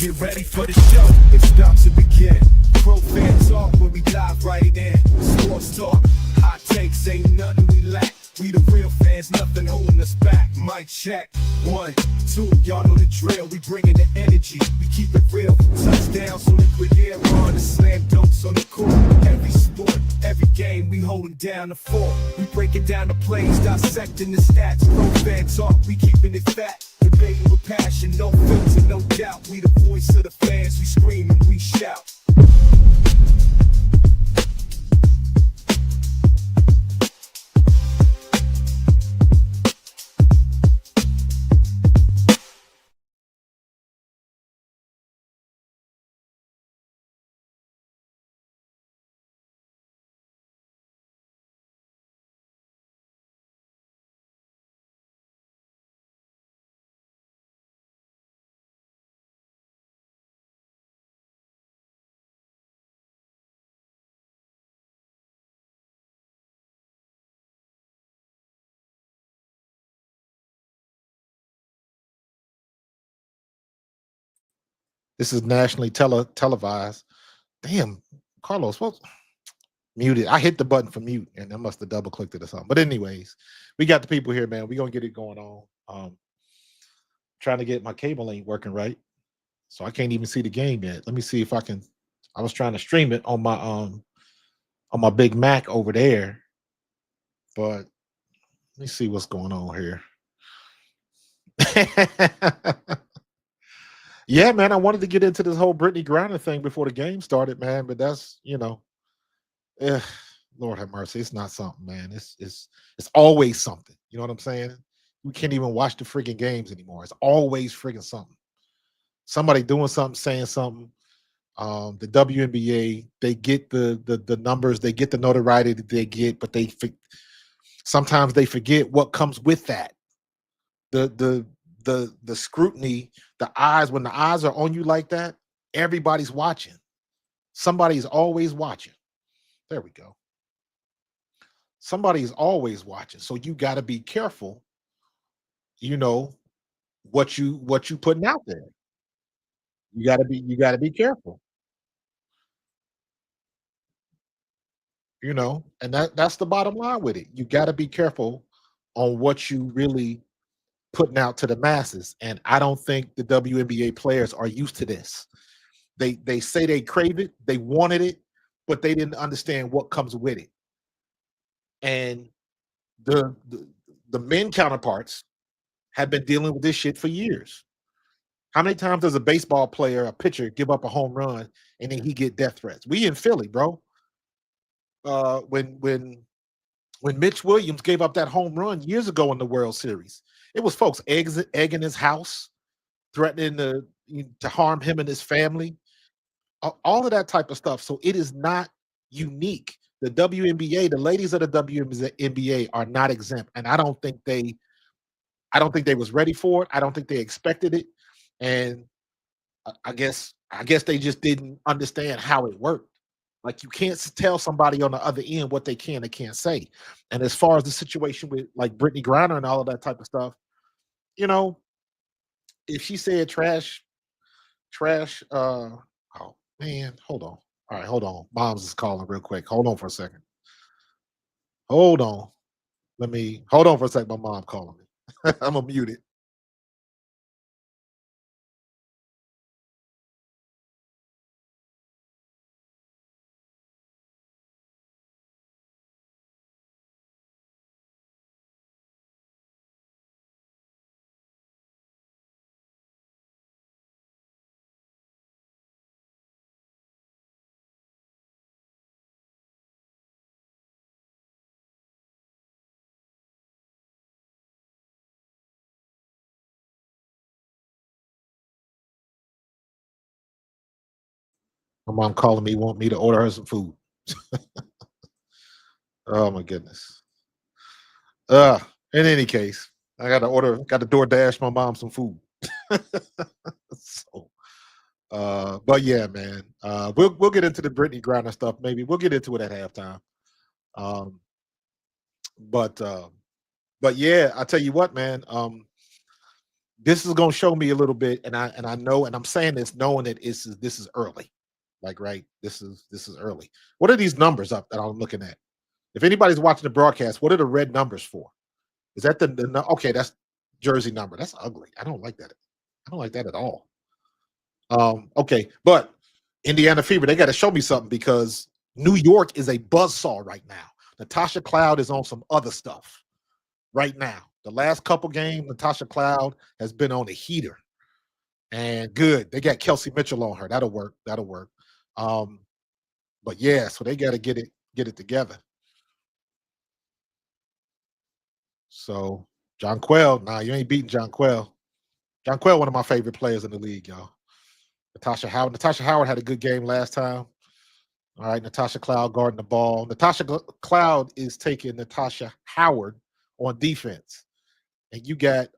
Get ready for the show, it's about to begin. Pro fan talk when we dive right in. Sports talk, hot takes, ain't nothing we lack. We the real fans, nothing holding us back. Mic check, 1, 2, y'all know the drill. We bringing the energy, we keep it real. Touchdowns on liquid air, on the slam dunks on the court. Every sport, every game, we holding down the fort. We breaking down the plays, dissecting the stats. Pro fan talk, we keeping it fat. Debating with passion, no filter, no doubt. We the voice of the fans, we scream and we shout. This is nationally televised. Damn, Carlos, what? Muted. I hit the button for mute, and I must have double clicked it or something. But anyways, we got the people here, man. We gonna get it going on. Trying to get my cable ain't working right, so I can't even see the game yet. Let me see if I can. I was trying to stream it on my big Mac over there, but let me see what's going on here. Yeah, man, I wanted to get into this whole Brittany Griner thing before the game started, man. But that's Lord have mercy. It's not something, man. It's always something. You know what I'm saying? We can't even watch the freaking games anymore. It's always freaking something. Somebody doing something, saying something. The WNBA, they get the numbers, they get the notoriety that they get, but sometimes they forget what comes with that. The scrutiny, the eyes, when the eyes are on you like that, everybody's watching. Somebody's always watching. There we go. Somebody's always watching. So you got to be careful, what you putting out there. You got to be careful, and that's the bottom line with it. You got to be careful on what you really putting out to the masses. And I don't think the WNBA players are used to this. They say they crave it, they wanted it, but they didn't understand what comes with it. And the men counterparts have been dealing with this shit for years. How many times does a baseball player, a pitcher, give up a home run and then he get death threats? We in Philly, bro. When Mitch Williams gave up that home run years ago in the World Series, it was folks egging his house, threatening to harm him and his family, all of that type of stuff. So it is not unique. The WNBA, the ladies of the WNBA are not exempt, and I don't think they was ready for it. I don't think they expected it, and I guess they just didn't understand how it worked. Like, you can't tell somebody on the other end what they can and can't say. And as far as the situation with like Brittany Griner and all of that type of stuff, you know, if she said trash, oh man, hold on. All right, hold on. Mom's is calling real quick. Hold on for a second. Hold on. Let me hold on for a second. My mom calling me. I'm gonna mute it. My mom calling me, want me to order her some food. Oh my goodness. In any case, I got to door dash my mom some food. So but yeah, man. We'll get into the Brittany Griner stuff. Maybe we'll get into it at halftime. Um, but but yeah, I tell you what, man. This is gonna show me a little bit, and I know, and I'm saying this knowing that this is early. Like, right, this is early. What are these numbers up that I'm looking at? If anybody's watching the broadcast, what are the red numbers for? Is that okay? That's jersey number. That's ugly. I don't like that. I don't like that at all. Okay, but Indiana Fever, they got to show me something because New York is a buzzsaw right now. Natasha Cloud is on some other stuff right now. The last couple games, Natasha Cloud has been on a heater, and good. They got Kelsey Mitchell on her. That'll work. That'll work. Um, but yeah, so they got to get it together. So John Quell, nah, you ain't beating John Quell. John Quell, one of my favorite players in the league, y'all. Natasha Howard. Natasha Howard had a good game last time. All right, Natasha Cloud guarding the ball. Cloud is taking Natasha Howard on defense. And you got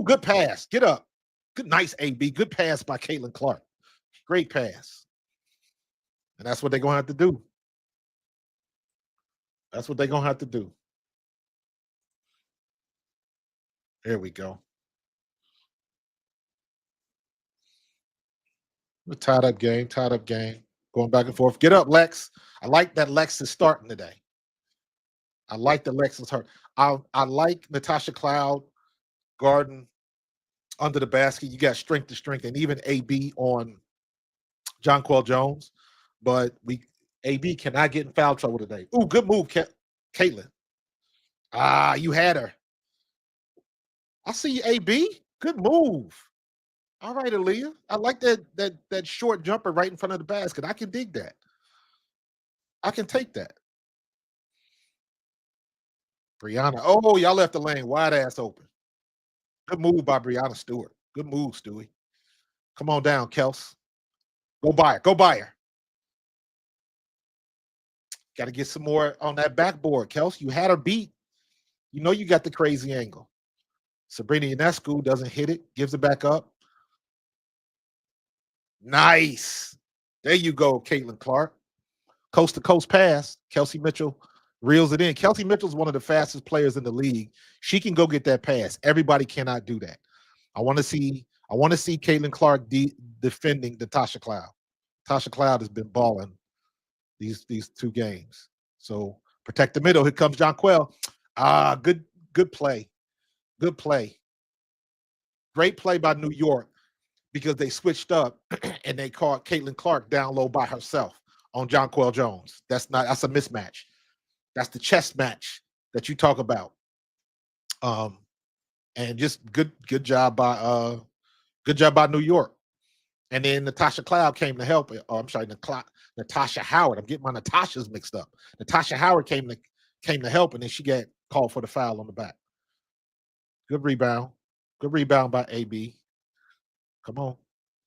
good pass. Get up. Good, nice AB. Good pass by Caitlin Clark. Great pass. And that's what they're gonna have to do. That's what they're gonna have to do. There we go. A tied up game, tied up game. Going back and forth. Get up, Lex. I like that Lex is starting today. I like that Lex is hurt. I like Natasha Cloud guarding under the basket. You got strength to strength, and even AB on John Quell Jones. But AB cannot get in foul trouble today. Ooh, good move, Caitlin. Ah, you had her. I see you, AB. Good move. All right, Aaliyah. I like that short jumper right in front of the basket. I can dig that. I can take that. Brianna. Oh, y'all left the lane wide ass open. Good move by Brianna Stewart. Good move, Stewie. Come on down, Kels. Go buy her. Go buy her. Got to get some more on that backboard, Kels. You had her beat. You know you got the crazy angle. Sabrina Ionescu doesn't hit it, gives it back up. Nice. There you go, Caitlin Clark. Coast to coast pass. Kelsey Mitchell reels it in. Kelsey Mitchell's one of the fastest players in the league. She can go get that pass. Everybody cannot do that. I want to see Caitlin Clark defending Natasha Cloud. Tasha Cloud has been balling these two games. So protect the middle. Here comes John Quell. Good play. Good play. Great play by New York because they switched up and they caught Caitlin Clark down low by herself on John Quell Jones. That's a mismatch. That's the chess match that you talk about. And just good job by New York. And then Natasha Cloud came to help. Oh, I'm sorry, Natasha Howard. I'm getting my Natashas mixed up. Natasha Howard came to help, and then she got called for the foul on the back. Good rebound. Good rebound by AB. Come on.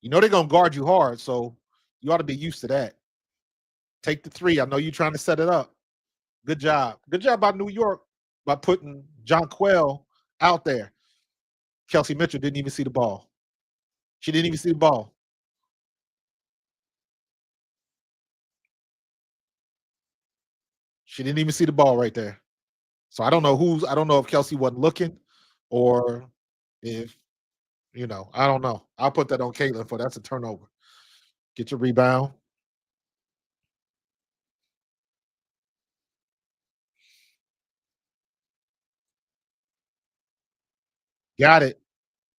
You know they're gonna guard you hard, so you ought to be used to that. Take the three. I know you're trying to set it up. Good job. Good job by New York by putting John Quell out there. Kelsey Mitchell didn't even see the ball. She didn't even see the ball. She didn't even see the ball right there. So I don't know if Kelsey wasn't looking or if, I don't know. I'll put that on Caitlin for that's a turnover. Get your rebound. Got it.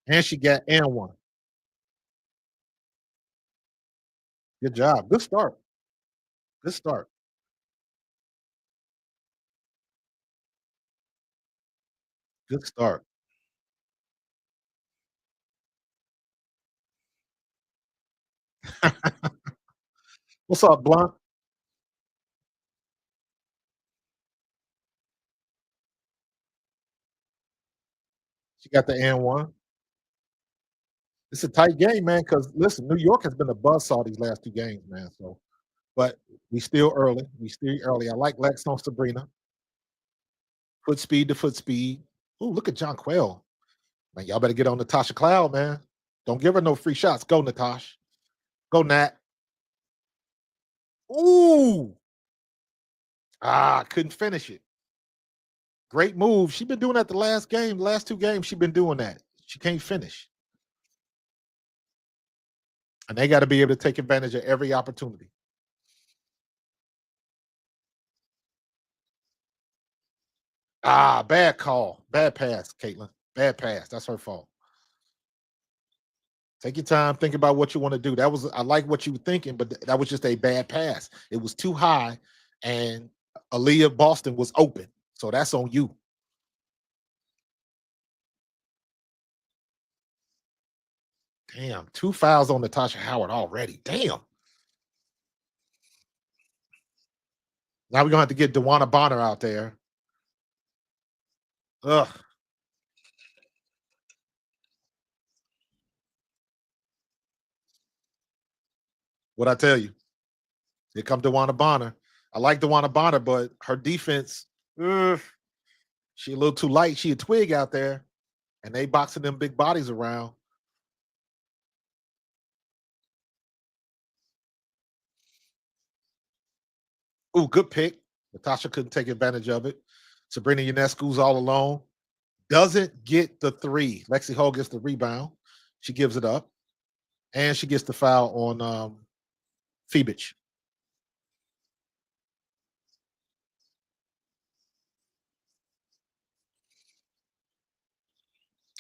And she got and one. Good job. Good start. Good start. Good start. What's up, Blunt? She got the and one. It's a tight game, man. Because listen, New York has been a buzzsaw these last two games, man. So, but we still early. We still early. I like Lex on Sabrina. Foot speed to foot speed. Ooh, look at John Quayle. Man, y'all better get on Natasha Cloud, man. Don't give her no free shots. Go, Natasha. Go, Nat. Ooh. Couldn't finish it. Great move. She been doing that the last game, last two games. She been doing that. She can't finish. And they got to be able to take advantage of every opportunity. Bad call. Bad pass, Caitlin. Bad pass. That's her fault. Take your time. Think about what you want to do. I like what you were thinking, but that was just a bad pass. It was too high, and Aaliyah Boston was open. So that's on you. Damn, two fouls on Natasha Howard already. Damn. Now we're gonna have to get Dewana Bonner out there. Ugh. What I tell you? Here come Dewana Bonner. I like Dewana Bonner, but her defense, ugh, she a little too light. She a twig out there, and they boxing them big bodies around. Ooh, good pick. Natasha couldn't take advantage of it. Sabrina Ionescu's all alone. Doesn't get the three. Lexi Ho gets the rebound. She gives it up, and she gets the foul on Phoebich.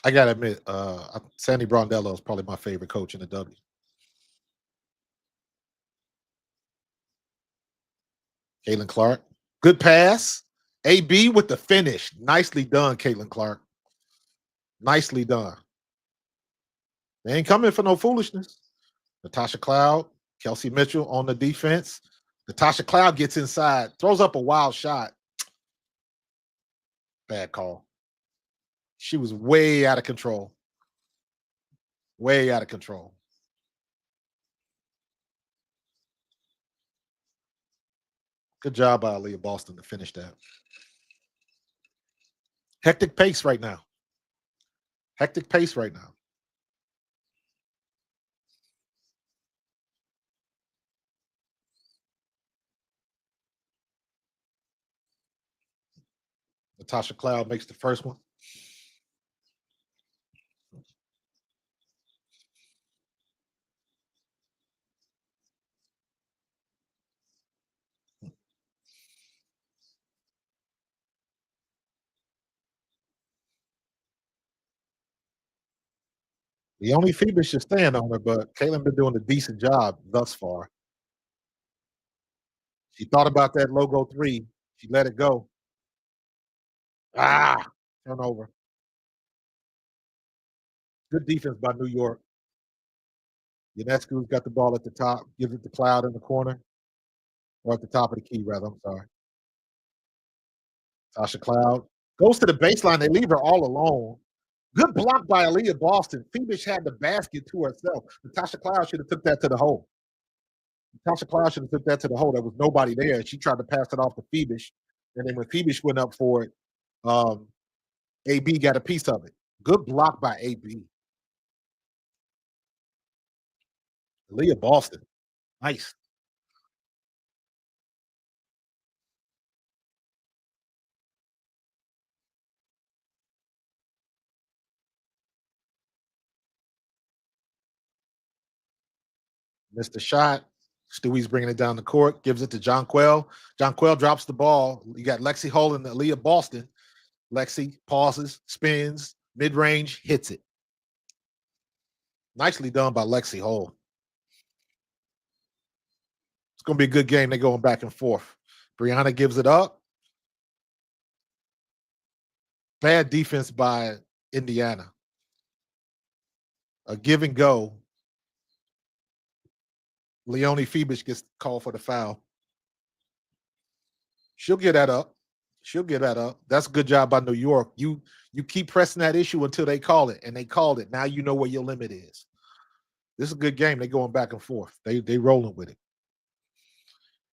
I gotta admit, Sandy Brondello is probably my favorite coach in the W. Caitlin Clark, good pass. AB with the finish. Nicely done, Caitlin Clark. Nicely done. They ain't coming for no foolishness. Natasha Cloud, Kelsey Mitchell on the defense. Natasha Cloud gets inside, throws up a wild shot. Bad call. She was way out of control. Way out of control. Good job by Aaliyah Boston to finish that. Hectic pace right now. Hectic pace right now. Natasha Cloud makes the first one. The only Phoebe should stand on her, but Caitlin been doing a decent job thus far. She thought about that logo three. She let it go. Ah, turnover. Good defense by New York. Ionescu's got the ball at the top, gives it to Cloud in the corner, or at the top of the key, rather. I'm sorry. Tasha Cloud goes to the baseline. They leave her all alone. Good block by Aaliyah Boston. Phoebus had the basket to herself. Natasha Cloud should have took that to the hole. Natasha Cloud should have took that to the hole. There was nobody there. She tried to pass it off to Phoebus. And then when Phoebus went up for it, um, AB got a piece of it. Good block by AB. Aaliyah Boston. Nice. Missed the shot. Stewie's bringing it down the court, gives it to John Quell. John Quell drops the ball. You got Lexi holding the Aaliyah Boston. Lexi pauses, spins, mid range, hits it. Nicely done by Lexi Hole. It's going to be a good game. They're going back and forth. Brianna gives it up. Bad defense by Indiana. A give and go. Leonie Phoebus gets called for the foul. She'll get that up. She'll get that up. That's a good job by New York. You keep pressing that issue until they call it, and they called it. Now you know where your limit is. This is a good game. They're going back and forth. They rolling with it.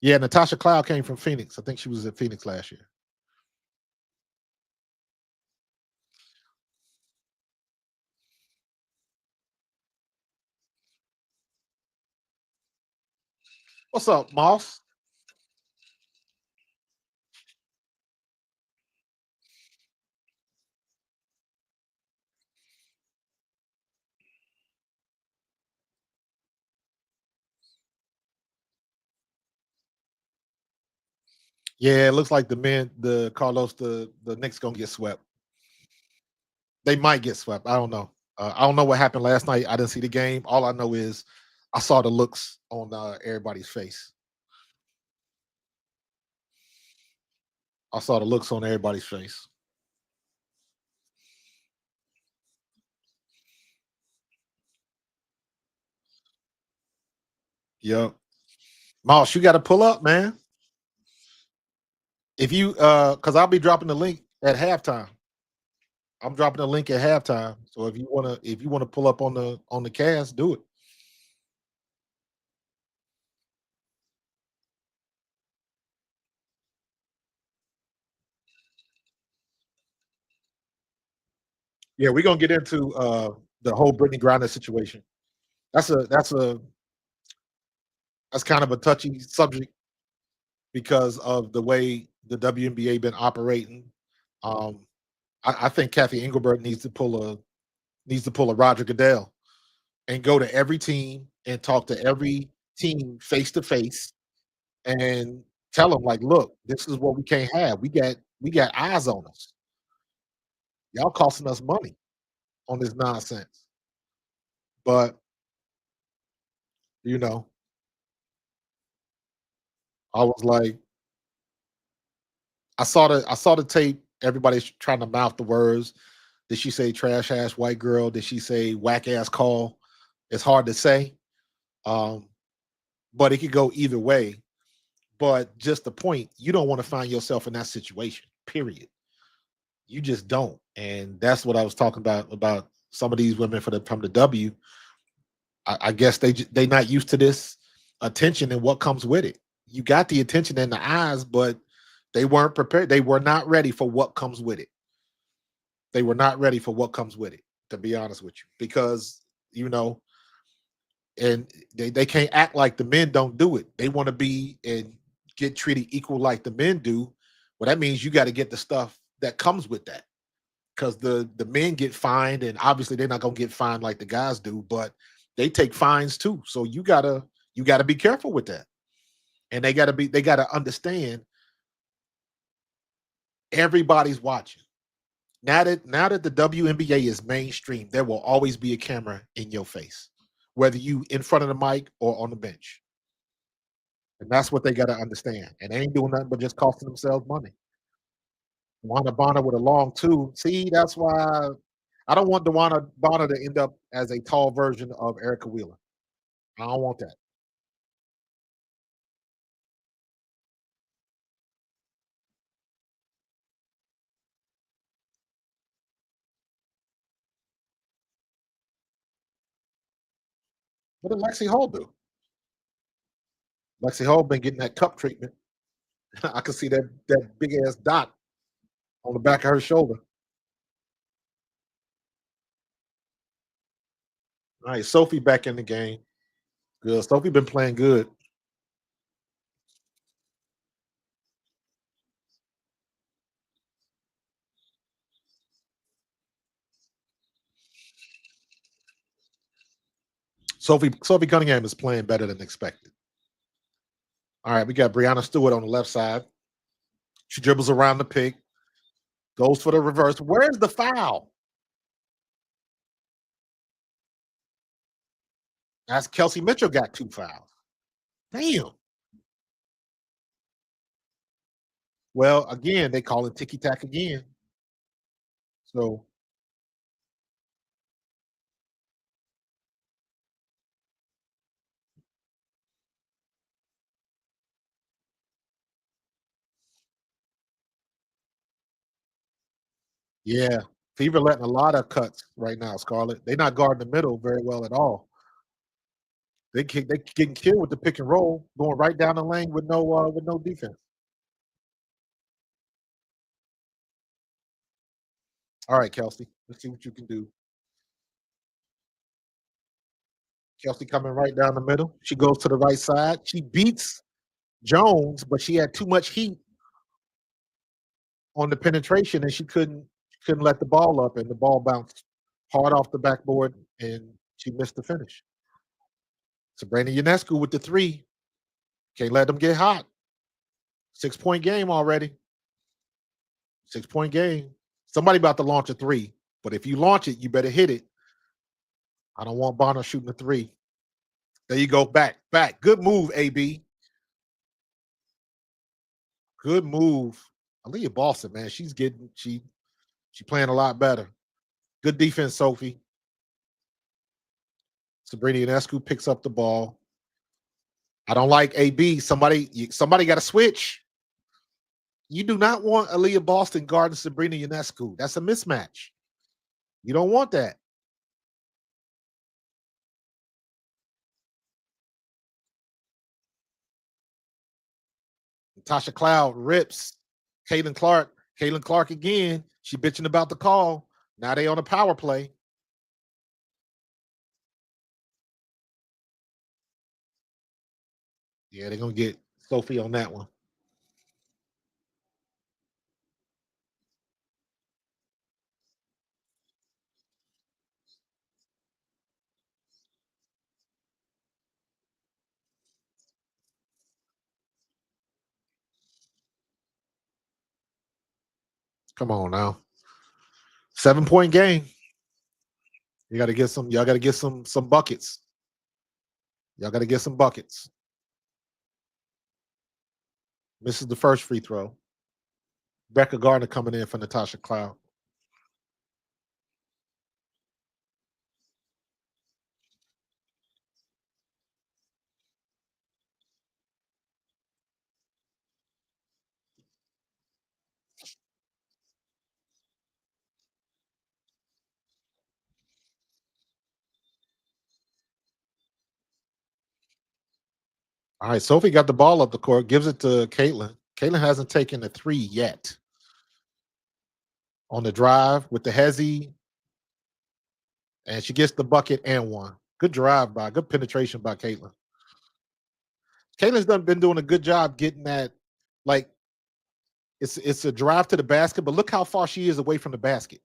Yeah, Natasha Cloud came from Phoenix. I think she was at Phoenix last year. What's up, Moss? Yeah, it looks like the Knicks gonna get swept. They might get swept. I don't know. I don't know what happened last night. I didn't see the game. All I know is I saw the looks on everybody's face. I saw the looks on everybody's face. Yep. Moss, you got to pull up, man. If you because I'll be dropping the link at halftime. I'm dropping the link at halftime. So if you wanna pull up on the cast, do it. Yeah, we're gonna get into the whole Brittany Griner situation. That's kind of a touchy subject because of the way the WNBA been operating. Um, I think Kathy Engelbert needs to pull a Roger Goodell and go to every team and talk to every team face to face and tell them like, look, this is what we can't have. We got eyes on us. Y'all costing us money on this nonsense. But you know, I was like, I saw the tape. Everybody's trying to mouth the words. Did she say trash ass white girl? Did she say whack ass call? It's hard to say. Um, but it could go either way. But just the point, you don't want to find yourself in that situation. Period. You just don't. And that's what I was talking about some of these women from the W. I guess they not used to this attention and what comes with it. You got the attention and the eyes, but they weren't prepared. They were not ready for what comes with it. They were not ready for what comes with it, to be honest with you, because you know, and they can't act like the men don't do it. They want to be and get treated equal like the men do. Well, that means you got to get the stuff that comes with that. Because the men get fined, and obviously they're not gonna get fined like the guys do, but they take fines too. So you gotta be careful with that. And they gotta understand everybody's watching. Now that the WNBA is mainstream, there will always be a camera in your face, whether you in front of the mic or on the bench. And that's what they gotta understand. And they ain't doing nothing but just costing themselves money. Wanda Bonner with a long too. See, that's why I don't want Dewana Bonner to end up as a tall version of Erica Wheeler. I don't want that. What did Lexi Hall do? Lexi Hall been getting that cup treatment. I can see that big ass dot on the back of her shoulder. All right, Sophie back in the game. Good. Sophie been playing good. Sophie Cunningham is playing better than expected. All right, we got Brianna Stewart on the left side. She dribbles around the pick, goes for the reverse. Where's the foul? That's Kelsey Mitchell got 2 fouls. Damn. Well, again, they call it ticky tack again. So yeah, Fever letting a lot of cuts right now, Scarlett. They're not guarding the middle very well at all. They getting killed with the pick and roll, going right down the lane with no defense. All right, Kelsey, let's see what you can do. Kelsey coming right down the middle. She goes to the right side. She beats Jones, but she had too much heat on the penetration, and she couldn't let the ball up, and the ball bounced hard off the backboard, and she missed the finish. Sabrina Ionescu with the three. Can't let them get hot. 6 point game already. 6 point game. Somebody about to launch a three, but if you launch it, you better hit it. I don't want Bonner shooting a three. There you go. Back. Good move, AB. Good move. Aaliyah Boston, man. She playing a lot better. Good defense, Sophie. Sabrina Ionescu picks up the ball. I don't like AB. Somebody got to switch. You do not want Aaliyah Boston guarding Sabrina Ionescu. That's a mismatch. You don't want that. Natasha Cloud rips Caitlin Clark. Caitlin Clark again. She bitching about the call. Now they on a power play. Yeah, they're gonna get Sophie on that one. Come on now. 7 point game. Y'all gotta get some buckets. Y'all gotta get some buckets. Misses the first free throw. Becca Gardner coming in for Natasha Cloud. All right, Sophie got the ball up the court, gives it to Caitlin. Caitlin hasn't taken a three yet. On the drive with the hezzy, and she gets the bucket and one. Good penetration by Caitlin. Caitlin's been doing a good job getting that. Like it's a drive to the basket, but look how far she is away from the basket.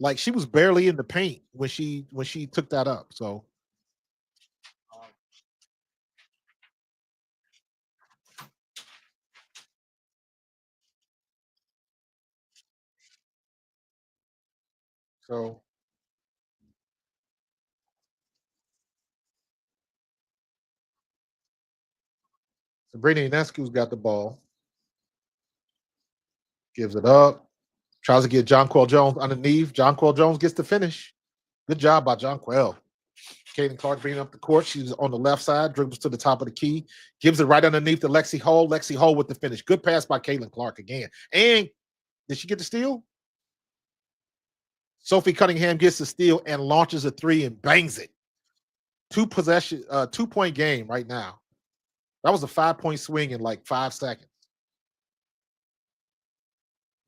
Like she was barely in the paint when she took that up. So Sabrina Ionescu's got the ball, gives it up, tries to get Jonquel Jones underneath. Jonquel Jones gets the finish. Good job by Jonquel. Caitlin Clark bringing up the court. She's on the left side, dribbles to the top of the key, gives it right underneath to Lexi Hall. Lexi Hall with the finish. Good pass by Caitlin Clark again. And did she get the steal? Sophie Cunningham gets the steal and launches a three and bangs it. 2 point game right now. That was a 5 point swing in like 5 seconds.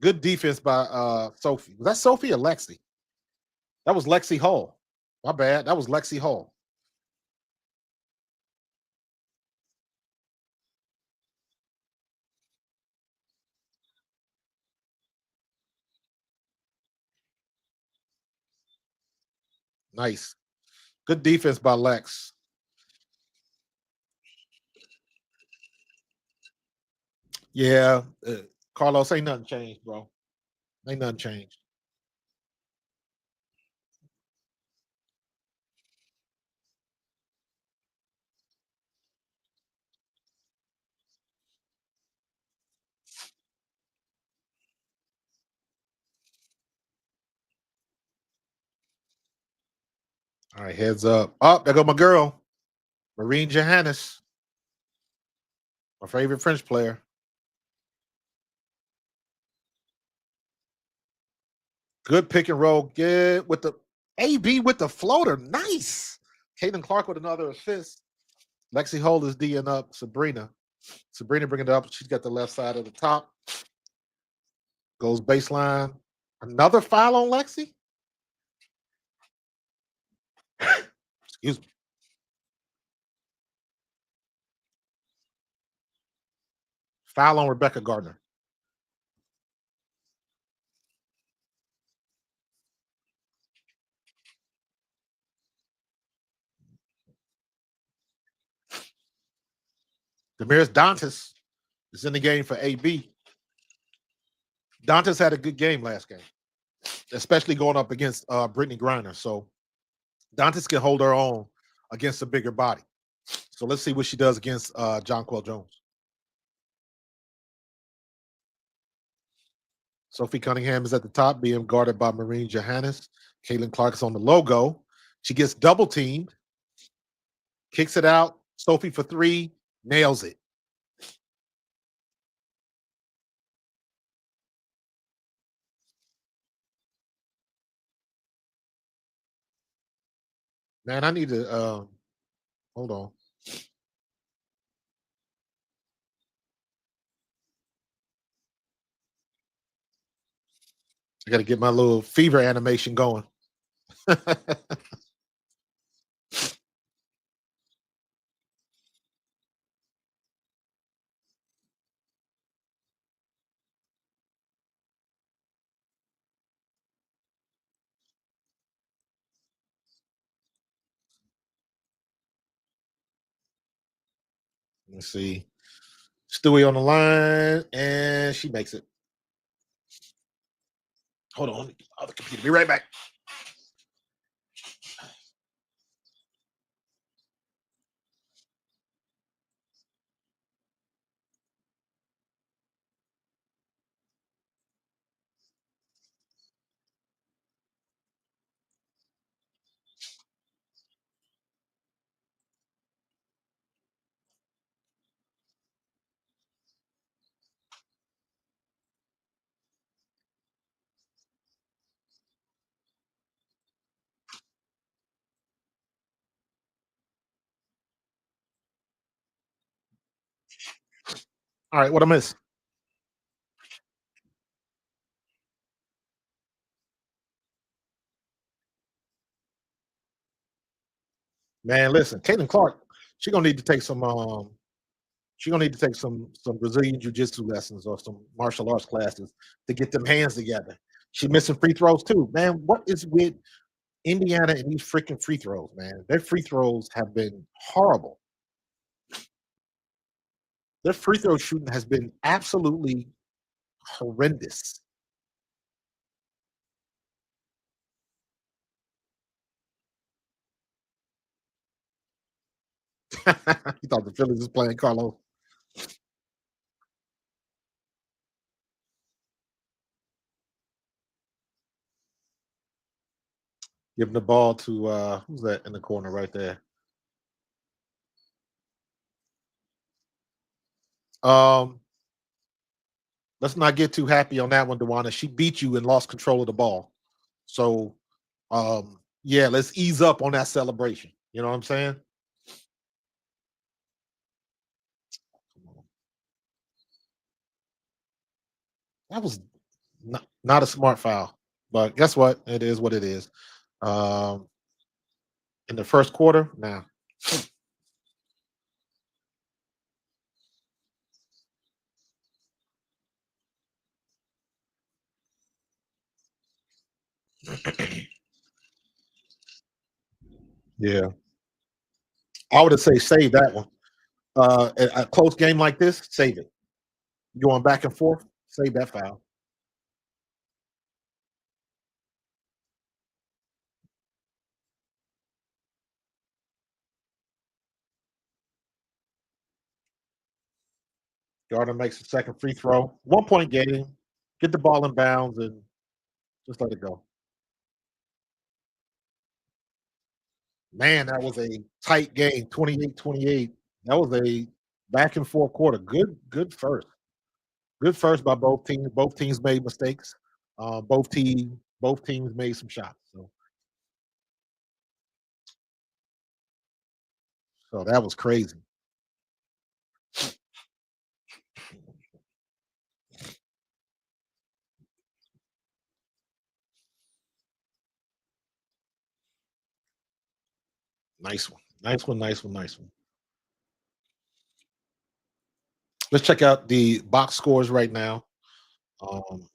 Good defense by Sophie. Was that Sophie or Lexi? That was Lexi Hall. My bad. That was Lexi Hall. Nice. Good defense by Lex. Yeah, Carlos, ain't nothing changed, bro. Ain't nothing changed. All right, heads up. Oh, there go my girl, Marine Johannes, my favorite French player. Good pick and roll. Good with the AB with the floater. Nice. Caitlin Clark with another assist. Lexi Holt is D'ing up Sabrina. Sabrina bringing it up. She's got the left side of the top. Goes baseline. Another foul on Lexi. Excuse me. Foul on Rebecca Gardner. Damaris Dantas is in the game for AB. Dantas had a good game last game, especially going up against Brittany Griner. So Dantas can hold her own against a bigger body. So let's see what she does against Jonquel Jones. Sophie Cunningham is at the top, being guarded by Marine Johannes. Caitlin Clark is on the logo. She gets double teamed, kicks it out. Sophie for three, nails it. Man, I need to hold on. I got to get my little fever animation going. Let's see. Stewie on the line, and she makes it. Hold on. Other computer. Be right back. All right, what I miss? Man, listen, Caitlin Clark, she gonna need to take some she gonna need to take some Brazilian jiu-jitsu lessons or some martial arts classes to get them hands together. She missing free throws too. Man, what is with Indiana and these freaking free throws, man? Their free throws have been horrible. Their free throw shooting has been absolutely horrendous. You thought the Phillies was playing Carlos. Giving the ball to who's that in the corner right there? Um, let's not get too happy on that one, Dewana. She beat you and lost control of the ball. So yeah, let's ease up on that celebration. You know what I'm saying? That was not a smart foul. But guess what? It is what it is. Um, in the first quarter, now. Yeah, I would have say save that one. A close game like this, save it. Going back and forth, save that foul. Gardner makes the second free throw. 1 point game. Get the ball in bounds and just let it go. Man, that was a tight game, 28-28. That was a back and forth quarter. Good first. Good first by both teams. Both teams made mistakes. Both teams made some shots. So that was crazy. Nice one. Nice one. Nice one. Nice one. Let's check out the box scores right now. Um,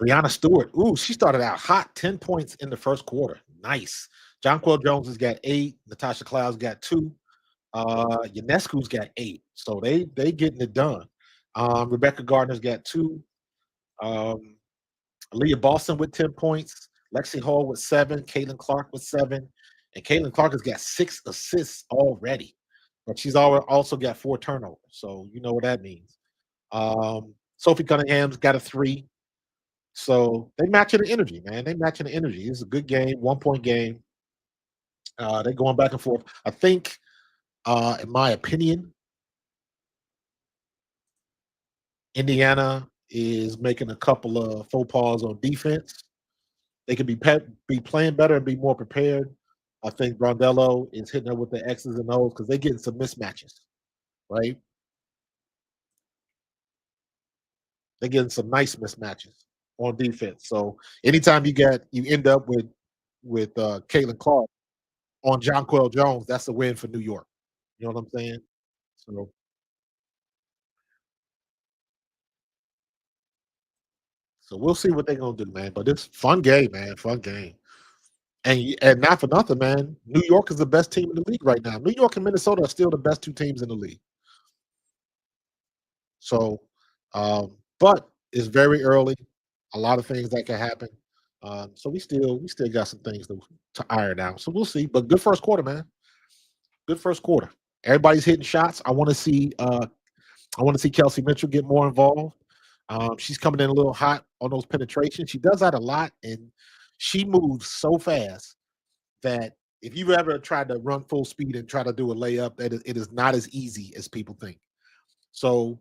Brianna Stewart. Ooh, she started out hot. 10 points in the first quarter. Nice. Jonquel Jones has got 8. Natasha Clouds got 2. Unesco's got 8. So they getting it done. Rebecca Gardner's got 2. Um, Leah Boston with 10 points. Lexi Hall with 7. Caitlin Clark with 7. And Caitlin Clark has got 6 assists already. But she's also got 4 turnovers. So you know what that means. Sophie Cunningham's got a 3. So they matching the energy, man. They matching the energy. It's a good game, 1 point game. They're going back and forth. I think, in my opinion, Indiana is making a couple of faux pas on defense. They could be playing better and be more prepared. I think Brondello is hitting her with the X's and O's because they're getting some mismatches, right? They're getting some nice mismatches on defense. So anytime you end up with Caitlin Clark on Jonquel Jones, that's a win for New York. You know what I'm saying? So so we'll see what they're gonna do, man. But it's fun game, man. Fun game. And not for nothing, man. New York is the best team in the league right now. New York and Minnesota are still the best 2 teams in the league. So, but it's very early. A lot of things that can happen. So we still got some things to iron out. So we'll see. But good first quarter, man. Good first quarter. Everybody's hitting shots. I want to see Kelsey Mitchell get more involved. She's coming in a little hot on those penetrations. She does that a lot, and she moves so fast that if you've ever tried to run full speed and try to do a layup, it is not as easy as people think. So,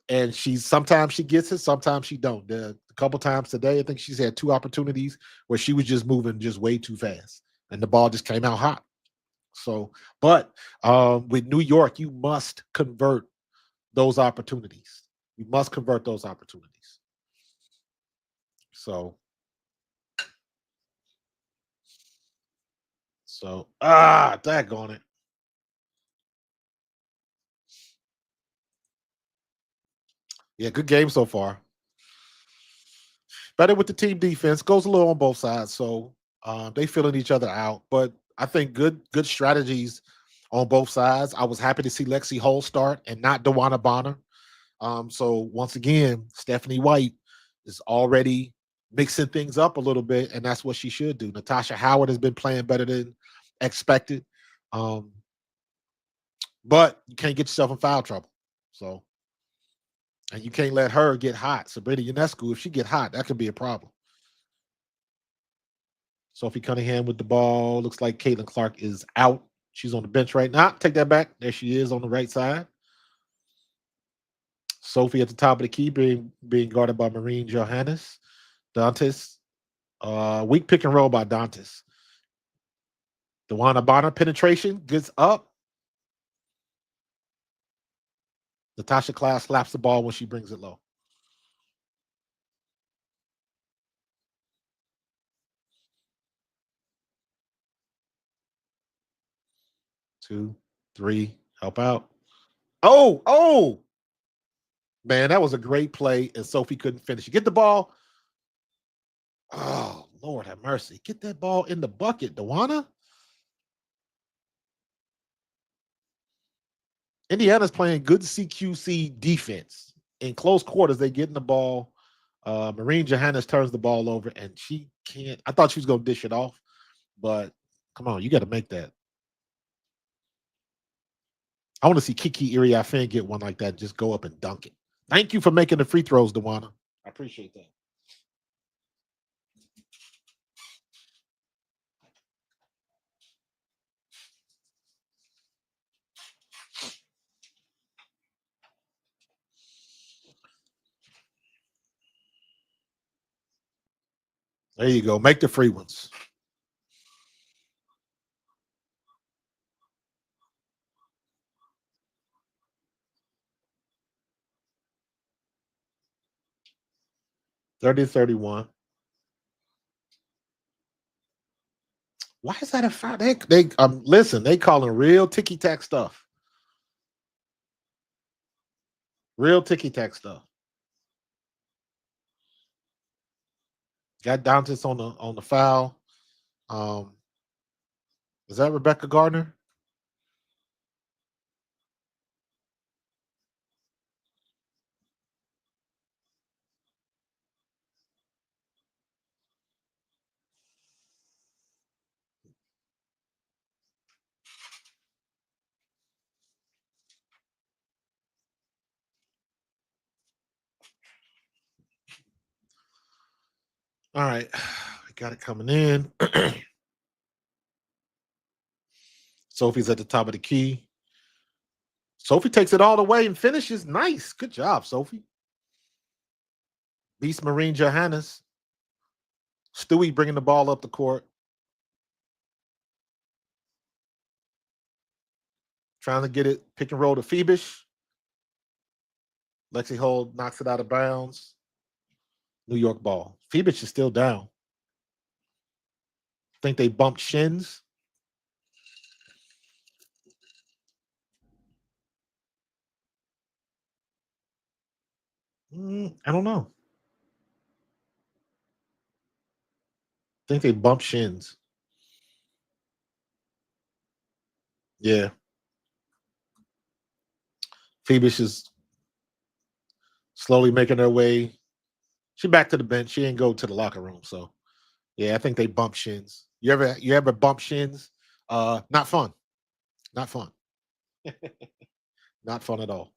and sometimes she gets it, sometimes she don't. A couple times today, I think she's had 2 opportunities where she was just moving just way too fast, and the ball just came out hot. So, but with New York, you must convert those opportunities. You must convert those opportunities. So, daggone it. Yeah, good game so far. Better with the team defense. Goes a little on both sides. So they filling each other out. But I think good strategies on both sides. I was happy to see Lexi Hole start and not Dewana Bonner. So once again, Stephanie White is already mixing things up a little bit, and that's what she should do. Natasha Howard has been playing better than expected. Um, but you can't get yourself in foul trouble. So, and you can't let her get hot. Sabrina Ionescu, if she get hot, that could be a problem. Sophie Cunningham with the ball. Looks like Caitlin Clark is out. She's on the bench right now. Take that back. There she is on the right side. Sophie at the top of the key, being guarded by Marine Johannes. Dantes. Weak pick and roll by Dantes. Dewana Bonner penetration gets up. Natasha Class slaps the ball when she brings it low. Two, three, help out. Oh, man, that was a great play, and Sophie couldn't finish. You get the ball. Lord have mercy. Get that ball in the bucket, Dewana. Indiana's playing good CQC defense. In close quarters, they get in the ball. Marine Johannes turns the ball over, and she can't. I thought she was going to dish it off, but come on, you got to make that. I want to see Kiki Iriafen get one like that. Just go up and dunk it. Thank you for making the free throws, Dewana. I appreciate that. There you go. Make the free ones. $30-31. Why is that a foul? They listen, they calling real ticky tack stuff. Real ticky tack stuff. Got Dantas on the foul. Um, is that Rebecca Gardner? All right. We got it coming in. Sophie's at the top of the key. Sophie takes it all the way and finishes. Nice. Good job, Sophie. Beats Marine Johannes. Stewie bringing the ball up the court. Trying to get it pick and roll to Phoebish. Lexi Hold knocks it out of bounds. New York ball. Phoebish is still down. Think they bumped shins. I don't know. Think they bumped shins. Yeah. Phoebish is slowly making her way. She back to the bench. She didn't go to the locker room. So yeah, I think they bump shins. You ever bump shins? Not fun. Not fun. Not fun at all.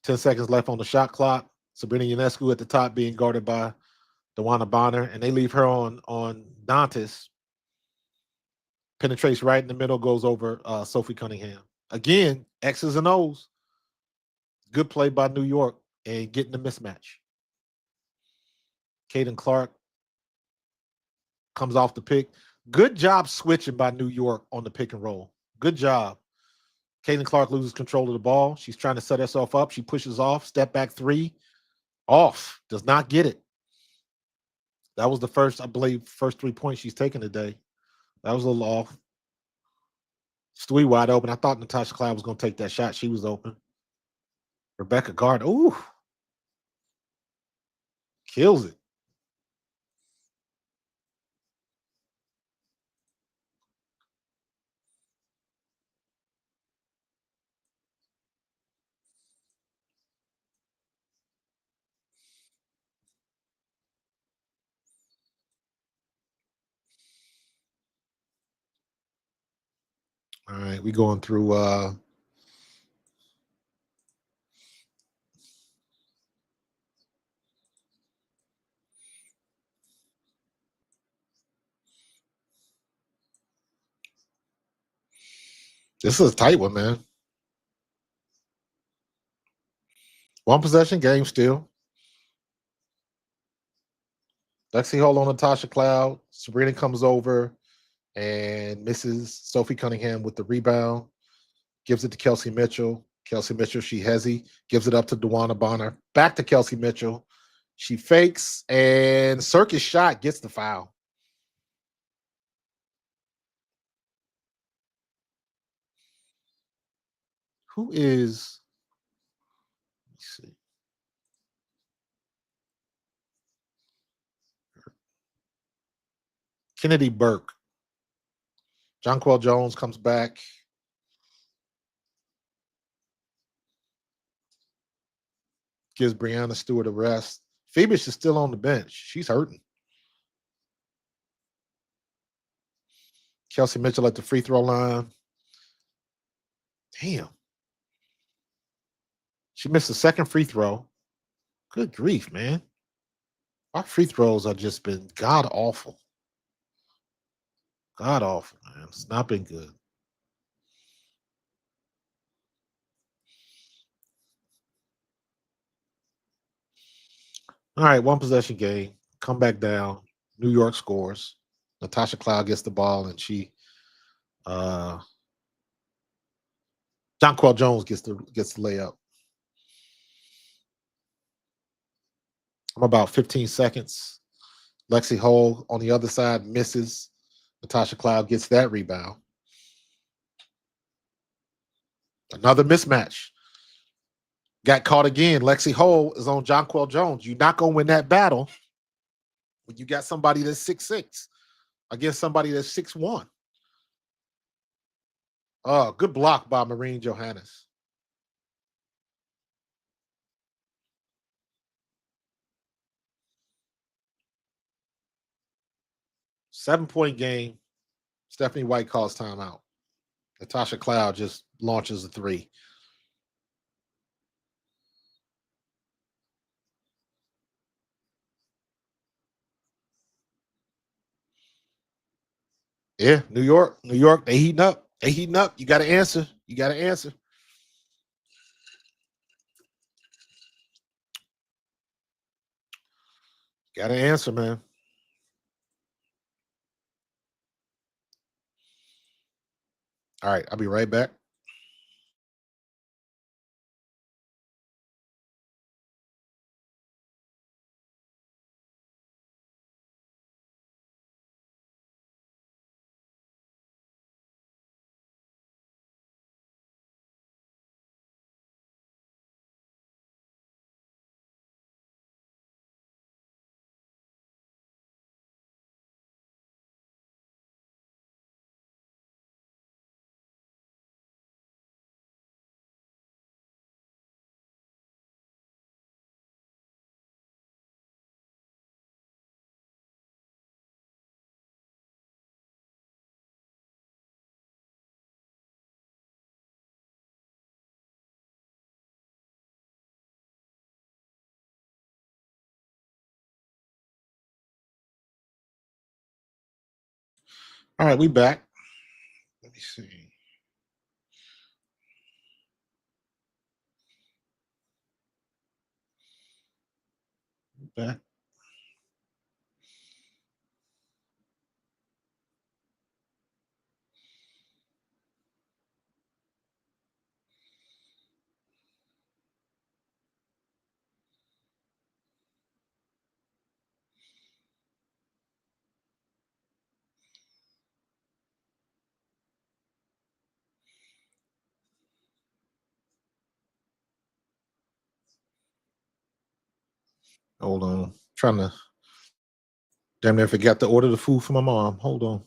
10 seconds left on the shot clock. Sabrina Ionescu at the top being guarded by Dewana Bonner, and they leave her on Dantas. Penetrates right in the middle, goes over Sophie Cunningham. Again, X's and O's. Good play by New York and getting the mismatch. Caitlinclark comes off the pick. Good job switching by New York on the pick and roll. Good job. Caitlinclark loses control of the ball. She's trying to set herself up. She pushes off. Step back three. Off. Does not get it. That was the first, I believe, first 3 points she's taken today. That was a little off. Stewie wide open. I thought Natasha Cloud was going to take that shot. She was open. Rebecca Gardner. Ooh. Kills it. All right. We going through this is a tight one, man. One possession game still. Lexi Hall on Natasha Cloud. Sabrina comes over and misses Sophie Cunningham with the rebound. Gives it to Kelsey Mitchell. Kelsey Mitchell, she hezzy. Gives it up to Dewana Bonner. Back to Kelsey Mitchell. She fakes and circus shot gets the foul. Who is Kennedy Burke. Jonquel Jones comes back. Gives Brianna Stewart a rest. Phoebus is still on the bench. She's hurting. Kelsey Mitchell at the free throw line. Damn. She missed the second free throw. Good grief, man. Our free throws have just been god awful. God awful, man. It's not been good. All right, one possession game. Come back down. New York scores. Natasha Cloud gets the ball and she Jonquel Jones gets the layup. I'm about 15 seconds. Lexi Hole on the other side misses. Natasha Cloud gets that rebound. Another mismatch. Got caught again. Lexi Hole is on Jonquel Jones. You're not going to win that battle when you got somebody that's 6'6" against somebody that's 6'1". Oh, good block by Marine Johannes. Seven-point game. Stephanie White calls timeout. Natasha Cloud just launches a three. Yeah, New York, they heating up. They heating up. You got to answer. You got to answer. Got to answer, man. All right, I'll be right back. All right, we back. Let me see. Back. Hold on. Trying to damn near forgot to order the food for my mom. Hold on.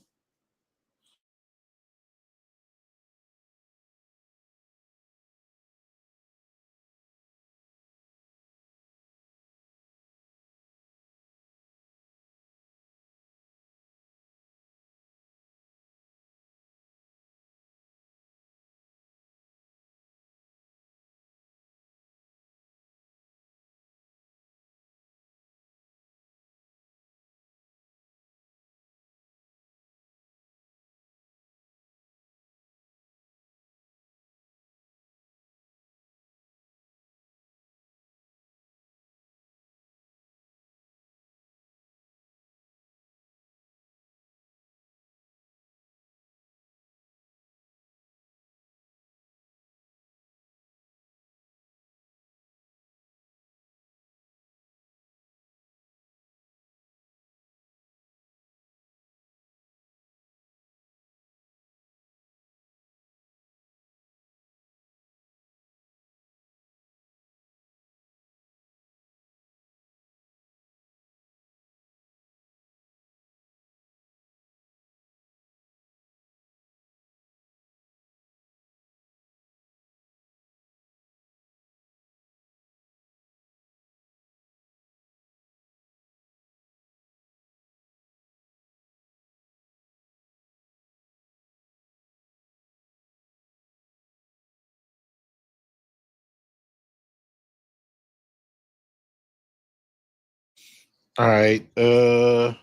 All right. We're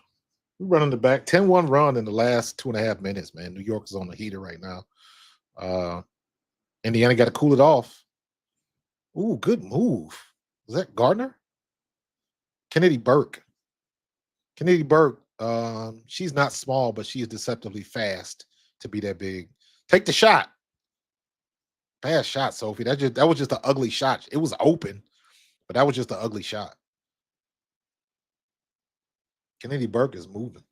running the back 10-1 run in the last 2.5 minutes, man. New York is on the heater right now. Uh Indiana got to cool it off. Ooh, good move. Is that Gardner? Kennedy Burke. Kennedy Burke. She's not small, but she is deceptively fast to be that big. Take the shot. Bad shot, Sophie. That was just an ugly shot. It was open, but that was just an ugly shot. Kennedy Burke is moving.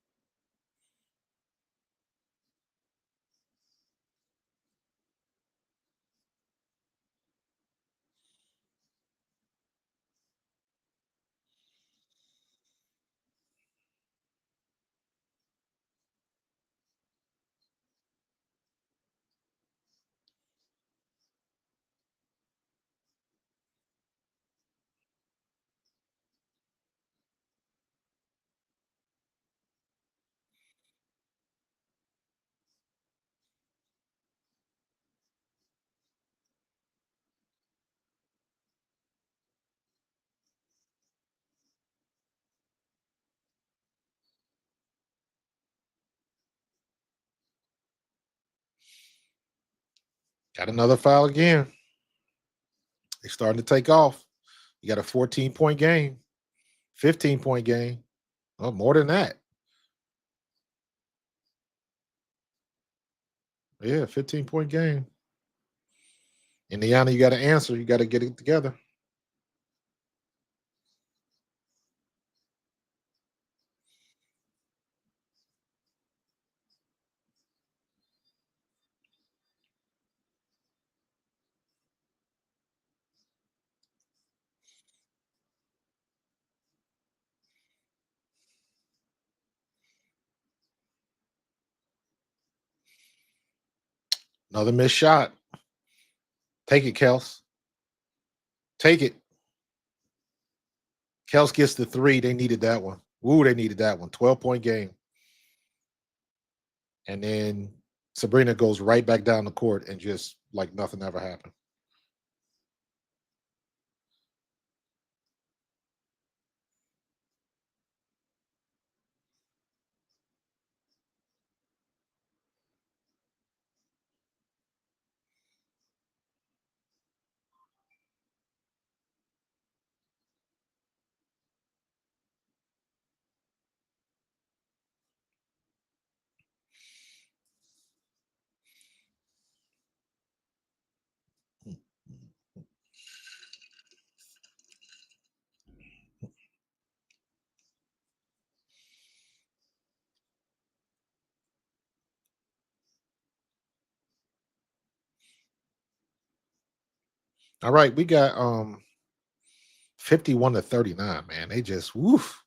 Got another foul again. They're starting to take off. You got a 14-point game, 15-point game. Oh, more than that. Yeah, 15-point game. Indiana, you got to answer. You got to get it together. Another missed shot. Take it, Kels. Take it. Kels gets the three. They needed that one. Ooh, they needed that one. 12-point game. And then Sabrina goes right back down the court and just like nothing ever happened. All right, we got 51-39, man. They just woof.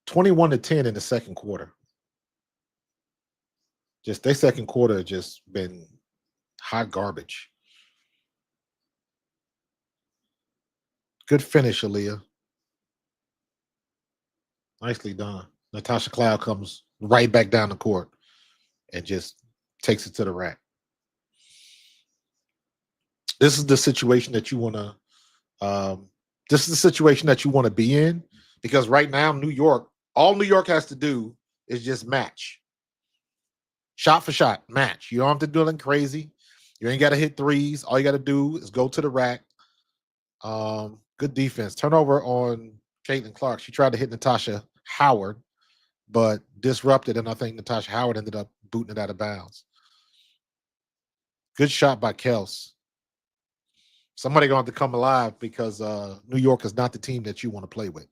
21-10 in the second quarter. Just their second quarter just been hot garbage. Good finish, Aaliyah. Nicely done. Natasha Cloud comes right back down the court and just takes it to the rack. This is the situation that you want to. This is the situation that you want to be in because right now, New York, all New York has to do is just match, shot for shot, match. You don't have to do anything crazy. You ain't got to hit threes. All you got to do is go to the rack. Good defense. Turnover on Caitlin Clark. She tried to hit Natasha Howard, but disrupted, and I think Natasha Howard ended up booting it out of bounds. Good shot by Kels. Somebody going to have to come alive because New York is not the team that you want to play with.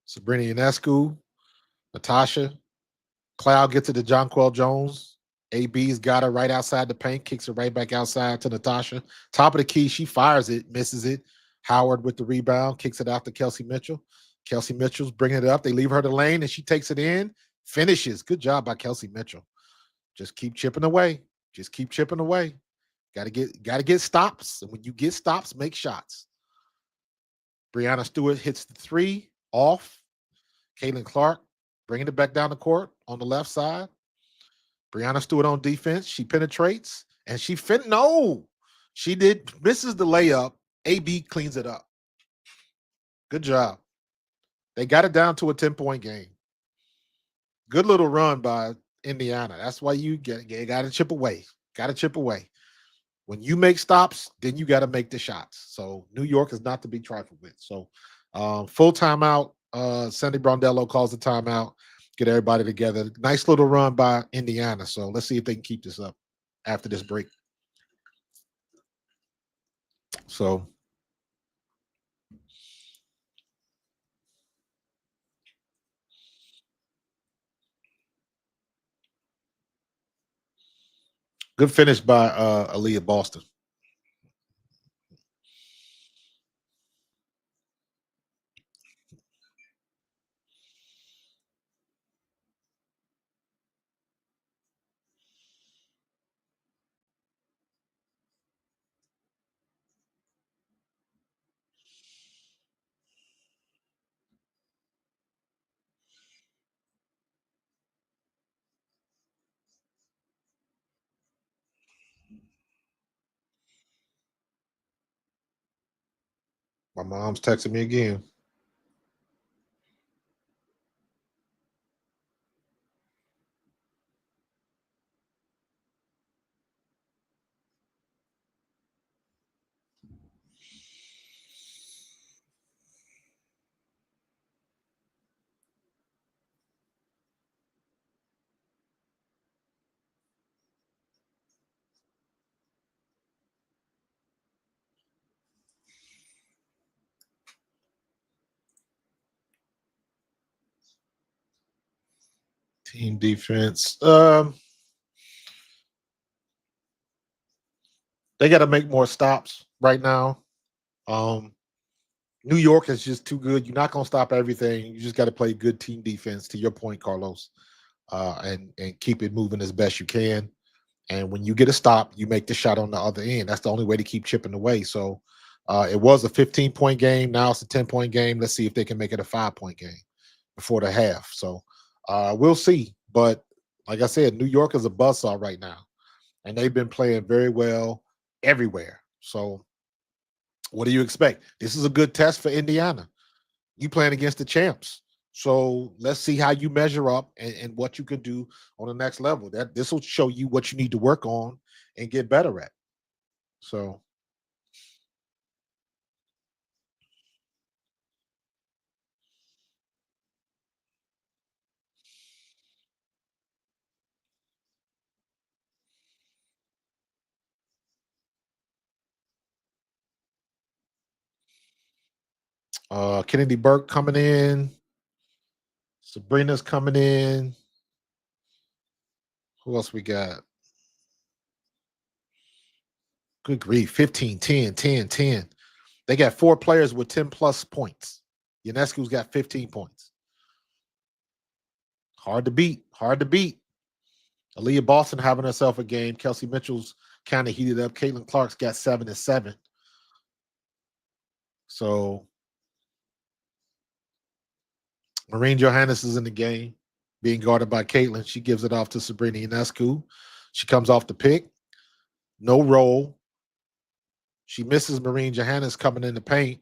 Sabrina Ionescu, Natasha, Cloud gets it to Jonquel Jones. AB's got her right outside the paint, kicks it right back outside to Natasha. Top of the key, she fires it, misses it. Howard with the rebound, kicks it out to Kelsey Mitchell. Kelsey Mitchell's bringing it up. They leave her the lane, and she takes it in, finishes. Good job by Kelsey Mitchell. Just keep chipping away. Just keep chipping away. Got to get stops, and when you get stops, make shots. Brianna Stewart hits the three off. Caitlin Clark bringing it back down the court on the left side. Brianna Stewart on defense. She penetrates and she no. She did misses the layup. AB cleans it up. Good job. They got it down to a 10-point game. Good little run by Indiana. That's why you got to chip away. Got to chip away. When you make stops, then you got to make the shots. So New York is not to be trifled with. So full timeout. Sandy Brondello calls the timeout. Get everybody together. Nice little run by Indiana. So let's see if they can keep this up after this break. So good finish by Aaliyah Boston. My mom's texting me again. Team defense. They got to make more stops right now. Um, New York is just too good. You're not going to stop everything. You just got to play good team defense. To your point, Carlos, and keep it moving as best you can. And when you get a stop, you make the shot on the other end. That's the only way to keep chipping away. So it was a 15-point game. Now it's a 10-point game. Let's see if they can make it a 5-point game before the half. So we'll see. But like I said, New York is a buzzsaw right now, and they've been playing very well everywhere. So what do you expect? This is a good test for Indiana. You playing against the champs. So let's see how you measure up and what you can do on the next level. That this will show you what you need to work on and get better at. So Kennedy Burke coming in, Sabrina's coming in. Who else we got? Good grief, 15, 10, 10, 10. They got 4 players with 10 plus points. Ionescu's got 15 points. Hard to beat. Hard to beat. Aaliyah Boston having herself a game. Kelsey Mitchell's kind of heated up. Caitlin Clark's got 7 and 7. So Marine Johannes is in the game, being guarded by Caitlin. She gives it off to Sabrina Ionescu. She comes off the pick. No roll. She misses Marine Johannes coming in the paint.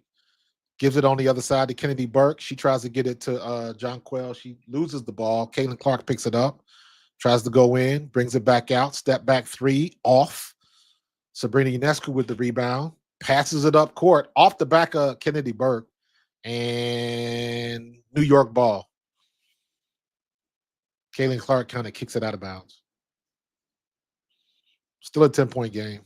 Gives it on the other side to Kennedy Burke. She tries to get it to John Quell. She loses the ball. Caitlin Clark picks it up. Tries to go in. Brings it back out. Step back 3. Off. Sabrina Ionescu with the rebound. Passes it up court. Off the back of Kennedy Burke. And New York ball. Caitlin Clark kind of kicks it out of bounds. Still a 10-point game.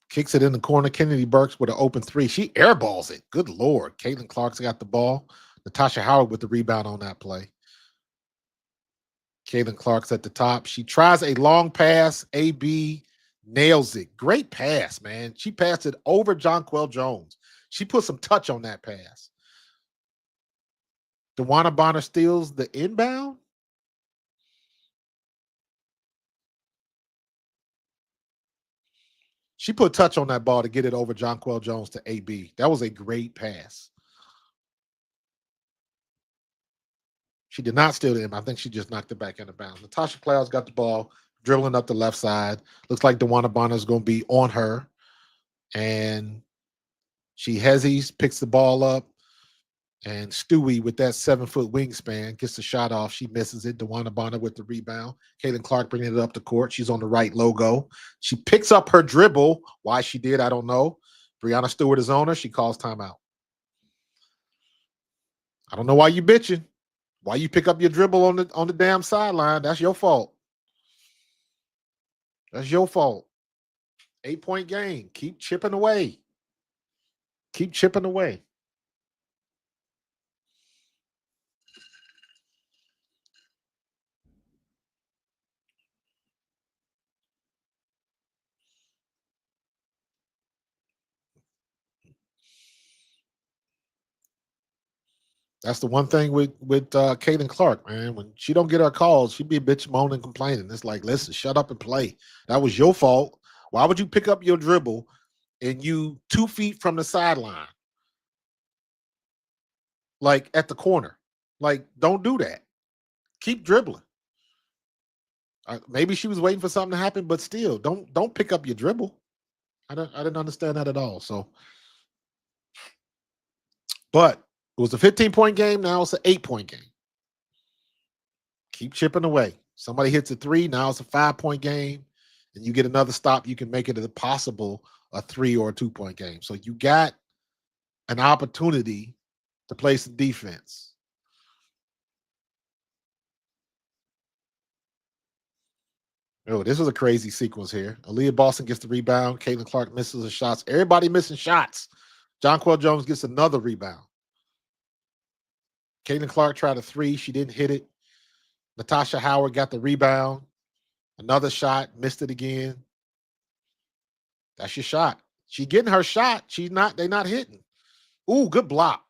Kicks it in the corner. Kennedy Burks with an open 3. She airballs it. Good Lord. Caitlin Clark's got the ball. Natasha Howard with the rebound on that play. Caitlin Clark's at the top. She tries a long pass. AB nails it. Great pass, man. She passed it over Jonquel Jones. She put some touch on that pass. DeWanna Bonner steals the inbound. She put touch on that ball to get it over Jonquel Jones to AB. That was a great pass. She did not steal the him. I think she just knocked it back into bounds. Natasha Clouds got the ball, dribbling up the left side. Looks like DeWanna Bonner is going to be on her. And she hezzies, picks the ball up. And Stewie, with that 7-foot wingspan, gets the shot off. She misses it. DeWanna Bonner with the rebound. Caitlin Clark bringing it up the court. She's on the right logo. She picks up her dribble. Why she did, I don't know. Breanna Stewart is on her. She calls timeout. I don't know why you bitching. Why you pick up your dribble on the damn sideline? That's your fault. That's your fault. 8-point game. Keep chipping away. Keep chipping away. That's the one thing with Caitlin Clark, man. When she don't get her calls, she be a bitch moaning, complaining. It's like, listen, shut up and play. That was your fault. Why would you pick up your dribble and you 2 feet from the sideline, like at the corner? Like, don't do that. Keep dribbling. Maybe she was waiting for something to happen, but still, don't pick up your dribble. I didn't understand that at all. So, but it was a 15-point game. Now it's an 8-point game. Keep chipping away. Somebody hits a 3. Now it's a 5-point game, and you get another stop. You can make it a possible a 3 or a 2-point game. So you got an opportunity to play some defense. Oh, this was a crazy sequence here. Aaliyah Boston gets the rebound. Caitlin Clark misses the shots. Everybody missing shots. Jonquel Jones gets another rebound. Caitlin Clark tried a 3. She didn't hit it. Natasha Howard got the rebound. Another shot. Missed it again. That's your shot. She getting her shot. They're not hitting. Ooh, good block.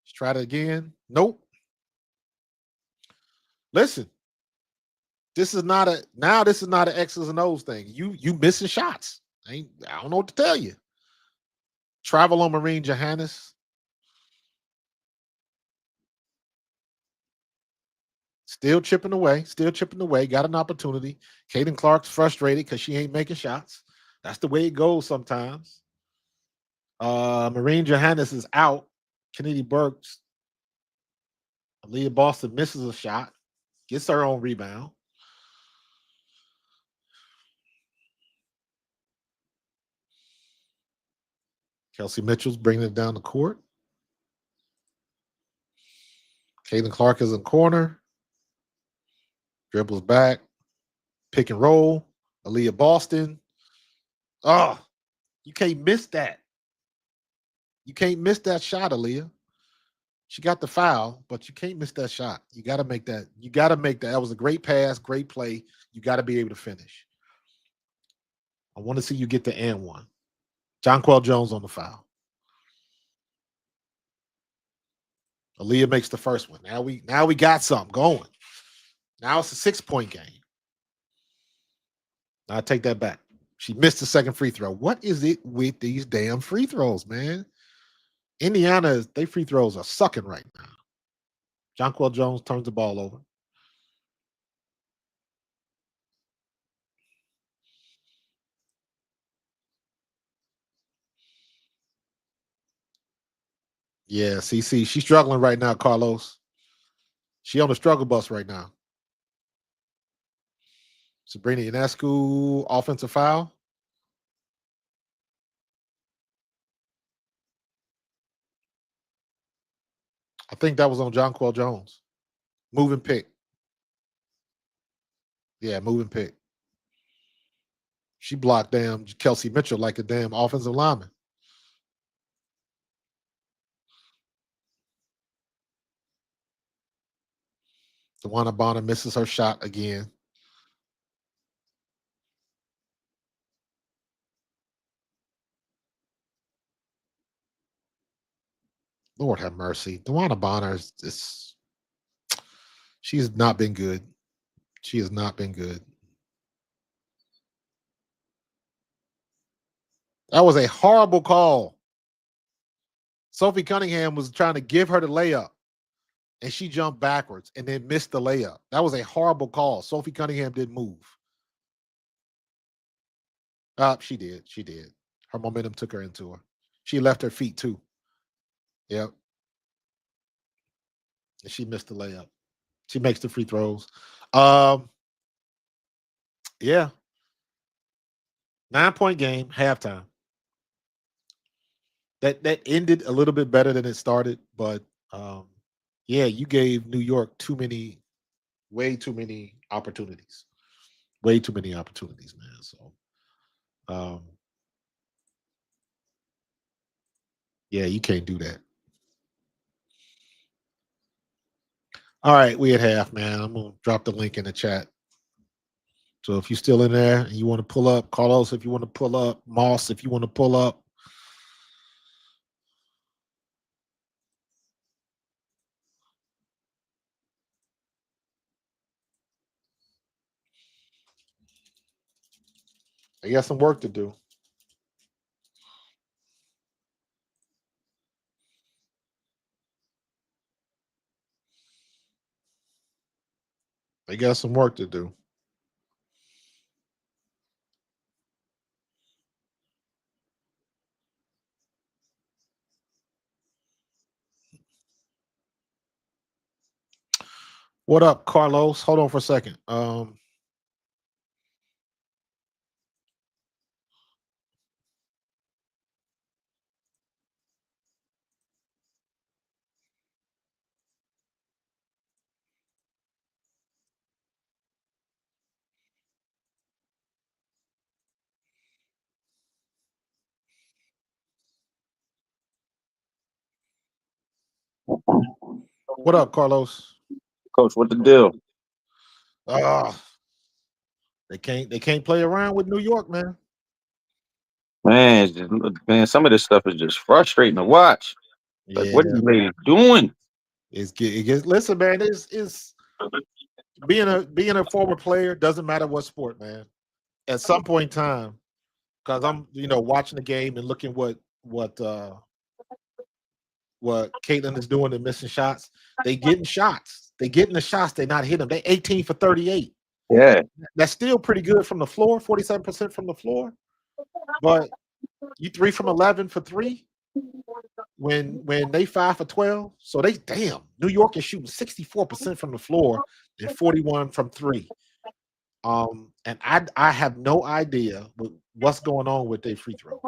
Let's try it again. Nope. Listen, this is not an X's and O's thing. You missing shots. I don't know what to tell you. Travel on Marine Johannes. Still chipping away. Got an opportunity. Caden Clark's frustrated because she ain't making shots. That's the way it goes sometimes. Marine Johannes is out. Kennedy Burks. Aaliyah Boston misses a shot. Gets her own rebound. Kelsey Mitchell's bringing it down the court. Caden Clark is in corner. Dribbles back. Pick and roll. Aaliyah Boston. Oh, you can't miss that. You can't miss that shot, Aaliyah. She got the foul, but you can't miss that shot. You got to make that. That was a great pass, great play. You got to be able to finish. I want to see you get the and one. Jonquel Jones on the foul. Aaliyah makes the first one. Now we got something going. Now it's a 6-point game. I take that back. She missed the second free throw. What is it with these damn free throws, man? Indiana, they free throws are sucking right now. Jonquel Jones turns the ball over. Yeah, CC, she's struggling right now, Carlos. She on the struggle bus right now. Sabrina Ionescu, offensive foul. I think that was on Jonquel Jones. Moving pick. Yeah, moving pick. She blocked damn Kelsey Mitchell like a damn offensive lineman. DeWanna Bonner misses her shot again. Lord have mercy. DeWanna Bonner she's not been good. She has not been good. That was a horrible call. Sophie Cunningham was trying to give her the layup, and she jumped backwards and then missed the layup. That was a horrible call. Sophie Cunningham didn't move. She did. She did. Her momentum took her into her. She left her feet too. Yep. And she missed the layup. She makes the free throws. Yeah. 9-point game, halftime. That ended a little bit better than it started, but yeah, you gave New York way too many opportunities. Way too many opportunities, man. So yeah, you can't do that. All right, we at half, man. I'm gonna drop the link in the chat. So if you're still in there and you want to pull up, Carlos, if you want to pull up, Moss, if you want to pull up. I got some work to do. They got some work to do. What up, Carlos? Hold on for a second. What up, Carlos? Coach, what the deal? They can't play around with New York, man. Man, man, some of this stuff is just frustrating to watch. Like, what are Yeah, you ladies doing? it gets listen, man. It's being a former player doesn't matter what sport, man. At some point in time, because I'm watching the game and looking what Caitlin is doing and missing shots. They getting shots. They getting the shots. They not hitting them. They 18 for 38. Yeah, That's still pretty good from the floor. 47% from the floor. But you 3 from 11 for 3 when they 5 for 12. So New York is shooting 64% from the floor and 41 from 3. And I have no idea what's going on with their free throws.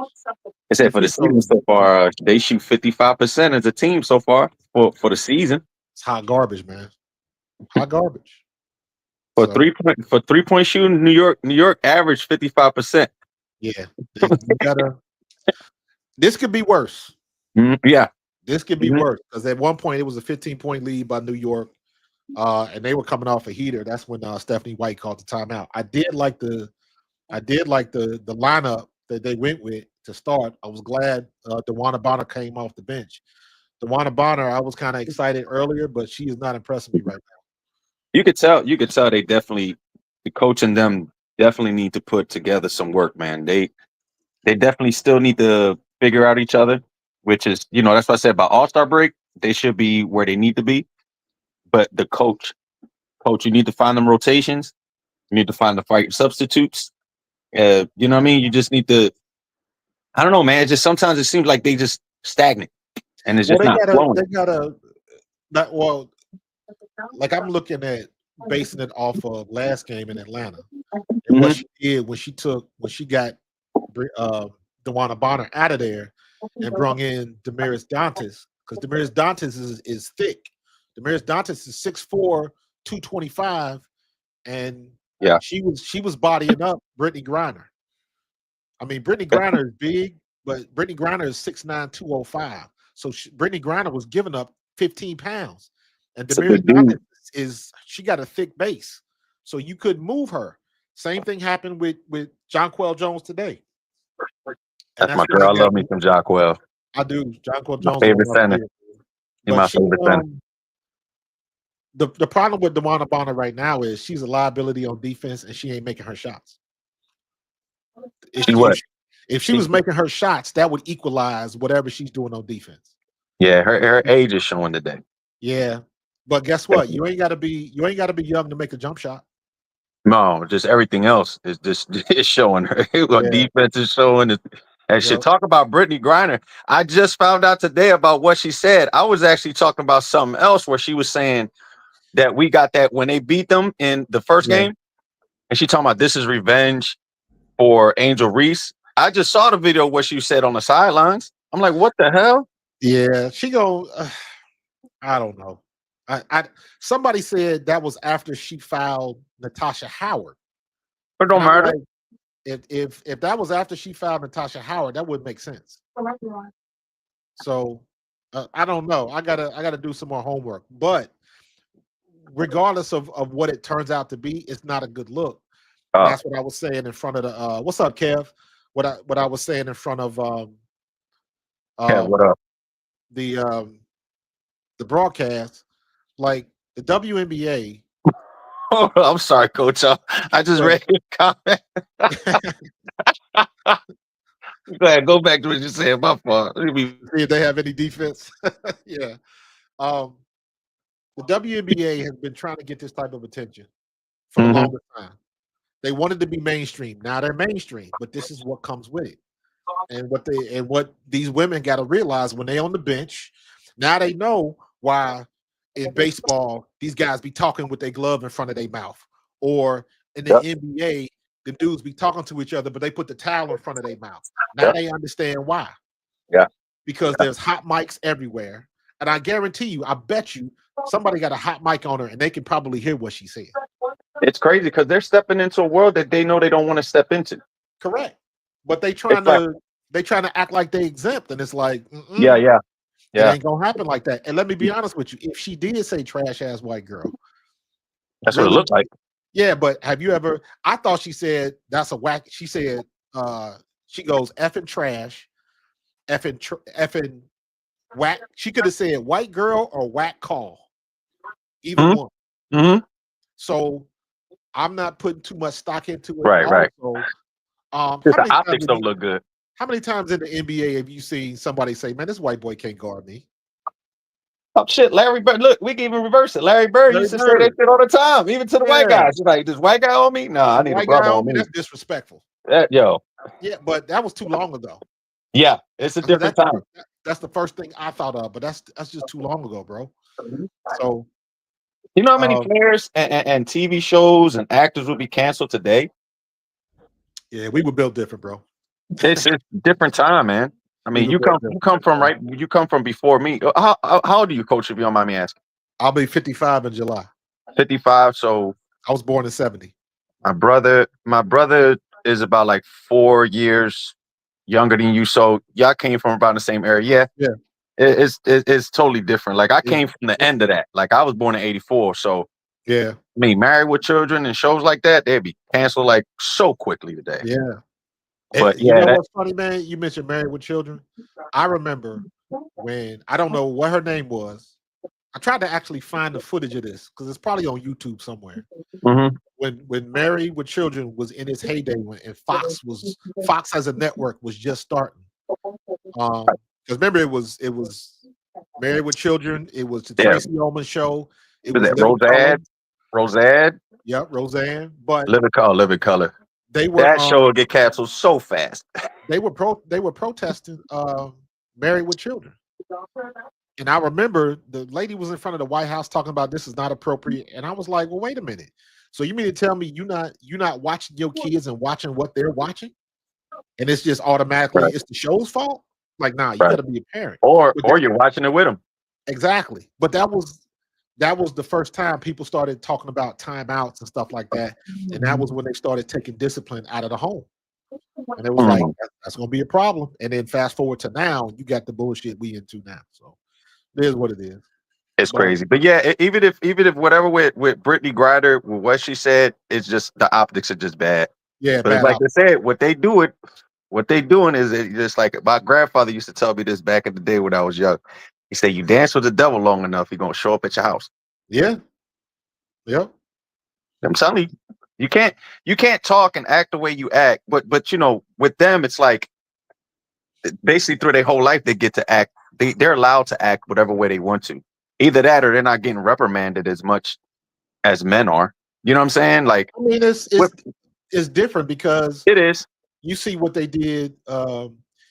I Their said for the free season throws, so far, they shoot 55% as a team so far for the season. it's hot garbage, man. Hot garbage. For So 3-point shooting, New York average 55%. yeah, you gotta. This could be worse. Yeah. This could be Mhm. worse because at one point it was a 15-point lead by New York, and they were coming off a heater. That's when Stephanie White called the timeout. I did like the lineup that they went with to start. I was glad DeWanna Bonner came off the bench. DeWanna Bonner, I was kind of excited earlier, but she is not impressing me right now. You could tell they definitely, the coach and them definitely need to put together some work, man. They definitely still need to figure out each other, which is, that's what I said about All-Star break. They should be where they need to be. But the coach, you need to find them rotations. You need to find the fight substitutes. You know what I mean? You just need to, I don't know, man. Just sometimes it seems like they just stagnant and it's Well, just not flowing. they gotta not well. Like I'm looking at basing it off of last game in Atlanta and what Mhm. she did when she got DeWanna Bonner out of there and brought in Damaris Dantas because Damaris Dantas is thick. Damaris Dantas is 6'4", 225, and Yeah. she was bodying up Brittany Griner. I mean, Brittany Griner is big, but Brittany Griner is 6'9", 205. So Brittany Griner was giving up 15 pounds, and It's a Damaris big dude. Dantas she got a thick base, so you couldn't move her. Same thing happened with Jonquel Jones today. And That's that's my when they girl. I got. love me some Jockwell. I do. Jonquel My Jones is one favorite of my center. favorites. He's But my favorite center. the problem with DeWanna Bonner right now is she's a liability on defense and she ain't making her shots. It's She's what? If she was making her shots, that would equalize whatever she's doing on defense. Yeah, her age is showing today. Yeah, but guess what? You ain't got to be young to make a jump shot. No, just everything else is just is showing her. What Yeah. defense is showing it. And shit, Yep. talk about Brittany Griner. I just found out today about what she said. I was actually talking about something else where she was saying that we got that when they beat them in the first Yeah. game, and she talking about this is revenge for Angel Reese. I just saw the video where she said on the sidelines. I'm like, what the hell? Yeah, she go. I don't know. I somebody said that was after she fouled Natasha Howard. It don't And I'm matter. like, if that was after she fouled Natasha Howard, that would make sense. So I don't know. I gotta do some more homework. But regardless of what it turns out to be, it's not a good look. And that's what I was saying in front of the. What's up, Kev? What I was saying in front of Yeah, what up? the broadcast, like the WNBA. Oh, I'm sorry, Coach. I just read your comment. Go ahead, go back to what you said. My fault. See if they have any defense. Yeah. The WNBA has been trying to get this type of attention for the longest time. They wanted to be mainstream. Now they're mainstream, but this is what comes with it. And what these women got to realize when they on the bench, now they know why in baseball these guys be talking with their glove in front of their mouth, or in the NBA the dudes be talking to each other, but they put the towel in front of their mouth. Now they understand why. Yeah, because there's hot mics everywhere, and I guarantee you, I bet you somebody got a hot mic on her, and they can probably hear what she said. it's crazy because they're stepping into a world that they know they don't want to step into. Correct, but they trying to act like they exempt, and it's like, yeah. It ain't gonna happen like that. And let me be honest with you, if she did say trash ass white girl, that's what it looked like. Yeah, but have you ever? I thought she said that's a whack. She said she goes effing trash, effing whack. She could have said white girl or whack call, either one. Mm-hmm. So I'm not putting too much stock into it. Right. The optics don't look good. How many times in the NBA have you seen somebody say, "Man, this white boy can't guard me"? Oh shit, Larry Bird. Look, we can even reverse it. Larry Bird used to say that shit all the time, even to the white guys. He's like, "This white guy on me? No, I need a brother on me." That's disrespectful. Yeah, but that was too long ago. Yeah, it's a different time. That's the first thing I thought of, but that's just too long ago, bro. So you know how many players and TV shows and actors would be canceled today? Yeah, we were built different, bro. It's a different time, man. I mean, you come from before me. How old are you, Coach? If you don't mind me asking. I'll be 55 in July. 55. So I was born in 70. My brother is about like 4 years younger than you. So y'all came from about the same area. Yeah. It's totally different. Like I came from the end of that. Like I was born in 84. So yeah. I mean, Married with Children and shows like that, they'd be canceled like so quickly today. Yeah. But you know what's funny, man? You mentioned Married with Children. I remember when, I don't know what her name was. I tried to actually find the footage of this because it's probably on YouTube somewhere. Mm-hmm. When Married with Children was in its heyday, and Fox as a network was just starting. Because remember, it was Married with Children. It was the Tracy Ullman show. It was Roseanne. Yep, Roseanne. But Living Color. They were that show would get canceled so fast. They were protesting Married with Children. And I remember the lady was in front of the White House talking about this is not appropriate. And I was like, well, wait a minute. So you mean to tell me you're not watching your kids and watching what they're watching? And it's just automatically it's the show's fault? Like, nah, you gotta be a parent. Or you're watching it with them. Exactly. But that was the first time people started talking about timeouts and stuff like that. And that was when they started taking discipline out of the home. And it was like, that's going to be a problem. And then fast forward to now, you got the bullshit we into now. So it is what it is. It's crazy. But yeah, even if whatever with Brittany Griner, with what she said, it's just the optics are just bad. Yeah, but like I said, what they doing is just like my grandfather used to tell me this back in the day when I was young. He said, you dance with the devil long enough, he's gonna show up at your house. Yeah. Yep. I'm telling you, you can't talk and act the way you act, but you know, with them, it's like basically through their whole life they get to act. They're allowed to act whatever way they want to. Either that or they're not getting reprimanded as much as men are. You know what I'm saying? Like I mean, with, it's different because it is. you see what they did.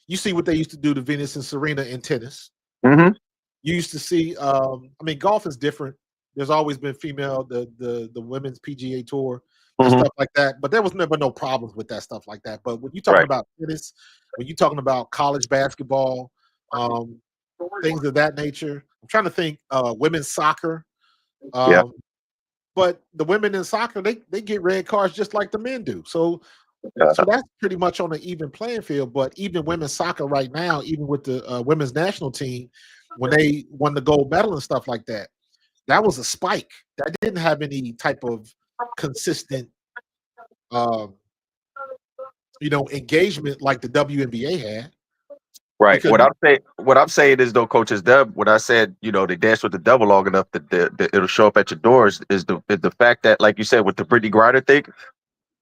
You see what they used to do to Venus and Serena in tennis. Mm-hmm. You used to see. I mean, golf is different. There's always been female the women's PGA Tour and Mm-hmm. stuff like that. But there was never no problems with that stuff like that. But when you're talking Right. about tennis, when you're talking about college basketball, um, things of that nature. I'm trying to think. Women's soccer. Yeah. Um, but the women in soccer, they get red cards just like the men do. So Uh, that's pretty much on an even playing field. But even women's soccer right now, even with the women's national team, when they won the gold medal and stuff like that, that was a spike. That didn't have any type of consistent, um, engagement like the WNBA had. right. Because What I'm saying is though, Coach is Dub. What I said, they dance with the devil long enough that it'll show up at your doors. Is the fact that, like you said, with the Brittany Griner thing,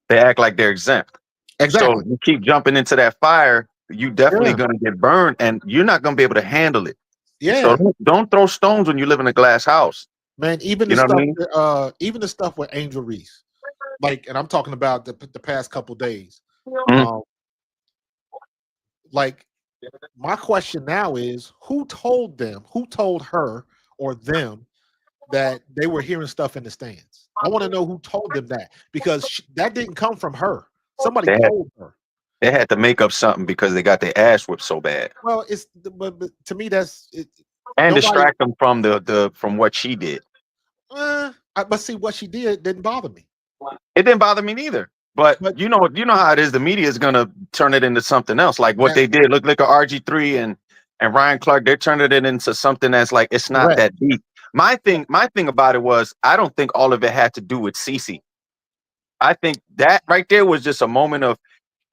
they act like they're exempt. So exactly, you keep jumping into that fire, you definitely yeah, gonna get burned, and you're not gonna be able to handle it. So yeah, don't throw stones when you live in a glass house. man. You know what I mean? Even the stuff with Angel Reese, like, and I'm talking about the past couple days. Mhm. Um, like, my question now is who told her or them that they were hearing stuff in the stands? I want to know who told them that because that didn't come from her. Somebody They had told her. they had to make up something because they got their ass whipped so bad, Well, but to me that's it. and Nobody. distract them from the from what she did. But see, what she did didn't bother me. It didn't bother me neither. But But you know how it is. The media is gonna turn it into something else, like what that they did. Look at RG3 and Ryan Clark. They're turning it into something that's like it's not correct. that deep. My thing about it was I don't think all of it had to do with Cece. I think that right there was just a moment of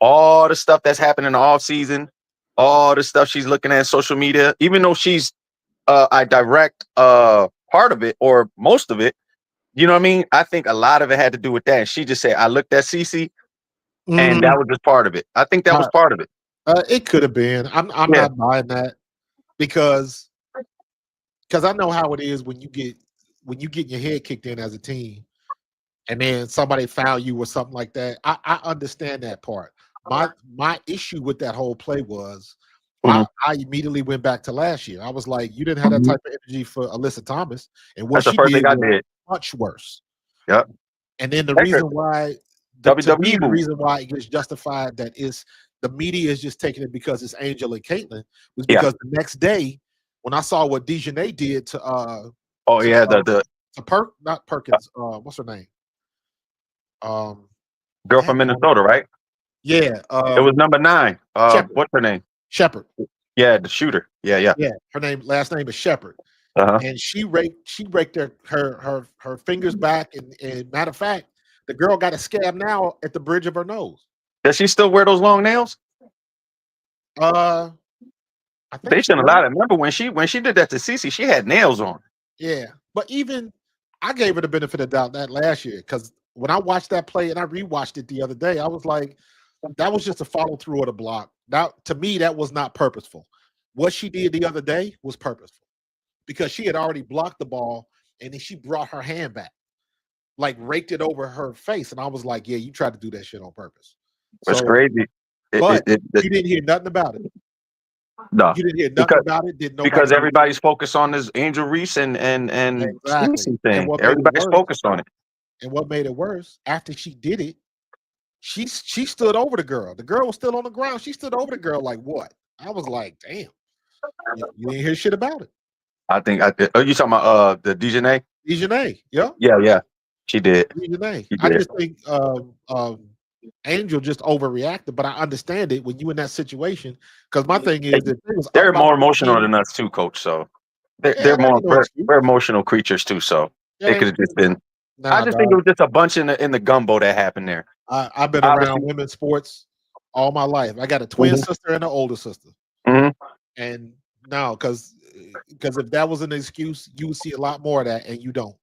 all the stuff that's happening in the off season, all the stuff she's looking at social media. Even though she's I direct part of it or most of it. You know what I mean? I think a lot of it had to do with that. And she just said, I looked at Cece and that Mm, was just part of it. I think that was part of it. it could have been. I'm Yeah. not buying that because I know how it is when you get your head kicked in as a team and then somebody foul you or something like that. I understand that part. My issue with that whole play was Mhm. I immediately went back to last year. I was like, you didn't have that Mhm. type of energy for Alyssa Thomas, and what That's the she first did thing I was did. much worse. Yep. And then the Record. reason why, to me, WWE the move. reason why it gets justified that is the media is just taking it because it's Angel and Caitlyn was Yeah. because the next day when I saw what Dejanay did Oh to yeah. uh, The Not Perkins, what's her name? Um, girl Dang, from Minnesota, right? yeah, It was number 9. Shepherd, What's her name? Shepherd. Yeah, the shooter. Yeah, yeah. Yeah, her last name is Shepherd, Uh-huh. and she raked her fingers back, and matter of fact, the girl got a scab now at the bridge of her nose. Does she still wear those long nails? Uh, I think They she shouldn't does. allow it. Remember when she did that to Cece, she had nails on. Yeah, but even I gave her the benefit of doubt that last year because when I watched that play and I rewatched it the other day, I was like, that was just a follow through of the block. That to me, that was not purposeful. What she did the other day was purposeful because she had already blocked the ball and then she brought her hand back, like raked it over her face, and I was like, yeah, you tried to do that shit on purpose. It's So, crazy. but It you didn't hear nothing about it. no. You didn't hear nothing Because about it. Did because nobody? everybody's focused on this Angel Reese and Exactly. Cece And thing. what made it Everybody's worse? focused on it. And what made it worse? After she did it, she stood over the girl. The girl was still on the ground. She stood over the girl like what? I was like, damn, you didn't hear shit about it. I think are you talking about the DJ? Dejanay, yeah, Yeah, yeah. She did. Dejanay. She I did. just think Angel just overreacted, but I understand it when you in that situation. Because my thing is, if it was up They're by more emotional 15, than us too, coach. So they're yeah, they're that more ain't no we're, excuse. we're emotional creatures too. So That it could ain't have just been. I nah, just think it dog. was just a bunch in the gumbo that happened there. I've been around Obviously. women's sports all my life. I got a twin Mhm. sister and an older sister. Mhm. And no, because if that was an excuse, you would see a lot more of that, and you don't.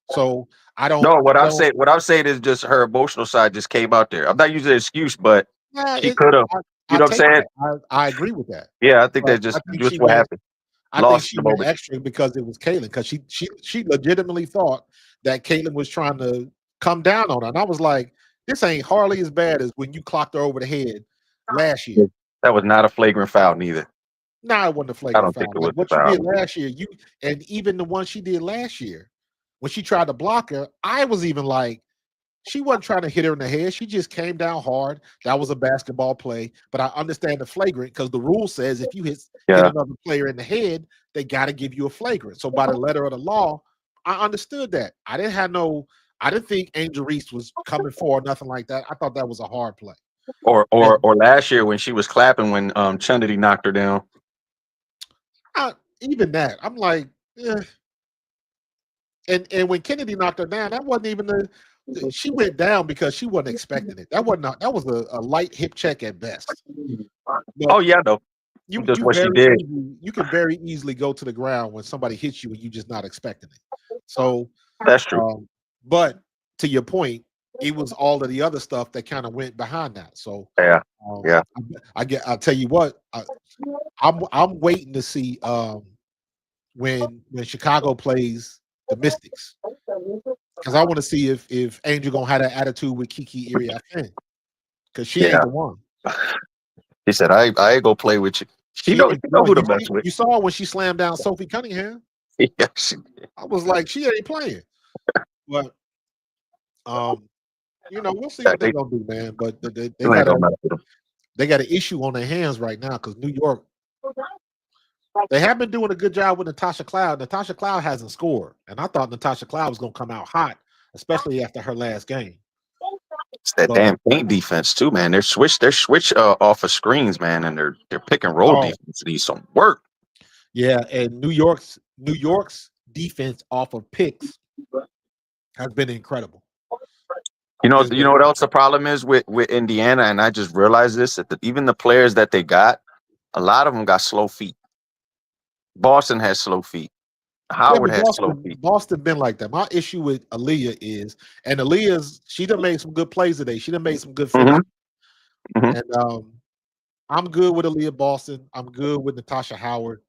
So No, what I I'm don't. saying, what I'm saying is just her emotional side just came out there. I'm not using an excuse, but Nah, she could have. You know what I'm saying? I agree with that. Yeah, I think But that I just think just she what went. happened. I think Lost she the went moment. extra because it was Caitlin. Because she legitimately thought that Caitlin was trying to come down on her, and I was like, this ain't hardly as bad as when you clocked her over the head last year. That was not a flagrant foul, neither. Nah, it wasn't a I flagrant don't think foul. it Like was a what you foul. did last year, and even the one she did last year when she tried to block her, I was even like, she wasn't trying to hit her in the head. She just came down hard. That was a basketball play. But I understand the flagrant because the rule says if you hit Yeah. another player in the head, they got to give you a flagrant. So by the letter of the law, I understood that. I didn't think Angel Reese was coming for or nothing like that. I thought that was a hard play. And Or last year when she was clapping when Chundity knocked her down. even that, I'm like, eh. And when Kennedy knocked her down, that wasn't even she went down because she wasn't expecting it. That was a light hip check at best. But Oh yeah, though. Just what she did. you can very easily go to the ground when somebody hits you and you just not expecting it. So, That's true. but to your point, it was all of the other stuff that kind of went behind that. So, Yeah. Yeah. I'll tell you what, I'm waiting to see when Chicago plays the Mystics because I want to see if Angel gonna have that attitude with Kiki Iriafen because she ain't Yeah. the one. He said, I ain't gonna play with you. She ain't the You know one. who to mess with. You saw when she slammed down Sophie Cunningham. Yeah, she, I was like, she ain't playing. But we'll see yeah, what they're gonna do, man. But you ain't gonna mess with him. they got an issue on their hands right now because New York, they have been doing a good job with Natasha Cloud. Natasha Cloud hasn't scored, and I thought Natasha Cloud was gonna come out hot, especially after her last game. It's that But damn paint defense too, man. They're switch off of screens, man, and their pick and roll oh defense needs some work. yeah, and New York's defense off of picks has been incredible. It's You been know what else the problem is with Indiana, and I just realized this that even the players that they got, a lot of them got slow feet. Boston has slow feet. Yeah, Howard but has slow Boston feet. Boston been like that. My issue with Aaliyah is, and she done made some good plays today. She done made some good hmm finishes. hmm And I'm good with Aaliyah Boston. I'm good with Natasha Howard.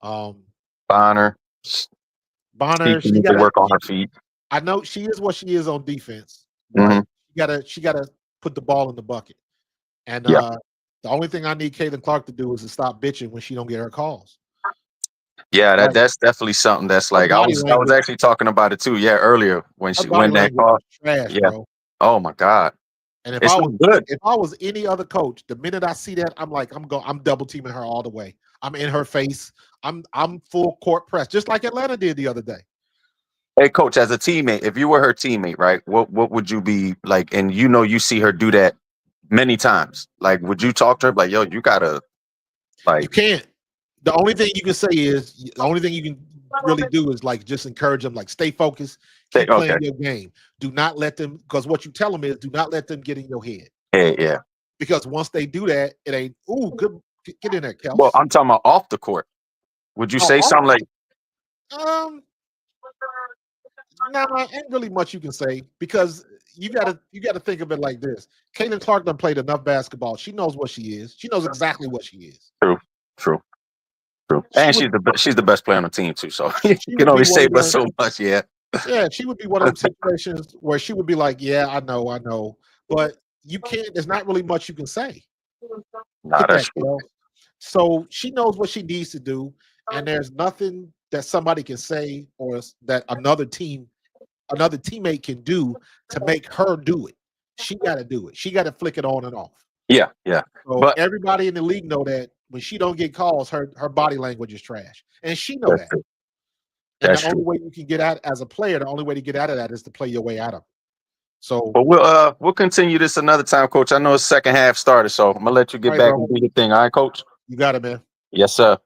Um, Bonner, she Bonner, needs to work on her feet. I know she is what she is on defense, but hmm she gotta put the ball in the bucket. And Yeah, the only thing I need Caitlin Clark to do is to stop bitching when she don't get her calls. yeah, Like that's definitely something that's her like body I was language, actually talking about it too. Yeah, earlier when her she body when that language call. is trash, Yeah. bro. Oh my God, And it's not good. if I was any other coach, the minute I see that, I'm like, I'm double teaming her all the way. I'm in her face. I'm full court press, just like Atlanta did the other day. Hey, coach, as a teammate, if you were her teammate, right, what would you be like? And you see her do that many times. Like, would you talk to her like, yo, you gotta You like, can't. The only thing you can say is the only thing you can really do is like just encourage them, like stay focused, say, keep okay, playing your game. Do not let them because what you tell them is do not let them get in your head. yeah, yeah. Because once they do that, it ain't good. Get in there, Well, Kels. I'm talking about off the court. Would you Oh, say something like, um, no, ain't really much you can say because you gotta think of it like this. Caitlin Clark done played enough basketball. She knows what she is. She knows exactly what she is. true, true, true, She and would she's the best player on the team too. So you she can would be only one say of but them. so much. Yeah, Yeah, she would be one of them situations where she would be like, "Yeah, I know," but you can't. There's not really much you can say. nah, Hit that's that, true. Kel. So she knows what she needs to do, and there's nothing that somebody can say that another teammate can do to make her do it. She got to do it. She got to flick it on and off. Yeah, yeah, So but everybody in the league know that when she don't get calls, her body language is trash, and she know that's that. true. And the That's only true. way you can get out as a player, the only way to get out of that is to play your way out of it. So, But we'll continue this another time, coach. I know it's second half started, so I'm gonna let you all get right, back bro, and do your thing. All right, coach. you got it, man. Yes, sir.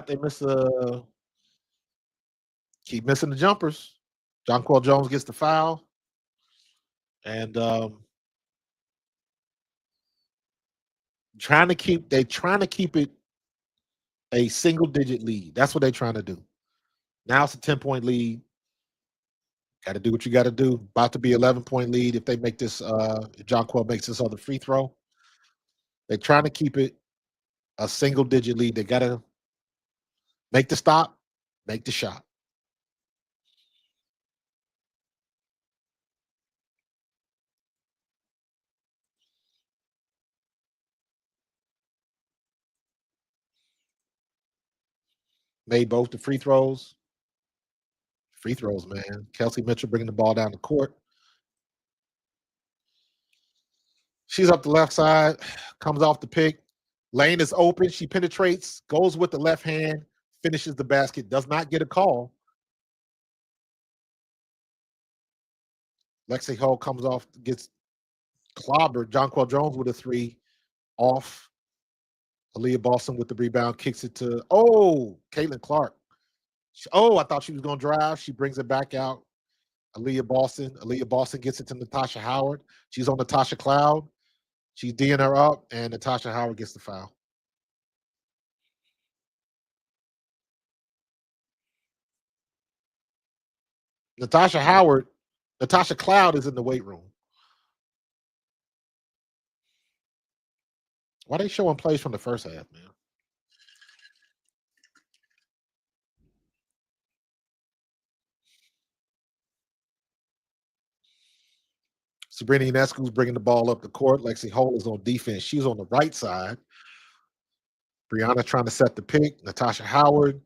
They miss keep missing the jumpers. John Jonquel Jones gets the foul, and They're trying to keep it a single digit lead. That's what they're trying to do. Now it's a 10-point lead. Got to do what you got to do. About to be 11-point lead if they make this. If John Quill makes this other free throw, they're trying to keep it a single digit lead. They got to make the stop, make the shot. Made both the free throws. Free throws, man. Kelsey Mitchell bringing the ball down the court. She's up the left side, comes off the pick. Lane is open. She penetrates, goes with the left hand, finishes the basket, does not get a call. Lexi Hull comes off, gets clobbered. Jonquel Jones with a three off. Aaliyah Boston with the rebound, kicks it to, Caitlin Clark. I thought she was going to drive. She brings it back out. Aaliyah Boston. Aaliyah Boston gets it to Natasha Howard. She's on Natasha Cloud. She's D'ing her up, and Natasha Howard gets the foul. Natasha Cloud is in the weight room. Why they showing plays from the first half, man? Sabrina Ionescu's bringing the ball up the court. Lexi Hull is on defense. She's on the right side. Brianna trying to set the pick. Natasha Howard.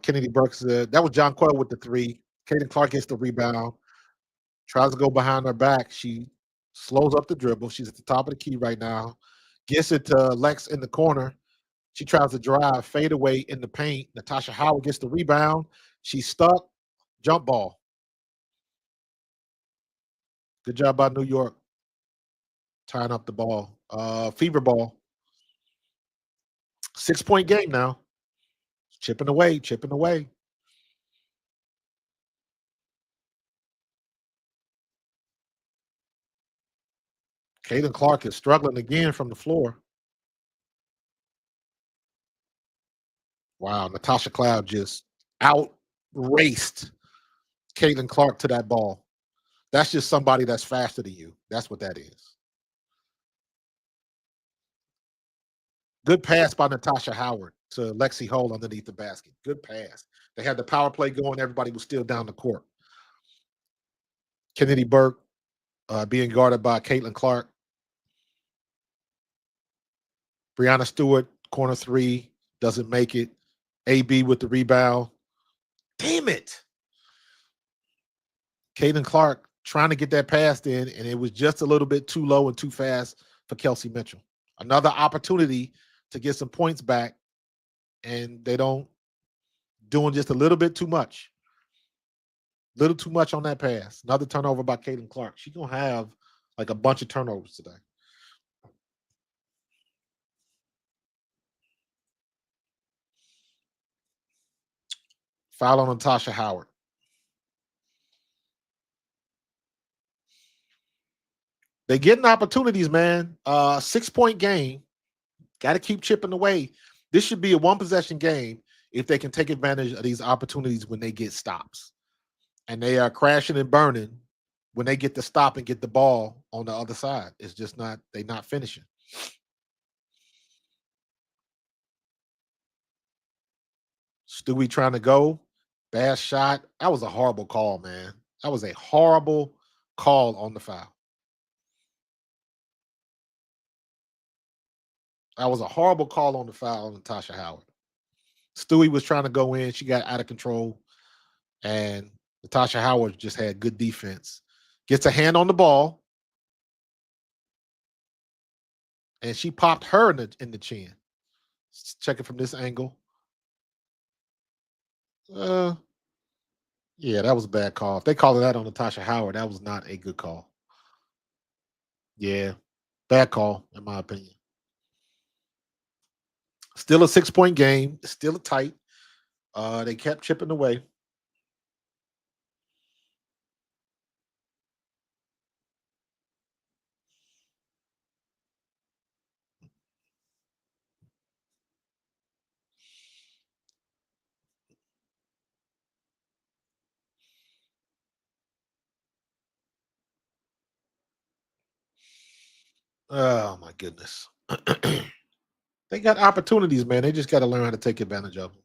Kennedy Burks. That was John Quell with the three. Kaden Clark gets the rebound. Tries to go behind her back. She slows up the dribble. She's at the top of the key right now. Gets it to Lex in the corner. She tries to drive, fade away in the paint. Natasha Howard gets the rebound. She's stuck. Jump ball. Good job by New York. Tying up the ball. Fever ball. 6-point game now. Chipping away, chipping away. Kaden Clark is struggling again from the floor. Wow, Natasha Cloud just out raced Caitlin Clark to that ball. That's just somebody that's faster than you. That's what that is. Good pass by Natasha Howard to Lexi Hull underneath the basket. Good pass. They had the power play going. Everybody was still down the court. Kennedy Burke being guarded by Caitlin Clark. Brianna Stewart, corner three, doesn't make it. AB with the rebound. Damn it. Caitlin Clark trying to get that pass in, and it was just a little bit too low and too fast for Kelsey Mitchell. Another opportunity to get some points back, and they don't doing just a little bit too much. Little too much on that pass. Another turnover by Caitlin Clark. She's going to have like a bunch of turnovers today. Foul on Natasha Howard. They getting opportunities, man. 6-point game. Got to keep chipping away. This should be a one-possession game if they can take advantage of these opportunities when they get stops. And they are crashing and burning when they get the stop and get the ball on the other side. It's just not, they're not finishing. Stewie trying to go. Bad shot. That was a horrible call, man. That was a horrible call on the foul. That was a horrible call on the foul on Natasha Howard. Stewie was trying to go in. She got out of control. And Natasha Howard just had good defense. Gets a hand on the ball. And she popped her in the chin. Check it from this angle. Yeah, that was a bad call. If they called that on Natasha Howard, that was not a good call. Yeah, bad call, in my opinion. Still a 6-point game. Still a tight. They kept chipping away. Oh my goodness. They got opportunities, man. They just got to learn how to take advantage of them.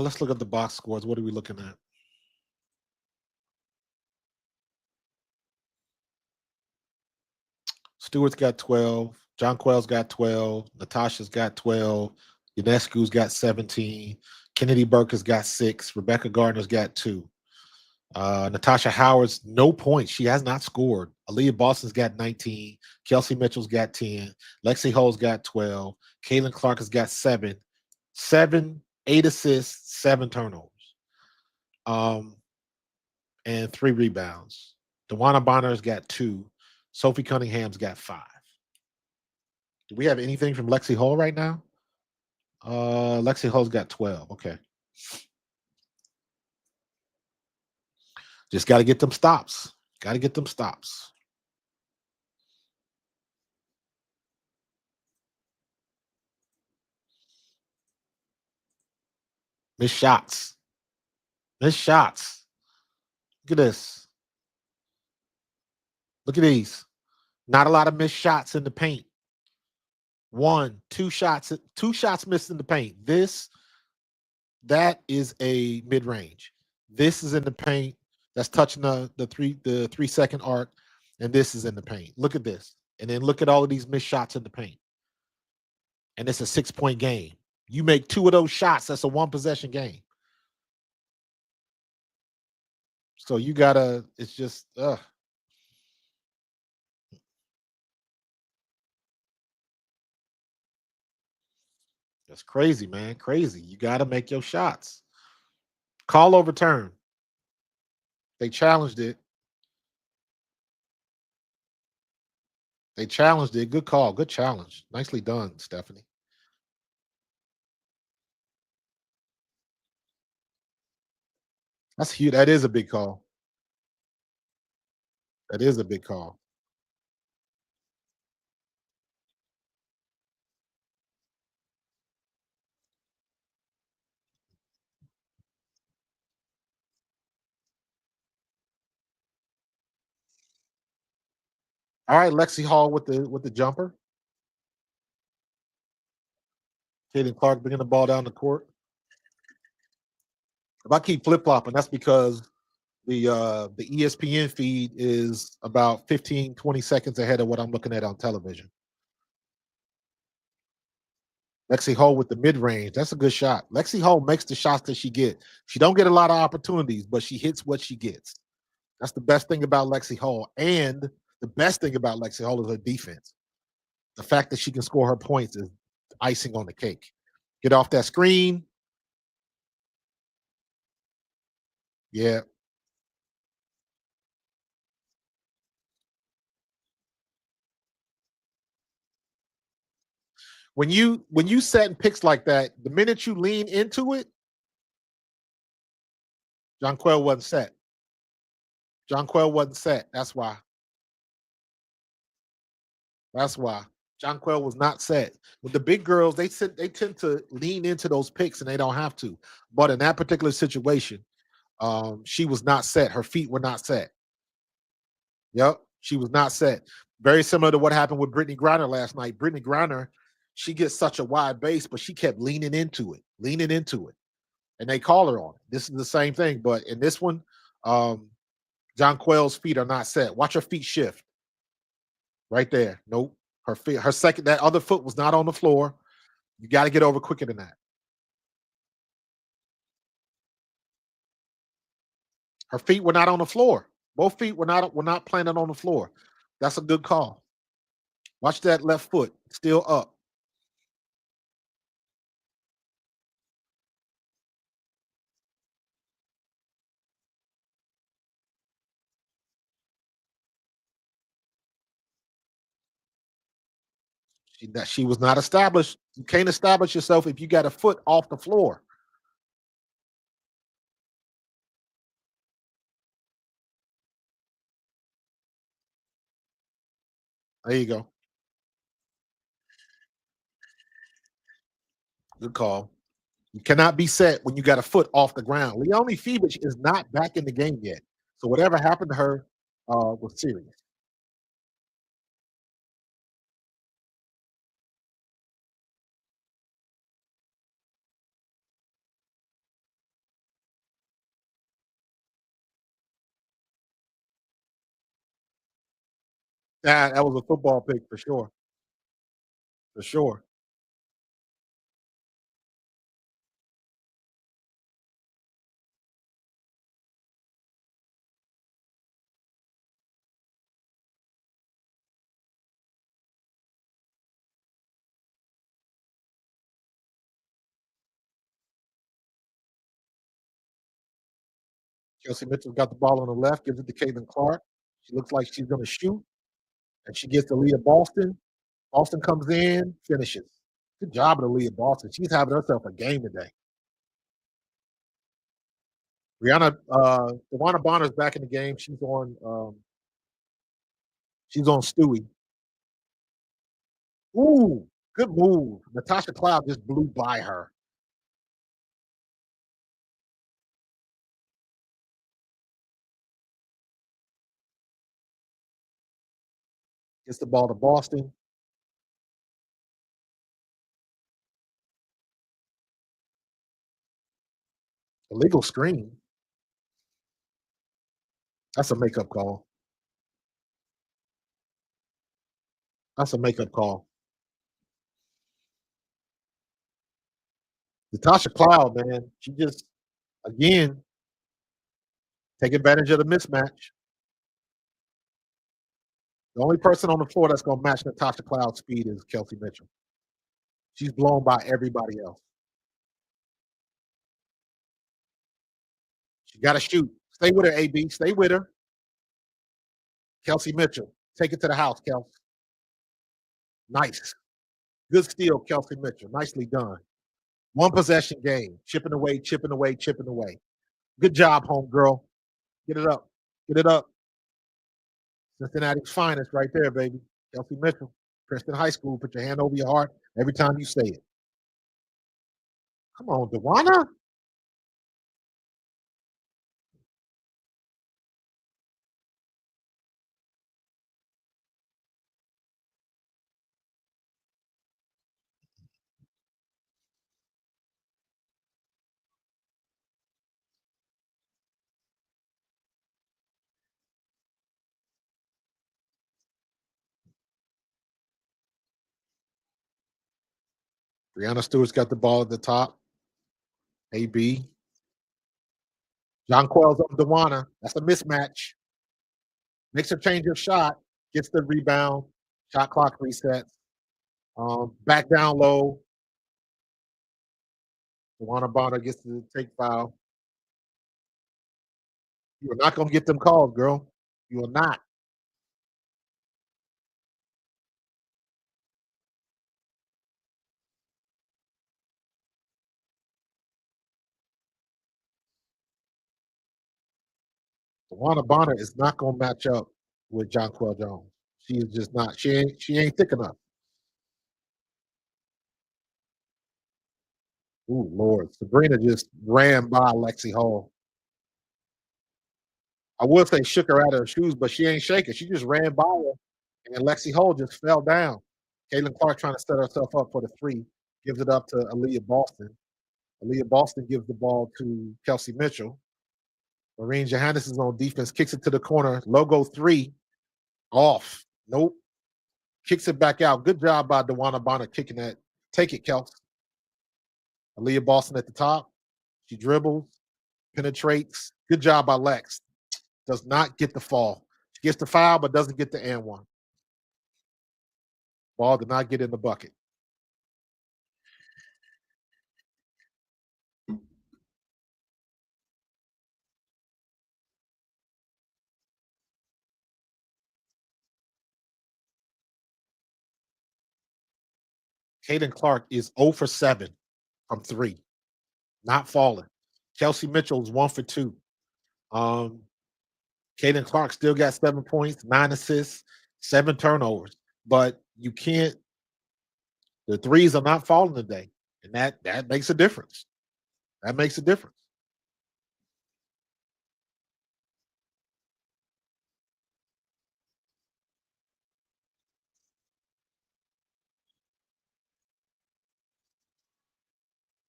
Let's look at the box scores. What are we looking at? Stewart's got 12. John Quell's got 12. Natasha's got 12. Unescu's got 17. Kennedy Burke has got 6. Rebecca Gardner's got 2. Natasha Howard's no points. She has not scored. Aaliyah Boston's got 19. Kelsey Mitchell's got 10. Lexi Hull's got 12. Caitlin Clark has got 7. 7, 8 assists, 7 turnovers. And 3 rebounds. DeWanna Bonner's got 2. Sophie Cunningham's got 5. Do we have anything from Lexi Hull right now? Lexi Hull's got 12. Okay. Just got to get them stops. Got to get them stops. Miss shots. Miss shots. Look at this. Look at these. Not a lot of missed shots in the paint. 1, 2 shots missed in the paint. That is a mid-range. This is in the paint. That's touching the 3-second arc, and this is in the paint. Look at this. And then look at all of these missed shots in the paint. And it's a 6-point game. You make 2 of those shots, that's a 1-possession game. So you gotta, it's just that's crazy, man. Crazy. You gotta make your shots. Call overturned. They challenged it. They challenged it. Good call. Good challenge. Nicely done, Stephanie. That's huge. That is a big call. That is a big call. All right, Lexi Hall with the jumper. Caitlin Clark bringing the ball down the court. If I keep flip flopping, that's because the ESPN feed is about 15, 20 seconds ahead of what I'm looking at on television. Lexi Hall with the mid range. That's a good shot. Lexi Hall makes the shots that she gets. She don't get a lot of opportunities, but she hits what she gets. That's the best thing about Lexi Hall. And the best thing about Lexi Hall is her defense. The fact that she can score her points is icing on the cake. Get off that screen. Yeah. When you set picks like that, the minute you lean into it, John Quell wasn't set. John Quell wasn't set. That's why. That's why. John Quell was not set. With the big girls, they tend to lean into those picks and they don't have to. But in that particular situation, she was not set. Her feet were not set. Yep, she was not set. Very similar to what happened with Brittany Griner last night. Brittany Griner, she gets such a wide base, but she kept leaning into it, and they call her on it. This is the same thing, but in this one, um, John Quell's feet are not set. Watch her feet shift right there. Nope, her feet, her second, that other foot was not on the floor. You got to get over quicker than that. Her feet were not on the floor. Both feet were not planted on the floor. That's a good call. Watch that left foot still up. She was not established. You can't establish yourself if you got a foot off the floor. There you go. Good call. You cannot be set when you got a foot off the ground. Leonie Fevich is not back in the game yet. So whatever happened to her was serious. That was a football pick for sure. For sure. Kelsey Mitchell got the ball on the left, gives it to Caitlin Clark. She looks like she's going to shoot, and she gets to Leah Boston. Boston comes in, finishes. Good job of Leah Boston. She's having herself a game today. Dewana Bonner's back in the game. She's on Stewie. Ooh, good move. Natasha Cloud just blew by her. Gets the ball to Boston. Illegal screen. That's a makeup call. That's a makeup call. Natasha Cloud, man, she just again take advantage of the mismatch. The only person on the floor that's going to match Natasha Cloud's speed is Kelsey Mitchell. She's blown by everybody else. She got to shoot. Stay with her, AB. Stay with her. Kelsey Mitchell. Take it to the house, Kelsey. Nice. Good steal, Kelsey Mitchell. Nicely done. One possession game. Chipping away, chipping away, chipping away. Good job, homegirl. Get it up. Get it up. Cincinnati's finest right there, baby. Kelsey Mitchell. Princeton High School. Put your hand over your heart every time you say it. Come on, Dewana. Brianna Stewart's got the ball at the top. AB. John Quell's on Dewana. That's a mismatch. Makes her change her shot. Gets the rebound. Shot clock resets. Back down low. Dewana Bonner gets to take foul. You are not going to get them calls, girl. You are not. Dewana Bonner is not going to match up with Jonquel Jones. She is just not. She ain't thick enough. Ooh, Lord. Sabrina just ran by Lexi Hall. I would say shook her out of her shoes, but she ain't shaking. She just ran by her, and Lexi Hall just fell down. Caitlin Clark trying to set herself up for the three, gives it up to Aaliyah Boston. Aaliyah Boston gives the ball to Kelsey Mitchell. Maureen Johannes is on defense, kicks it to the corner. Logo three, off. Nope. Kicks it back out. Good job by Dewana Bonner kicking that. Take it, Kels. Aaliyah Boston at the top. She dribbles, penetrates. Good job by Lex. Does not get the fall. She gets the foul, but doesn't get the and one. Ball did not get in the bucket. Caden Clark is 0 for 7 from 3. Not falling. Kelsey Mitchell is 1 for 2. Caden Clark still got 7 points, 9 assists, 7 turnovers. but you can't. The threes are not falling today, and that makes a difference. That makes a difference.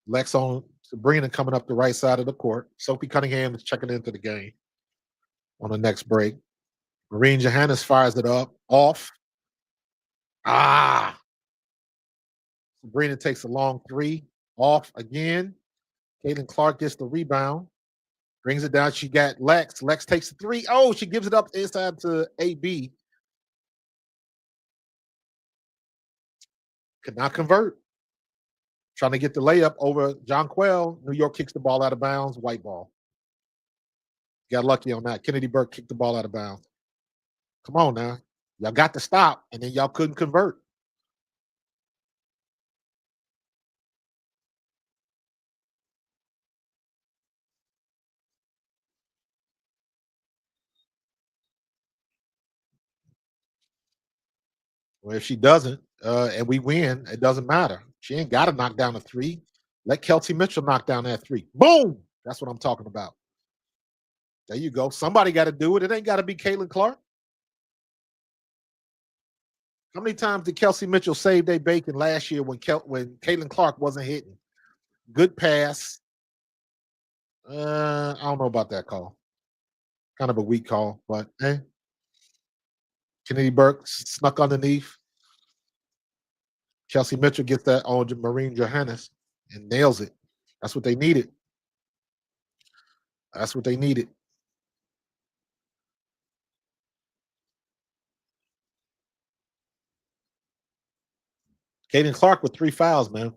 Lex on Sabrina coming up the right side of the court. Sophie Cunningham is checking into the game on the next break. Marine Johannes fires it up. Off. Ah. Sabrina takes a long three. Off again. Caitlin Clark gets the rebound. Brings it down. She got Lex. Lex takes the three. Oh, she gives it up inside to AB. Could not convert. Trying to get the layup over John Quell. New York kicks the ball out of bounds. White ball. Got lucky on that. Kennedy Burke kicked the ball out of bounds. Come on now. Y'all got to stop, and then y'all couldn't convert. Well, if she doesn't, and we win, it doesn't matter. She ain't got to knock down a three. Let Kelsey Mitchell knock down that three. Boom! That's what I'm talking about. There you go. Somebody got to do it. It ain't got to be Caitlin Clark. How many times did Kelsey Mitchell save their bacon last year when Caitlin Clark wasn't hitting? Good pass. I don't know about that call. Kind of a weak call, but hey. Kennedy Burke snuck underneath. Kelsey Mitchell gets that on Marine Johannes and nails it. That's what they needed. That's what they needed. Caden Clark with 3 fouls, man.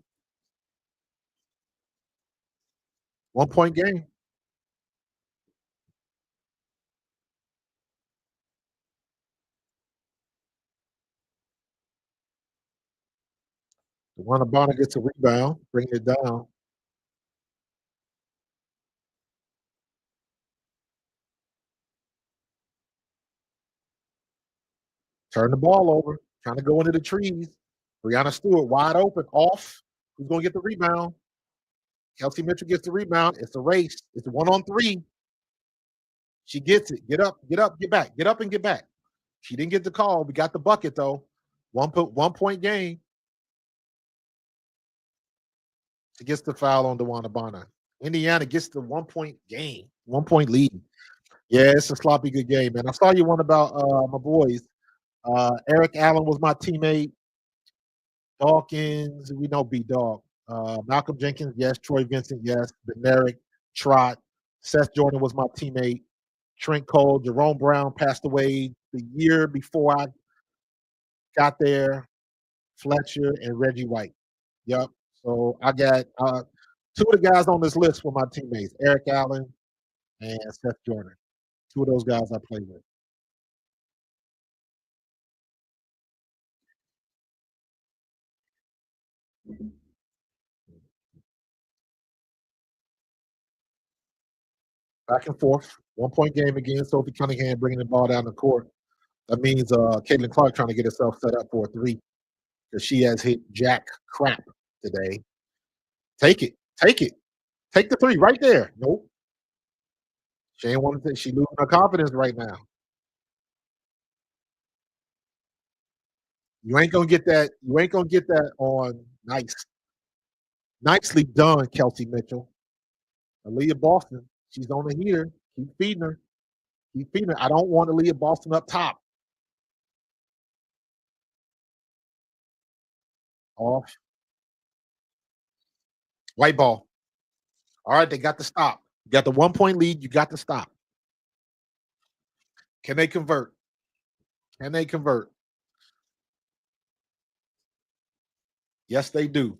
1-point game. DeWanna Bonner gets a rebound, bring it down. Turn the ball over, trying to go into the trees. Brianna Stewart wide open, off. Who's going to get the rebound? Kelsey Mitchell gets the rebound. It's a race. It's a 1-on-3. She gets it. Get up, get back. Get up and get back. She didn't get the call. We got the bucket, though. 1-point game. She gets the foul on DeWanna Bonner. Indiana gets the 1-point game, 1-point lead. Yeah, it's a sloppy good game, man. I saw you one about my boys. Eric Allen was my teammate. Dawkins, we know B Dog. Malcolm Jenkins, yes. Troy Vincent, yes. Benerick, Trot. Seth Jordan was my teammate. Trent Cole, Jerome Brown passed away the year before I got there. Fletcher and Reggie White. Yep. So I got 2 of the guys on this list were my teammates, Eric Allen and Seth Jordan. 2 of those guys I played with. Back and forth. 1-point game again. Sophie Cunningham bringing the ball down the court. That means Caitlin Clark trying to get herself set up for a three because she has hit jack crap today. Take it. Take it. Take the three right there. Nope. She ain't want to. She losing her confidence right now. You ain't gonna get that. You ain't gonna get that on nice. Nicely done, Kelsey Mitchell. Aaliyah Boston. She's on the heater. Keep feeding her. Keep feeding her. I don't want Aaliyah Boston up top. Off. White ball. All right, they got to stop. You got the 1-point lead. You got to stop. Can they convert? Can they convert? Yes, they do.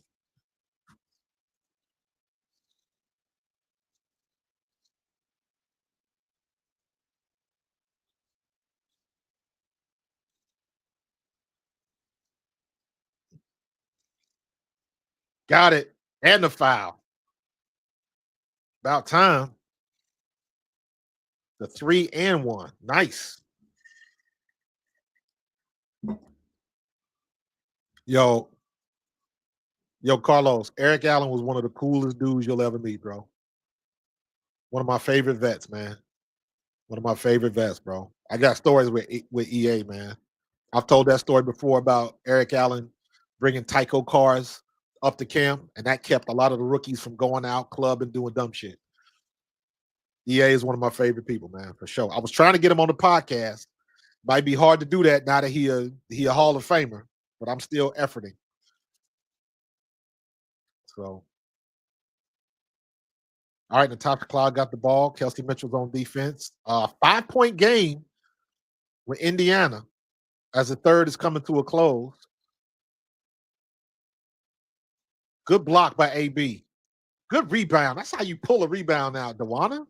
Got it. And the foul. About time. The 3 and 1. Nice. Yo, yo, Carlos, Eric Allen was one of the coolest dudes you'll ever meet, bro. One of my favorite vets, man. One of my favorite vets, bro. I got stories with EA, man. I've told that story before about Eric Allen bringing Tyco cars up to camp, and that kept a lot of the rookies from going out clubbing, doing dumb shit. EA is one of my favorite people, man, for sure. I was trying to get him on the podcast. Might be hard to do that now that he a Hall of Famer, but I'm still efforting. So, all right, Natasha Cloud got the ball. Kelsey Mitchell's on defense. 5-point game with Indiana as the third is coming to a close. Good block by AB. Good rebound. That's how you pull a rebound out, Dewana.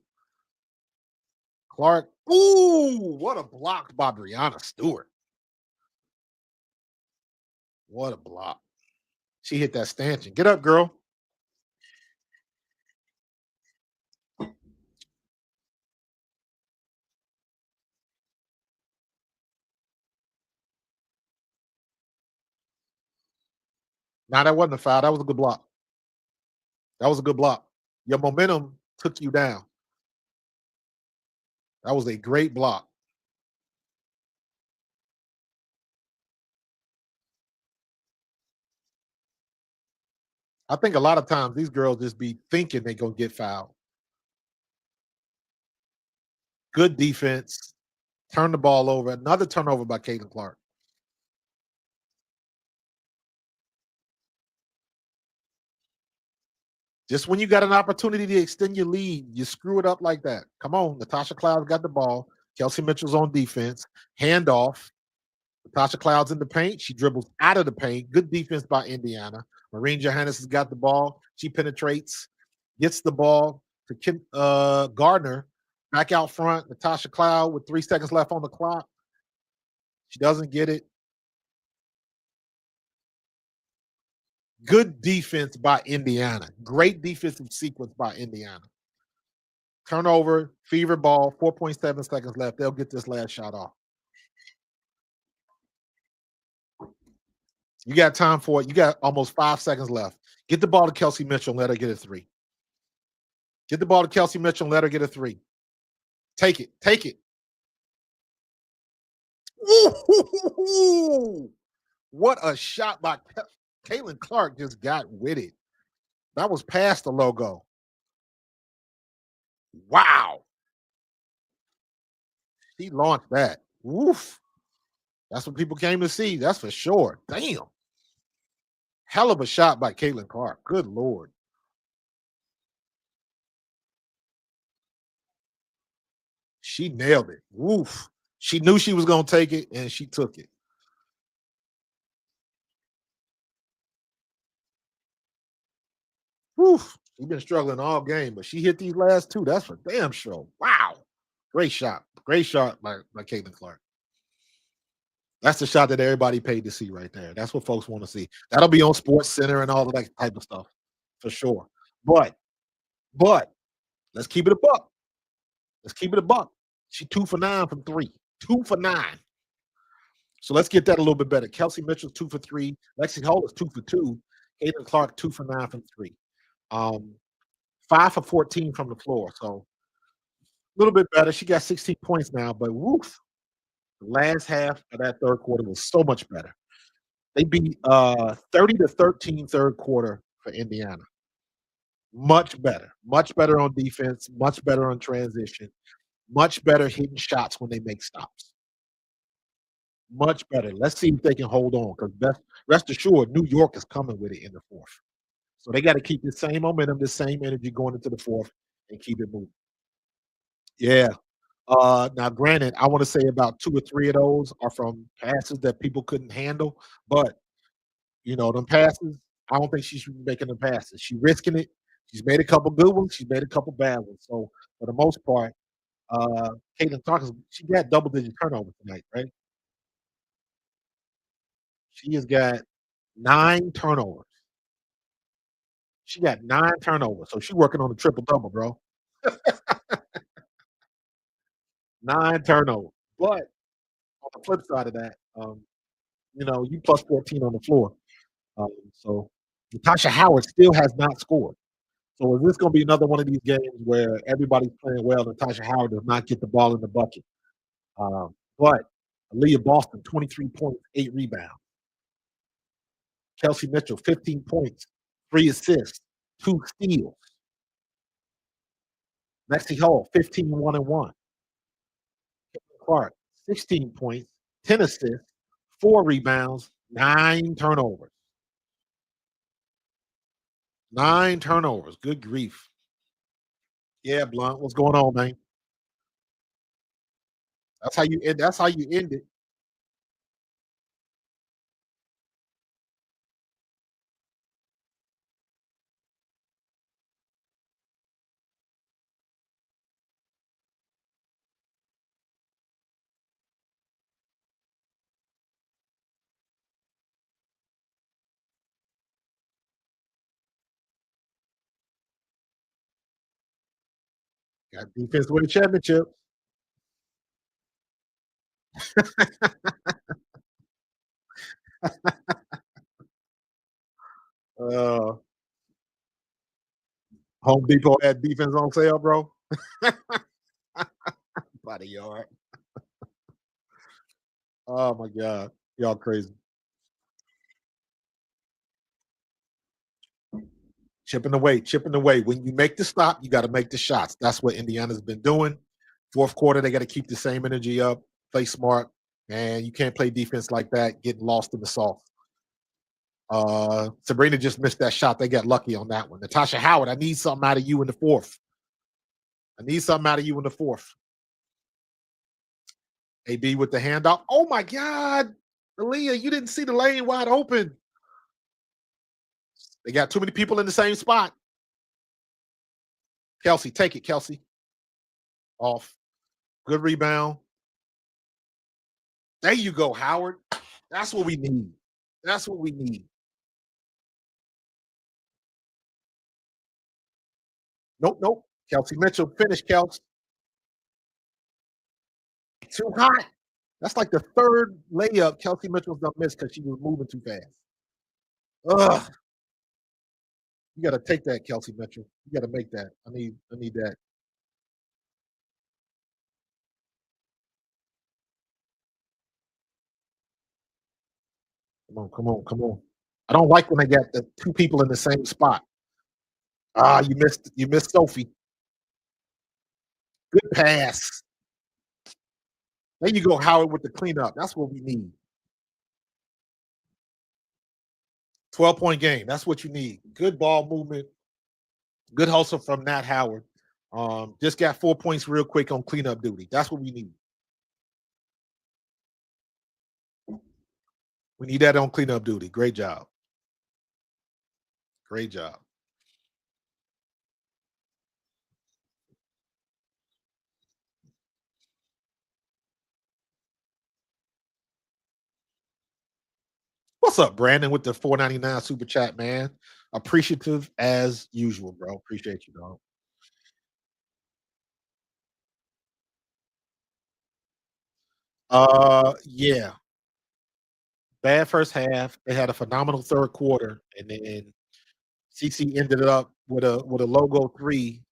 Clark. Ooh, what a block by Brianna Stewart. What a block. She hit that stanchion. Get up, girl. Nah, that wasn't a foul. That was a good block. That was a good block. Your momentum took you down. That was a great block. I think a lot of times these girls just be thinking they're gonna get fouled. Good defense. Turn the ball over. Another turnover by Caitlin Clark. Just when you got an opportunity to extend your lead, you screw it up like that. Come on, Natasha Cloud got the ball. Kelsey Mitchell's on defense. Handoff. Natasha Cloud's in the paint. She dribbles out of the paint. Good defense by Indiana. Marine Johannes has got the ball. She penetrates, gets the ball to Gardner. Back out front. Natasha Cloud with 3 seconds left on the clock. She doesn't get it. Good defense by Indiana. Great defensive sequence by Indiana. Turnover, fever ball, 4.7 seconds left. They'll get this last shot off. You got time for it. You got almost 5 seconds left. Get the ball to Kelsey Mitchell and let her get a three. Get the ball to Kelsey Mitchell and let her get a three. Take it. Take it. Ooh, what a shot by Caitlin Clark just got with it. That was past the logo. Wow. He launched that. Woof. That's what people came to see. That's for sure. Damn. Hell of a shot by Caitlin Clark. Good Lord. She nailed it. Woof. She knew she was going to take it, and she took it. Woof. She's been struggling all game, but she hit these last two. That's for damn sure. Wow. Great shot. Great shot by Caitlin Clark. That's the shot that everybody paid to see right there. That's what folks want to see. That'll be on Sports Center and all of that type of stuff for sure. But, but let's keep it a buck. Let's keep it a buck. She 2 for 9 from three. 2 for 9. So let's get that a little bit better. Kelsey Mitchell 2 for 3. Lexi Hull is 2 for 2. Caitlin Clark 2 for 9 from three. 5 for 14 from the floor. So a little bit better. She got 16 points now, but woof. The last half of that third quarter was so much better. They beat 30-13 third quarter for Indiana. Much better on defense, much better on transition, much better hitting shots when they make stops. Much better. Let's see if they can hold on because rest assured, New York is coming with it in the fourth. So they got to keep the same momentum, the same energy going into the fourth and keep it moving. Yeah. Now, granted, I want to say about two or three of those are from passes that people couldn't handle, but them passes, I don't think she should be making them passes. She's risking it. She's made a couple good ones. She's made a couple bad ones. So for the most part, Caitlin Clark, she got double-digit turnovers tonight, right? She has got 9 turnovers. She got 9 turnovers. So she's working on a triple-double, bro. 9 turnovers. But on the flip side of that, You plus 14 on the floor. So Natasha Howard still has not scored. So is this going to be another one of these games where everybody's playing well? Natasha Howard does not get the ball in the bucket. But Aaliyah Boston, 23 points, 8 rebounds. Kelsey Mitchell, 15 points, 3 assists, 2 steals. Lexi Hall, 15, 1 and 1. Clark, 16 points, 10 assists, 4 rebounds, 9 turnovers. 9 turnovers. Good grief. Yeah, Blunt. What's going on, man? That's how you end it. Got defense to win the championship. Uh, Home Depot had defense on sale, bro. By the yard. Oh my God. Y'all crazy. Chipping away, chipping away. When you make the stop, you got to make the shots. That's what Indiana's been doing. Fourth quarter, they got to keep the same energy up, play smart, and you can't play defense like that, getting lost in the sauce. Sabrina just missed that shot. They got lucky on that one. Natasha Howard, I need something out of you in the fourth. I need something out of you in the fourth. AB with the handoff. Oh my God. Aaliyah, you didn't see the lane wide open. They got too many people in the same spot. Kelsey, take it, Kelsey. Off. Good rebound. There you go, Howard. That's what we need. That's what we need. Nope, nope. Kelsey Mitchell, finish, Kels. Too hot. That's like the third layup Kelsey Mitchell's done missed because she was moving too fast. Ugh. You got to take that, Kelsey Mitchell. You got to make that. I need that. Come on, come on, come on. I don't like when they got the two people in the same spot. You missed Sophie. Good pass. There you go, Howard, with the cleanup. That's what we need. 12-point game. That's what you need. Good ball movement. Good hustle from Nat Howard. Just got 4 points real quick on cleanup duty. That's what we need. We need that on cleanup duty. Great job. Great job. What's up, Brandon, with the 4.99 super chat, man? Appreciative as usual, bro. Appreciate you, dog. Yeah. Bad first half. They had a phenomenal third quarter, and then CC ended up with a logo three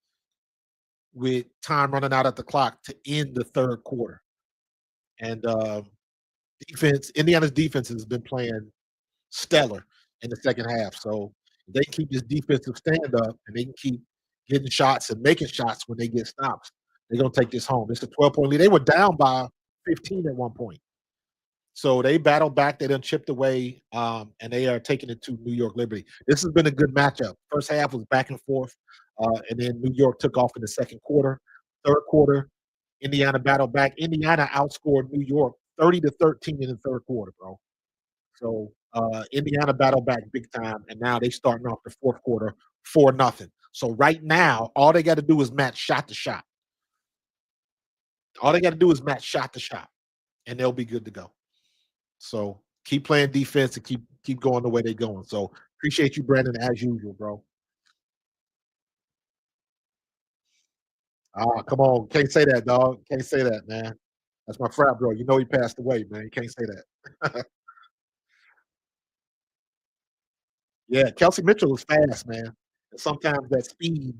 with time running out at the clock to end the third quarter. And Indiana's defense has been playing stellar in the second half. So if they keep this defensive stand up and they can keep getting shots and making shots when they get stops, they're gonna take this home. It's a 12-point lead. They were down by 15 at one point. So they battled back. They done chipped away, and they are taking it to New York Liberty. This has been a good matchup. First half was back and forth, and then New York took off in the second quarter. Third quarter, Indiana battled back. Indiana outscored New York 30-13 in the third quarter, bro. So Indiana battled back big time, and now they starting off the fourth quarter 4-0. So right now, all they got to do is match shot to shot. All they got to do is match shot to shot, and they'll be good to go. So keep playing defense and keep going the way they're going. So appreciate you, Brandon, as usual, bro. Come on, can't say that, dog. Can't say that, man. That's my frat bro. You know he passed away, man. You can't say that. Yeah, Kelsey Mitchell is fast, man. And sometimes that speed,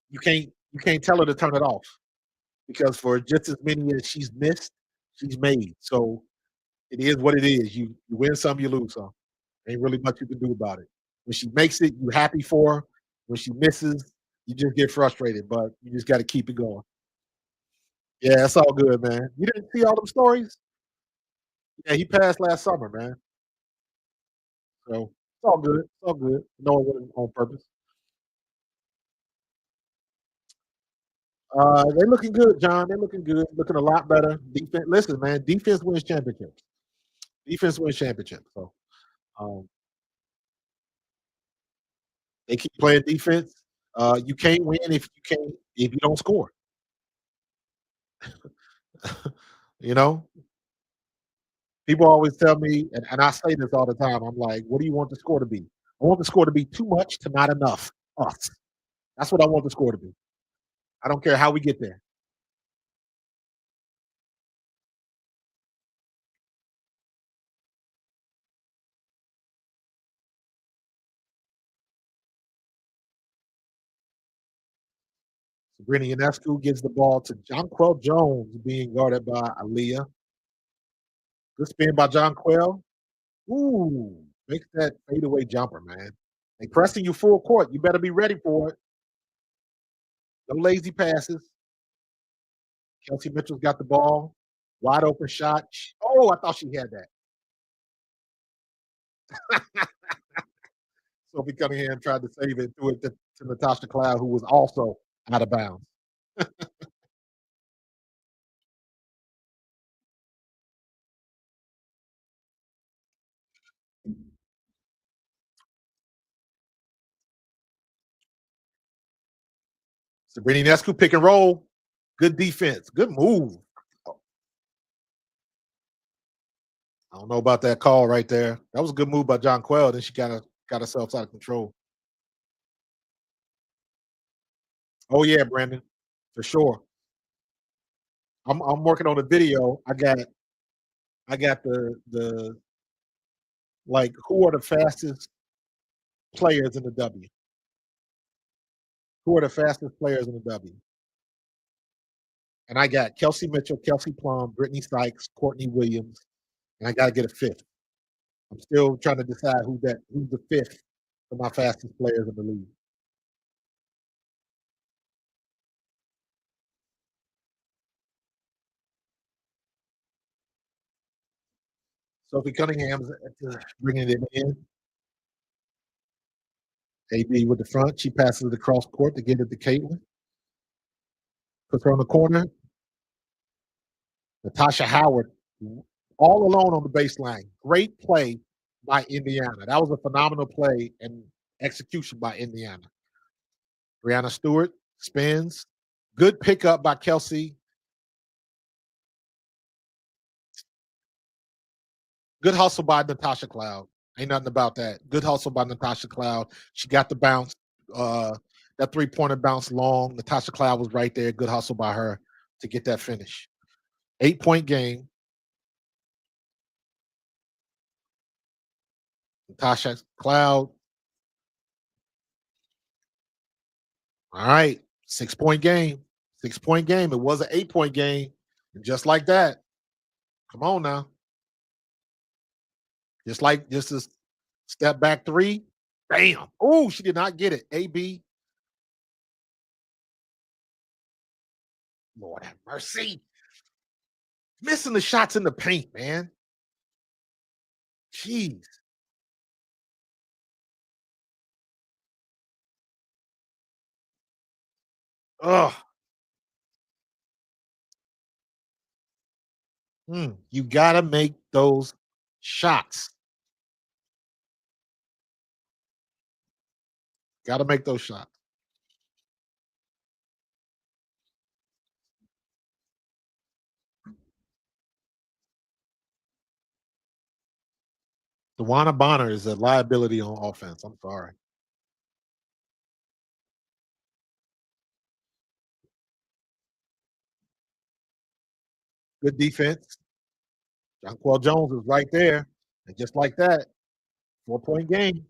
you can't tell her to turn it off because for just as many as she's missed, she's made. So it is what it is. You win some, you lose some. Ain't really much you can do about it. When she makes it, you happy for her. When she misses, you just get frustrated, but you just got to keep it going. Yeah, it's all good, man. You didn't see all them stories? Yeah, he passed last summer, man. So it's all good. It's all good. No one wasn't on purpose. They're looking good, John. They're looking good. Looking a lot better. Defense. Listen, man. Defense wins championships. Defense wins championships. So um, they keep playing defense. You can't win if you don't score. You know, people always tell me, and I say this all the time. I'm like, what do you want the score to be? I want the score to be too much to not enough. Us. That's what I want the score to be. I don't care how we get there. Sabrina Ionescu gives the ball to Jonquel Jones, being guarded by Aaliyah. Good spin by Jonquel. Ooh, makes that fadeaway jumper, man. They pressing you full court. You better be ready for it. No lazy passes. Kelsey Mitchell's got the ball. Wide open shot. Oh, I thought she had that. Sophie Cunningham tried to save it, threw it to Natasha Cloud, who was also out of bounds. Sabrina Ionescu pick and roll. Good defense. Good move. I don't know about that call right there. That was a good move by John Quell. Then she got herself out of control. Oh yeah, Brandon, for sure. I'm working on a video. I got the like who are the fastest players in the W? Who are the fastest players in the W? And I got Kelsey Mitchell, Kelsey Plum, Brittany Sykes, Courtney Williams, and I got to get a fifth. I'm still trying to decide who's the fifth of my fastest players in the league. Sophie Cunningham's bringing it in. AB with the front. She passes it across court to get it to Caitlin. Puts her on the corner. Natasha Howard all alone on the baseline. Great play by Indiana. That was a phenomenal play and execution by Indiana. Brianna Stewart spins. Good pickup by Kelsey. Good hustle by Natasha Cloud. Ain't nothing about that. Good hustle by Natasha Cloud. She got the bounce. Uh, that three-pointer bounce long. Natasha Cloud was right there. Good hustle by her to get that finish. 8-point game. Natasha Cloud. All right. 6-point game. 6-point game. It was an 8-point game. And just like that. Come on now. Just a step back three. Bam. Oh, she did not get it. AB. Lord have mercy. Missing the shots in the paint, man. Jeez. Ugh. You gotta make those shots. Gotta make those shots. Dewana Bonner is a liability on offense. I'm sorry. Good defense. Jonquel Jones is right there. And just like that, 4-point game.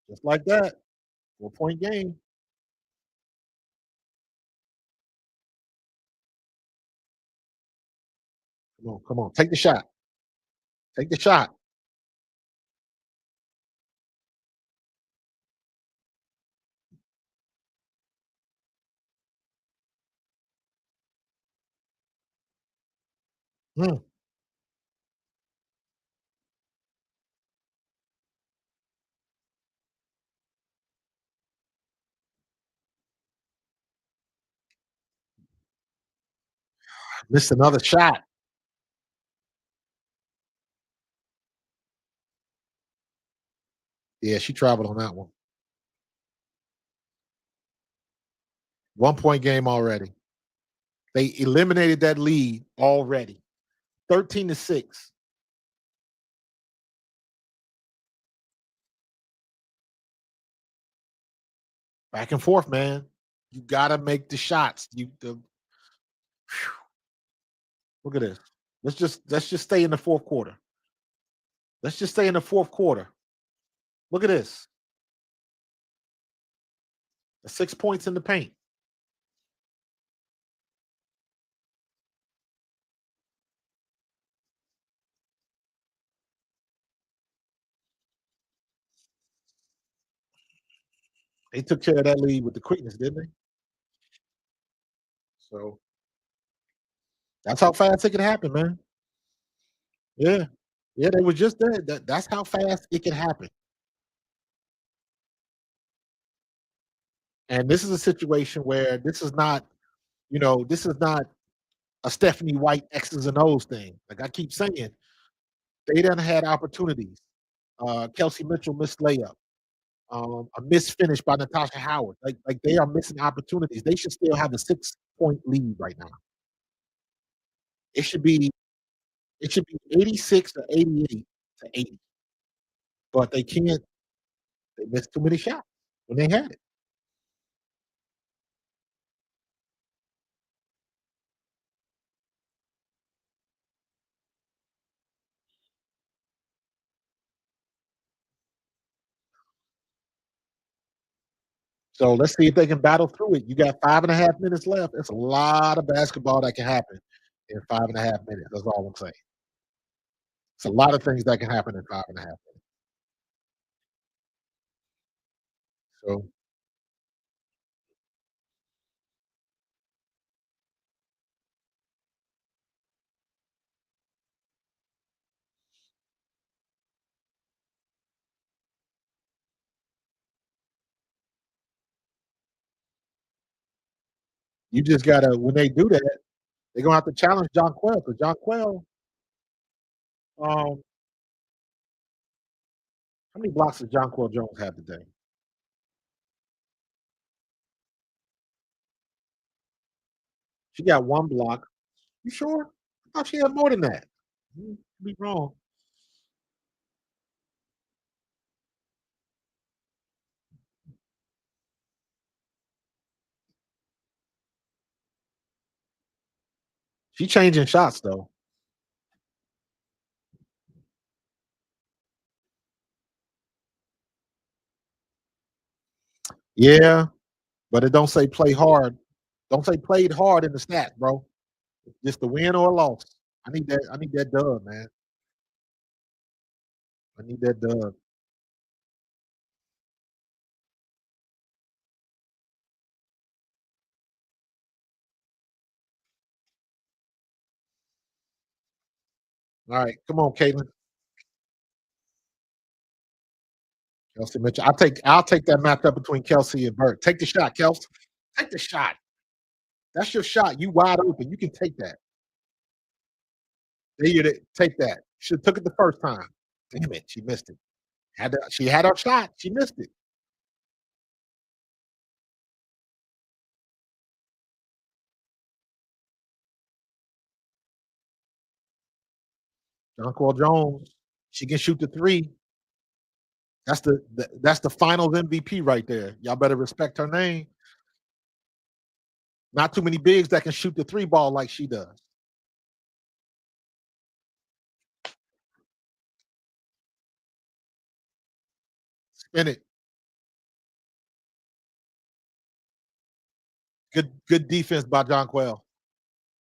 Just like that. 4-point game. Come on, come on. Take the shot. Take the shot. Mm, missed another shot. Yeah, she traveled on that one. 1-point game already. They eliminated that lead already. 13-6. Back and forth, man. You gotta make the shots. Look at this. Let's just stay in the fourth quarter. Let's just stay in the fourth quarter. Look at this. The 6 points in the paint. They took care of that lead with the quickness, didn't they? So that's how fast it can happen, man. Yeah. Yeah, they were just there. That's how fast it can happen. And this is a situation where this is not a Stephanie White X's and O's thing. Like I keep saying, they done had opportunities. Kelsey Mitchell missed layup. A missed finish by Natasha Howard. Like they are missing opportunities. They should still have a 6-point lead right now. It should be it should be 86 or 88 to 80. But they can't. They missed too many shots when they had it. So let's see if they can battle through it. You got 5.5 minutes left. It's a lot of basketball that can happen in 5.5 minutes. That's all I'm saying. It's a lot of things that can happen in 5.5 minutes. So you just gotta when they do that, they're gonna have to challenge John Quell because John Quell, how many blocks does John Quell Jones have today? She got 1 block. You sure? I thought she had more than that. Be wrong. She changing shots though. Yeah, but it don't say play hard. Don't say played hard in the stats, bro. Just the win or a loss. I need that. I need that dub, man. I need that dub. All right, come on, Caitlin. Kelsey Mitchell. I'll take that matchup between Kelsey and Burt. Take the shot, Kelsey. Take the shot. That's your shot. You wide open. You can take that. There you take that. Should have took it the first time. Damn it, she missed it. She had her shot. She missed it. Jonquel Jones. She can shoot the three. That's the finals MVP right there. Y'all better respect her name. Not too many bigs that can shoot the three ball like she does. Spin it. Good defense by Jonquel.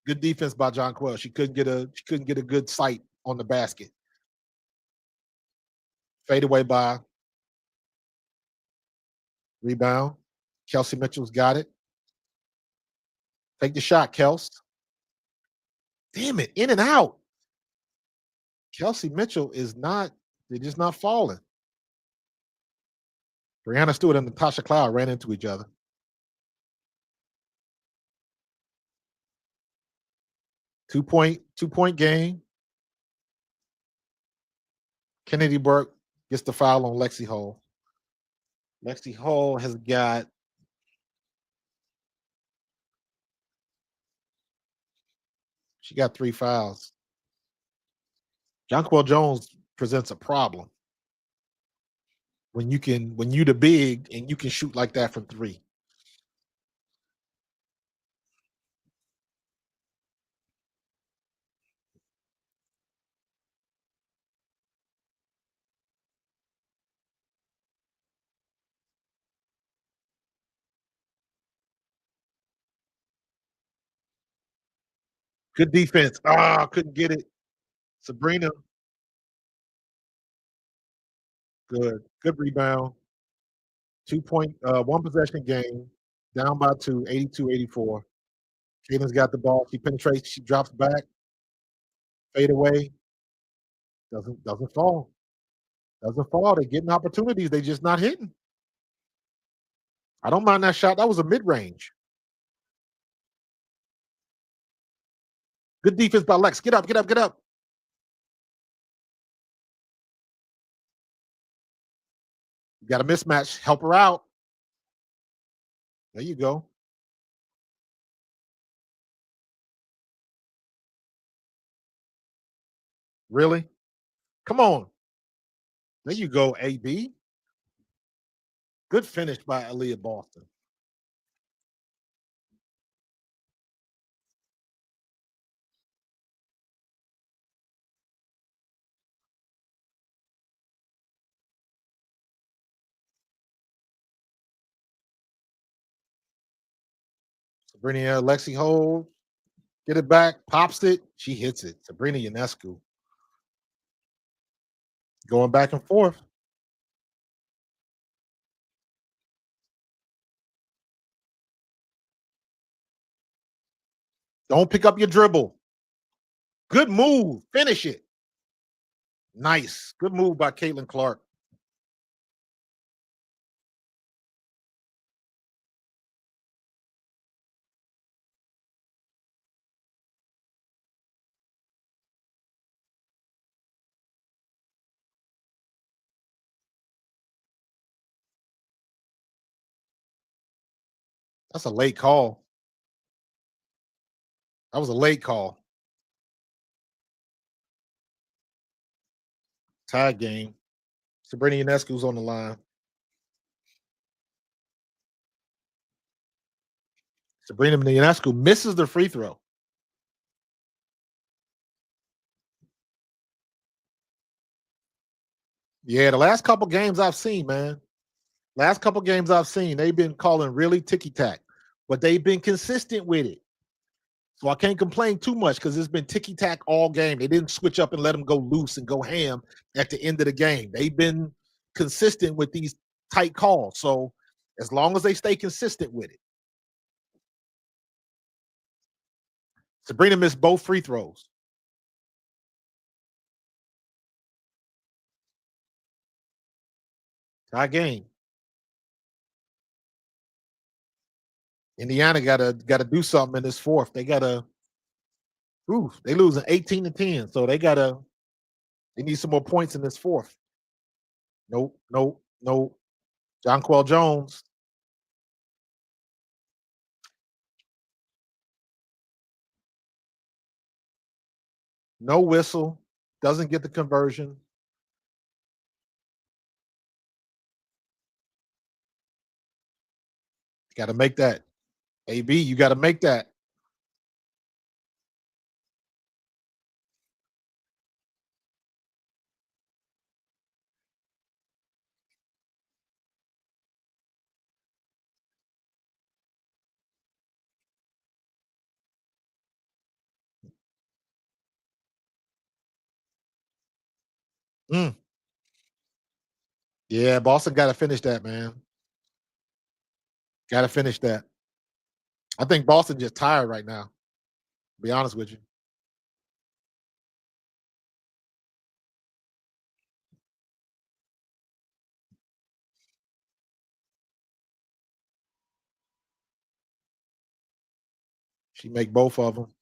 Good defense by Jonquel. She couldn't get a good sight on the basket. Fade away by rebound. Kelsey Mitchell's got it. Take the shot, Kels. Damn it, in and out. Kelsey Mitchell is not, they're just not falling. Brianna Stewart and Natasha Cloud ran into each other. Two point game. Kennedy Burke gets the foul on Lexi Hall. Lexi Hall has got she got 3 fouls. Jonquel Jones presents a problem when you the big and you can shoot like that from 3. Good defense. Couldn't get it. Sabrina, good rebound. 2 point, one possession game, down by 2, 82-84. Caitlin's got the ball. She penetrates. She drops back, fade away. Doesn't fall. Doesn't fall. They're getting opportunities. They just not hitting. I don't mind that shot. That was a mid range. Good defense by Lex. Get up, get up, get up. You got a mismatch. Help her out. There you go. Really? Come on. There you go, AB. Good finish by Aaliyah Boston. Sabrina Lexi hold. Get it back. Pops it. She hits it. Sabrina Ionescu. Going back and forth. Don't pick up your dribble. Good move. Finish it. Nice. Good move by Caitlin Clark. That's a late call. That was a late call. Tag game. Sabrina Ionescu's on the line. Sabrina Ionescu misses the free throw. Yeah, the last couple games I've seen, man. Last couple games I've seen, they've been calling really ticky tack, but they've been consistent with it. So I can't complain too much because it's been ticky tack all game. They didn't switch up and let them go loose and go ham at the end of the game. They've been consistent with these tight calls. So as long as they stay consistent with it. Sabrina missed both free throws. Tie game. Indiana gotta do something in this fourth. They gotta. They losing 18-10, so they need some more points in this fourth. Nope, nope, nope. Jonquel Jones. No whistle. Doesn't get the conversion. Got to make that. AB, you got to make that. Mm. Yeah, Boston got to finish that, man. Got to finish that. I think Boston just tired right now. To be honest with you. She make both of them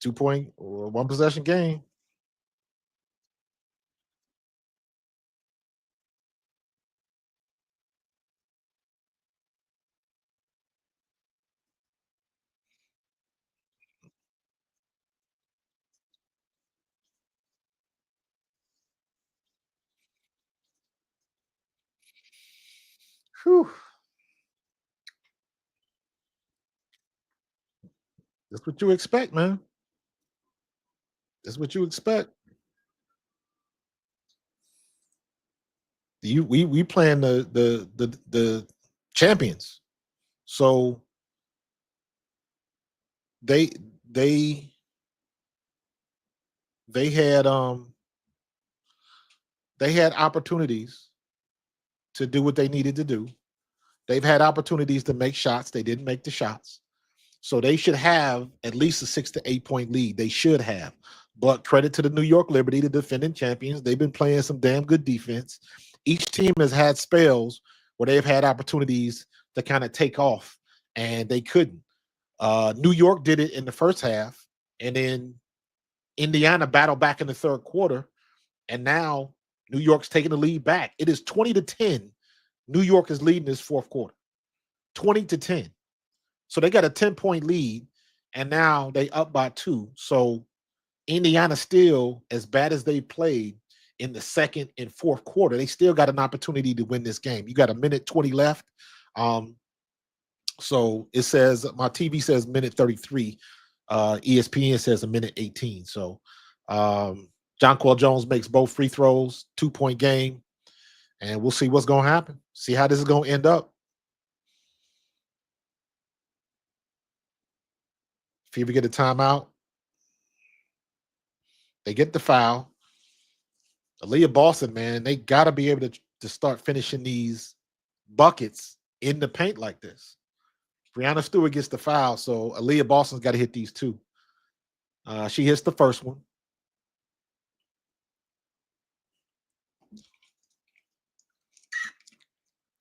2 point or one possession game. Whew. That's what you expect, man. That's what you expect. We playing the champions. So they they they had they had opportunities to do what they needed to do. They've had opportunities to make shots. They didn't make the shots. So they should have at least a 6 to 8 point lead. They should have. But credit to the New York Liberty, the defending champions. They've been playing some damn good defense. Each team has had spells where they've had opportunities to kind of take off, and they couldn't. New York did it in the first half, and then Indiana battled back in the third quarter, and now New York's taking the lead back. It is 20-10. New York is leading this fourth quarter, 20-10. So they got a 10 point lead, and now they up by 2. So Indiana still, as bad as they played in the second and fourth quarter, they still got an opportunity to win this game. You got a minute 20 left. So it says my TV says minute 33. ESPN says a minute 18. So Jonquel Jones makes both free throws, 2 point game, and we'll see what's going to happen. See how this is going to end up. Fever get a timeout. They get the foul. Aaliyah Boston, man, they got to be able to start finishing these buckets in the paint like this. Brianna Stewart gets the foul, so Aaliyah Boston's got to hit these two. She hits the first one.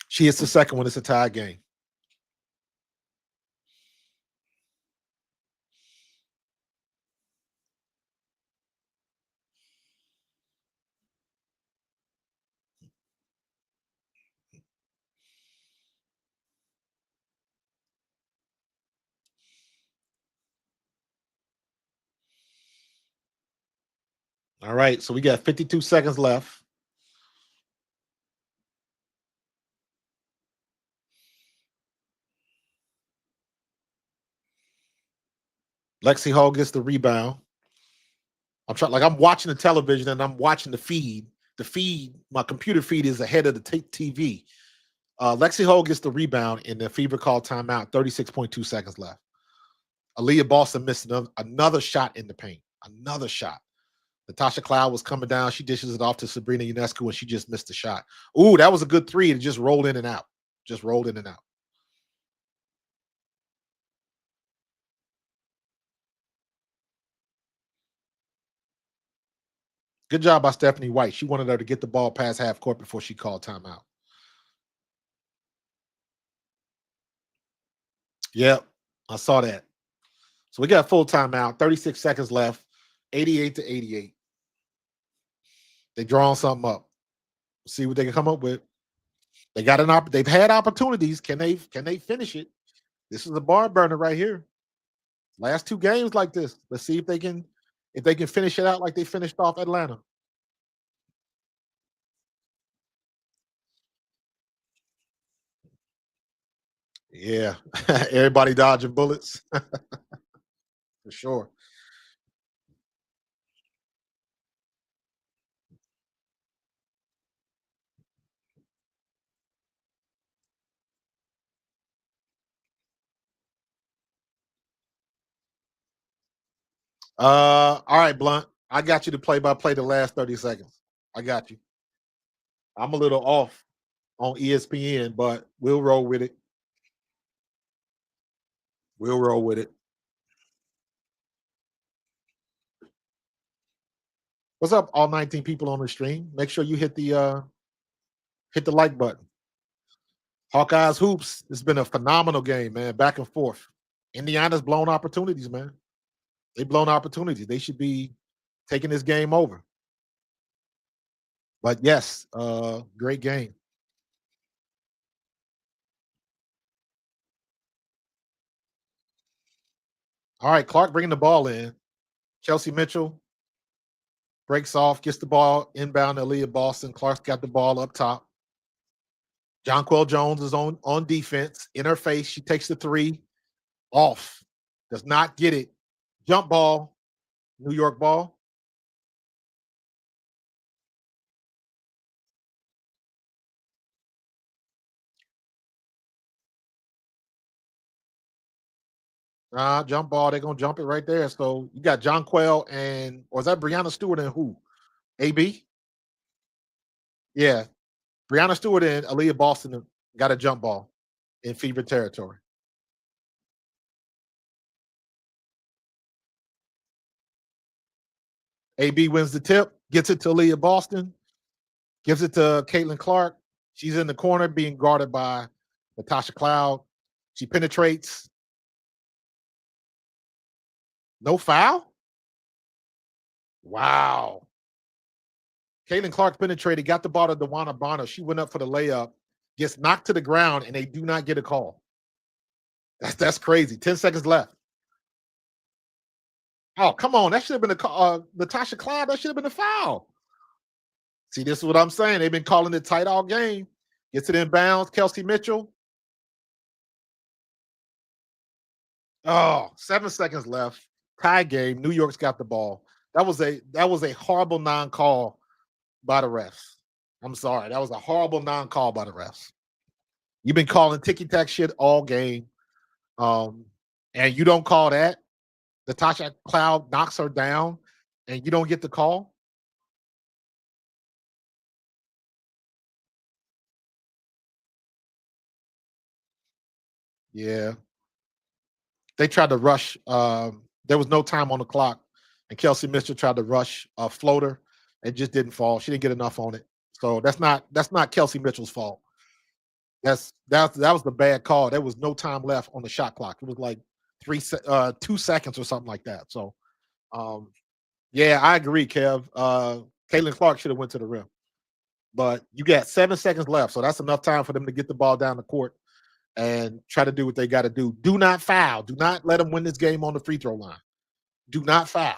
She hits the second one. It's a tie game. All right, so we got 52 seconds left. Lexi Hall gets the rebound. I'm watching the television and I'm watching the feed. The feed, my computer feed is ahead of the TV. Lexi Hall gets the rebound and the Fever call timeout. 36.2 seconds left. Aaliyah Boston missed another shot in the paint. Another shot. Natasha Cloud was coming down. She dishes it off to Sabrina Ionescu and she just missed the shot. Ooh, that was a good three. It just rolled in and out. Just rolled in and out. Good job by Stephanie White. She wanted her to get the ball past half court before she called timeout. Yep, I saw that. So we got full timeout. 36 seconds left. 88-88. They drawing something up. See what they can come up with. They got they've had opportunities. Can they finish it? This is a bar burner right here. Last two games like this. Let's see if they can finish it out like they finished off Atlanta. Yeah. Everybody dodging bullets. For sure. All right, Blunt. I got you to play by play the last 30 seconds. I got you. I'm a little off on ESPN, but we'll roll with it. We'll roll with it. What's up, all 19 people on the stream? Make sure you hit the like button. Hawkeyes hoops. It's been a phenomenal game, man. Back and forth. Indiana's blown opportunities, man. They blown opportunities. They should be taking this game over. But yes, great game. All right, Clark bringing the ball in. Chelsea Mitchell breaks off, gets the ball inbound to Aaliyah Boston. Clark's got the ball up top. Jonquel Jones is on defense. In her face, she takes the three. Off. Does not get it. Jump ball. New York ball. Jump ball. They're gonna jump it right there. So you got Jonquel and or is that Brianna Stewart and who? AB? Yeah. Brianna Stewart and Aaliyah Boston got a jump ball in fever territory. AB wins the tip, gets it to Aaliyah Boston, gives it to Caitlin Clark. She's in the corner being guarded by Natasha Cloud. She penetrates. No foul? Wow. Caitlin Clark penetrated, got the ball to DeWanna Bonner. She went up for the layup, gets knocked to the ground, and they do not get a call. That's crazy. 10 seconds left. Oh, come on. That should have been a call. Natasha Cloud, that should have been a foul. See, this is what I'm saying. They've been calling it tight all game. Gets it in bounds. Kelsey Mitchell. Oh, 7 seconds left. Tie game. New York's got the ball. That was a horrible non-call by the refs. I'm sorry. That was a horrible non-call by the refs. You've been calling ticky-tack shit all game. And you don't call that. Natasha Cloud knocks her down and you don't get the call. Yeah. They tried to rush. There was no time on the clock, and Kelsey Mitchell tried to rush a floater and just didn't fall. She didn't get enough on it. So that's not Kelsey Mitchell's fault. That was the bad call. There was no time left on the shot clock. It was like 2 seconds or something like that. So yeah, I agree, Kev. Caitlin Clark should have went to the rim. But you got 7 seconds left. So that's enough time for them to get the ball down the court and try to do what they got to do. Do not foul. Do not let them win this game on the free throw line. Do not foul.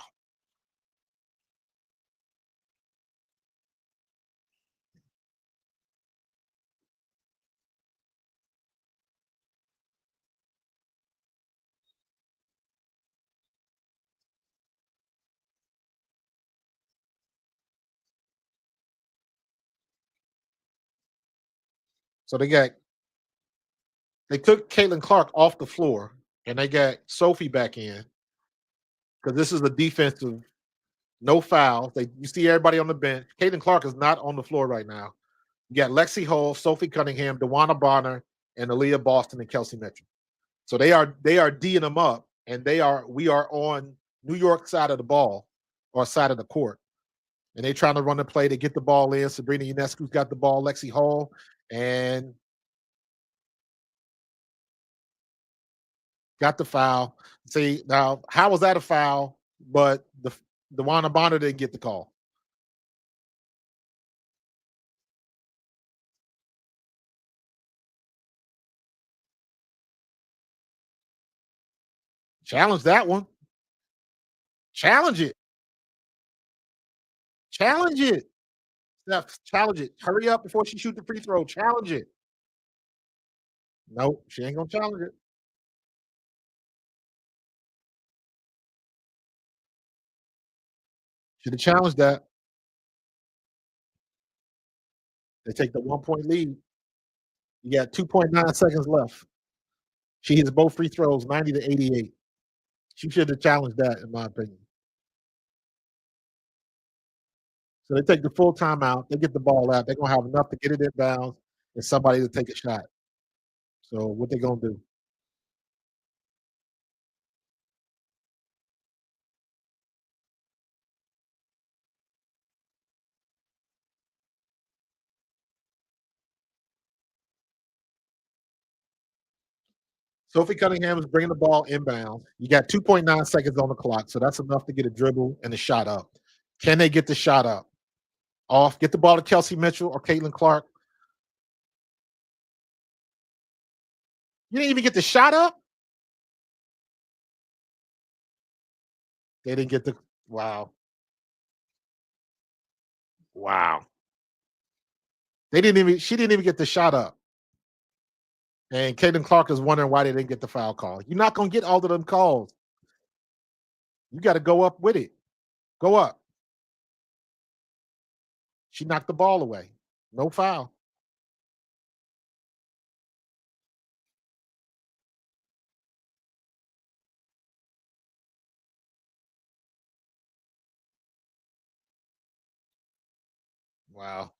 So they took Caitlin Clark off the floor and they got Sophie back in because this is a defensive no foul. You see everybody on the bench. Caitlin Clark is not on the floor right now. You got Lexi Hull, Sophie Cunningham, DeWanna Bonner, and Aaliyah Boston and Kelsey Mitchell. So they are D'ing them up, and we are on New York side of the ball or side of the court. And they're trying to run the play to get the ball in. Sabrina Ionescu's got the ball, Lexi Hall, and got the foul. See, now, how was that a foul? But the DeWanna Bonner didn't get the call. Challenge that one. Challenge it. Challenge it. Steph, challenge it. Hurry up before she shoot the free throw. Challenge it. Nope, she ain't gonna challenge it. Should have challenged that. They take the 1 point lead. You got 2.9 seconds left. She hits both free throws, 90 to 88. She should have challenged that, in my opinion. So they take the full timeout. They get the ball out. They're gonna have enough to get it in bounds and somebody to take a shot. So what they gonna do? Sophie Cunningham is bringing the ball inbound. You got 2.9 seconds on the clock, so that's enough to get a dribble and a shot up. Can they get the shot up? Off. Get the ball to Kelsey Mitchell or Caitlin Clark. You didn't even get the shot up. They didn't get the. Wow. Wow. They didn't even. She didn't even get the shot up. And Caitlin Clark is wondering why they didn't get the foul call. You're not gonna get all of them calls. You got to go up with it. Go up. She knocked the ball away. No foul. Wow.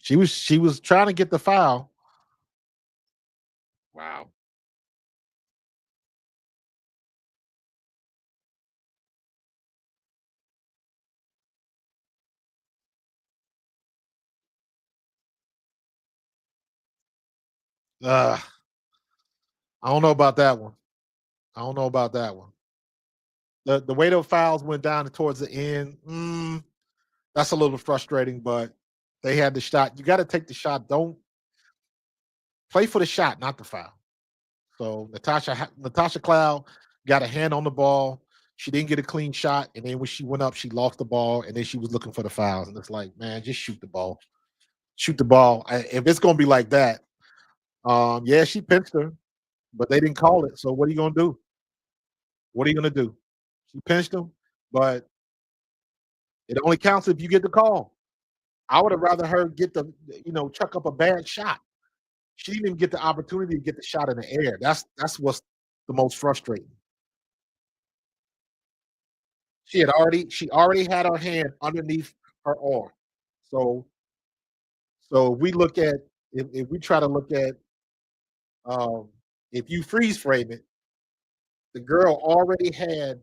She was trying to get the foul. Wow. Uh, I don't know about that one. I don't know about that one. The way the fouls went down towards the end, that's a little frustrating, but they had the shot. You got to take the shot. Don't play for the shot, not the foul. So Natasha Cloud got a hand on the ball. She didn't get a clean shot, and then when she went up, she lost the ball, and then she was looking for the fouls. And it's like, man, just shoot the ball. Shoot the ball. If it's gonna be like that, yeah, she pinched her, but they didn't call it. So what are you gonna do? What are you gonna do? She pinched him, but it only counts if you get the call. I would have rather her get chuck up a bad shot. She didn't even get the opportunity to get the shot in the air. That's what's the most frustrating. She already had her hand underneath her arm. So so if we look at if we try to look at um if you freeze frame it, the girl already had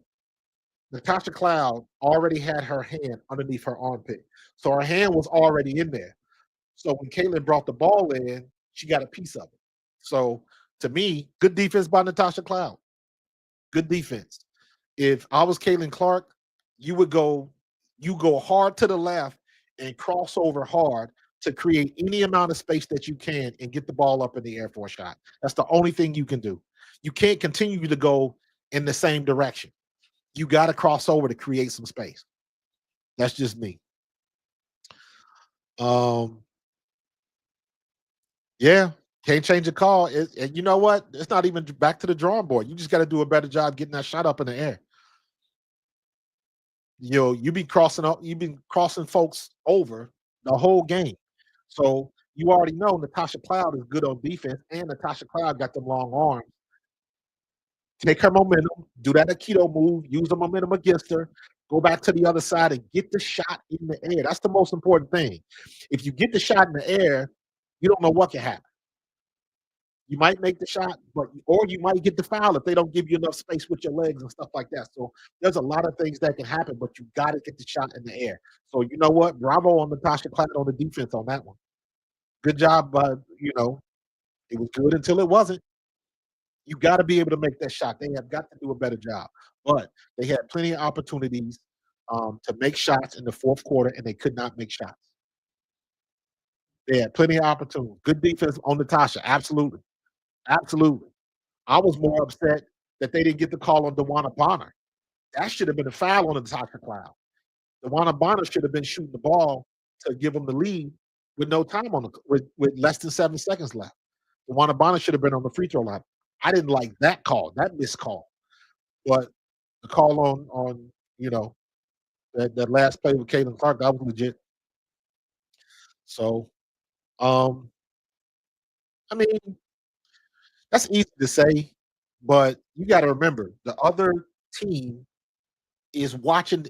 Natasha Cloud already had her hand underneath her armpit. So her hand was already in there. So when Caitlin brought the ball in, she got a piece of it. So to me, good defense by Natasha Cloud. Good defense. If I was Caitlin Clark, you would go hard to the left and cross over hard to create any amount of space that you can and get the ball up in the air for a shot. That's the only thing you can do. You can't continue to go in the same direction. You got to cross over to create some space. That's just me. Um, yeah, can't change the call. And you know what? It's not even back to the drawing board. You just got to do a better job getting that shot up in the air. You be crossing up, you've been crossing folks over the whole game. So you already know Natasha Cloud is good on defense, and Natasha Cloud got them long arms. Take her momentum, do that Aikido move, use the momentum against her, go back to the other side and get the shot in the air. That's the most important thing. If you get the shot in the air, you don't know what can happen. You might make the shot, but or you might get the foul if they don't give you enough space with your legs and stuff like that. So there's a lot of things that can happen, but you got to get the shot in the air. So you know what? Bravo on Natasha Cloud on the defense on that one. Good job, it was good until it wasn't. You got to be able to make that shot. They have got to do a better job. But they had plenty of opportunities to make shots in the fourth quarter, and they could not make shots. They had plenty of opportunities. Good defense on Natasha, absolutely, absolutely. I was more upset that they didn't get the call on DeWanna Bonner. That should have been a foul on Natasha Cloud. DeWanna Bonner should have been shooting the ball to give them the lead with no time on the with less than 7 seconds left. DeWanna Bonner should have been on the free throw line. I didn't like that call, that missed call. But the call on that last play with Caitlin Clark, that was legit. So um, I mean, that's easy to say. But you got to remember the other team is watching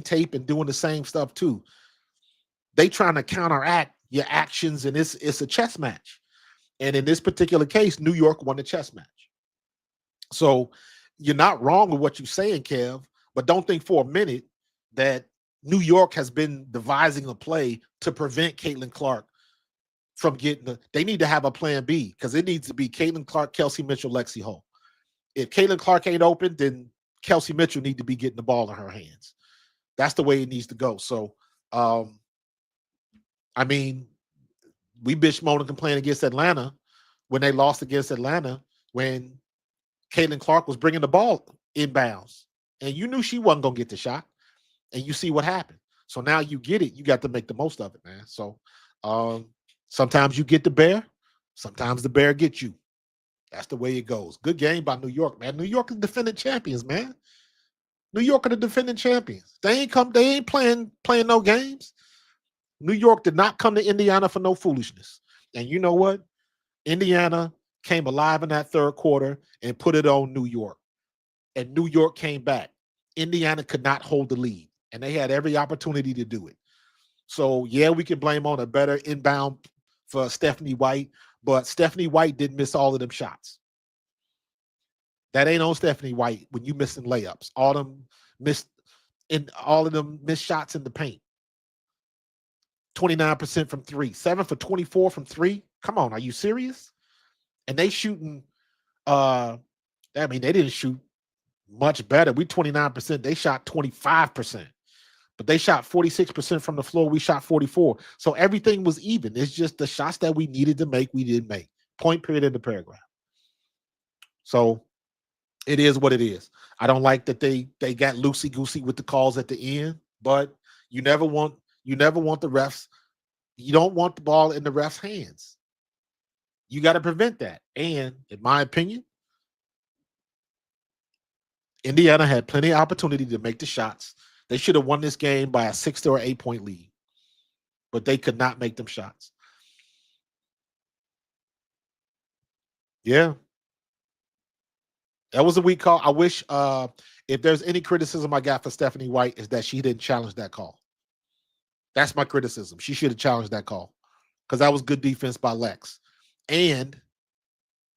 tape and doing the same stuff too. They trying to counteract your actions, and it's a chess match. And in this particular case, New York won the chess match. So you're not wrong with what you're saying, Kev, but don't think for a minute that New York has been devising a play to prevent Caitlin Clark from getting they need to have a plan B because it needs to be Caitlin Clark, Kelsey Mitchell, Lexi Hull. If Caitlin Clark ain't open, then Kelsey Mitchell need to be getting the ball in her hands. That's the way it needs to go. So, I mean, we bitch moan and complain against Atlanta when they lost against Atlanta when Caitlin Clark was bringing the ball inbounds, and you knew she wasn't gonna get the shot, and you see what happened. So now you get it. You got to make the most of it, man. So sometimes you get the bear, sometimes the bear gets you. That's the way it goes. Good game by New York, man. New York is defending champions, man. New York are the defending champions. They ain't playing no games. New York did not come to Indiana for no foolishness. And you know what? Indiana came alive in that third quarter and put it on New York. And New York came back. Indiana could not hold the lead. And they had every opportunity to do it. So, yeah, we can blame on a better inbound for Stephanie White, but Stephanie White didn't miss all of them shots. That ain't on Stephanie White when you missing layups. All of them missed shots in the paint. 29% from three, 7 for 24 from three. Come on, are you serious? And they shooting, they didn't shoot much better. We 29%, they shot 25%. But they shot 46% from the floor. We shot 44. So everything was even. It's just the shots that we needed to make, we didn't make. Point period in the paragraph. So it is what it is. I don't like that they got loosey-goosey with the calls at the end, but you never want the refs. You don't want the ball in the refs' hands. You got to prevent that. And in my opinion, Indiana had plenty of opportunity to make the shots. They should have won this game by a 6 or 8 point lead, but they could not make them shots. Yeah. That was a weak call. I wish if there's any criticism I got for Stephanie White is that she didn't challenge that call. That's my criticism. She should have challenged that call because that was good defense by Lex. And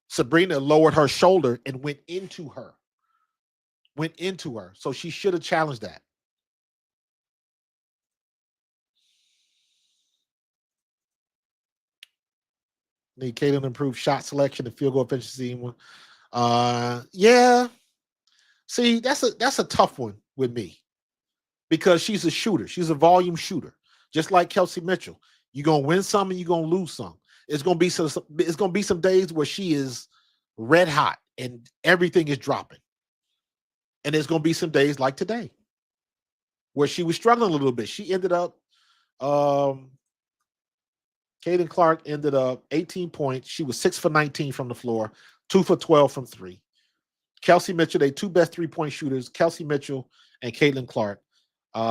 Sabrina lowered her shoulder and went into her. So she should have challenged that. Need Caitlin to improve shot selection and field goal efficiency. Yeah. See, that's a tough one with me because she's a shooter. She's a volume shooter, just like Kelsey Mitchell. You're gonna win some and you're gonna lose some. It's gonna be some days where she is red hot and everything is dropping, and there's gonna be some days like today where she was struggling a little bit. She ended up, Caitlin Clark ended up 18 points. She was 6 for 19 from the floor, 2 for 12 from three. Kelsey Mitchell, they two best 3-point shooters, Kelsey Mitchell and Caitlin Clark,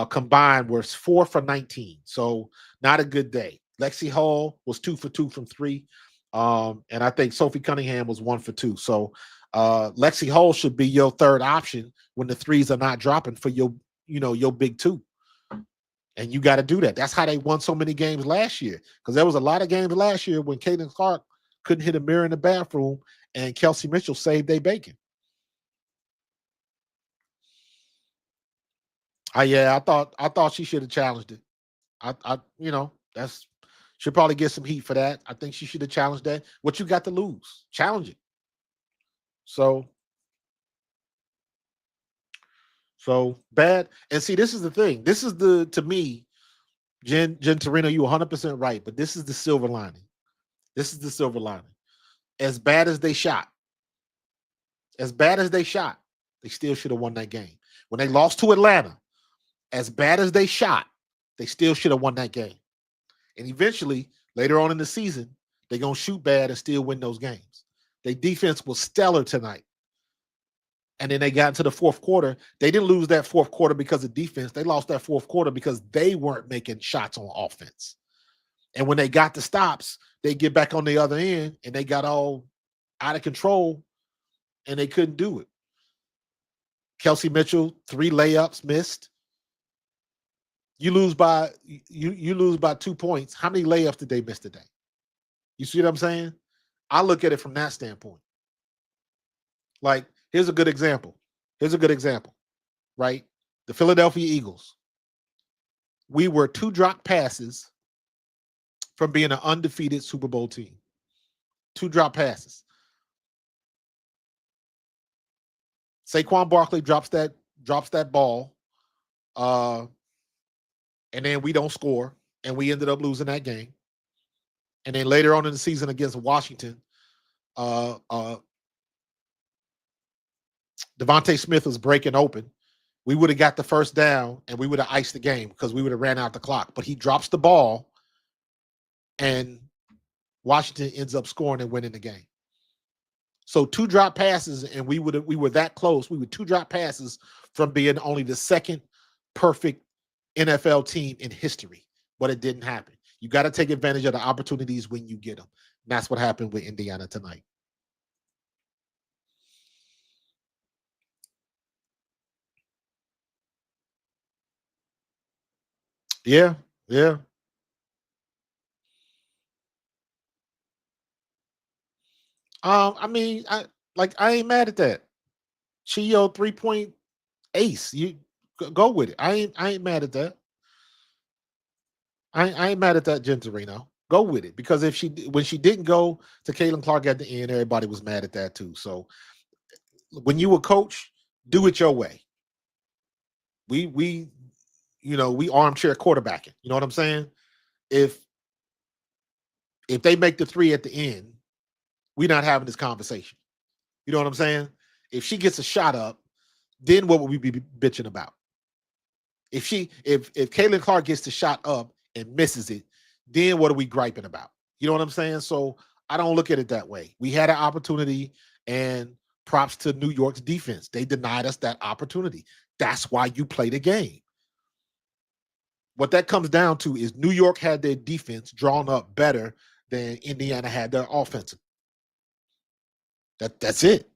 combined were 4 for 19. So not a good day. Lexi Hull was 2 for 2 from three. And I think Sophie Cunningham was 1 for 2. So Lexi Hull should be your third option when the threes are not dropping for your big two. And you got to do that. That's how they won so many games last year. Because there was a lot of games last year when Caitlin Clark couldn't hit a mirror in the bathroom and Kelsey Mitchell saved their bacon. I thought she should have challenged it. That's she'll probably get some heat for that. I think she should have challenged that. What you got to lose? Challenge it. So bad. And see, this is the thing. This is to me, Jen Torino, you 100% right, but this is the silver lining. This is the silver lining. As bad as they shot, they still should have won that game. When they lost to Atlanta, as bad as they shot, they still should have won that game. And eventually, later on in the season, they're going to shoot bad and still win those games. Their defense was stellar tonight. And then they got into the fourth quarter. They didn't lose that fourth quarter because of defense. They lost that fourth quarter because they weren't making shots on offense. And when they got the stops, they get back on the other end and they got all out of control and they couldn't do it. Kelsey Mitchell, 3 layups missed. You lose by 2 points. How many layups did they miss today? You see what I'm saying? I look at it from that standpoint. Like, here's a good example. Right? The Philadelphia Eagles. We were 2 drop passes from being an undefeated Super Bowl team. 2 drop passes. Saquon Barkley drops that ball, and then we don't score, and we ended up losing that game. And then later on in the season against Washington, Devontae Smith was breaking open. We would have got the first down, and we would have iced the game because we would have ran out the clock. But he drops the ball, and Washington ends up scoring and winning the game. So 2 drop passes, and we were that close. We were 2 drop passes from being only the second perfect NFL team in history, but it didn't happen. You got to take advantage of the opportunities when you get them. And that's what happened with Indiana tonight. Yeah, yeah. I mean, I ain't mad at that. Chio 3-point ace. You go with it. I ain't mad at that. I ain't mad at that, Gentorino. Go with it, because when she didn't go to Caitlin Clark at the end, everybody was mad at that too. So when you a coach, do it your way. We we armchair quarterbacking. You know what I'm saying? If they make the 3 at the end, we're not having this conversation. You know what I'm saying? If she gets a shot up, then what would we be bitching about? If Caitlin Clark gets the shot up and misses it, then what are we griping about? You know what I'm saying? So I don't look at it that way. We had an opportunity, and props to New York's defense. They denied us that opportunity. That's why you play the game. What that comes down to is New York had their defense drawn up better than Indiana had their offensive. That's it.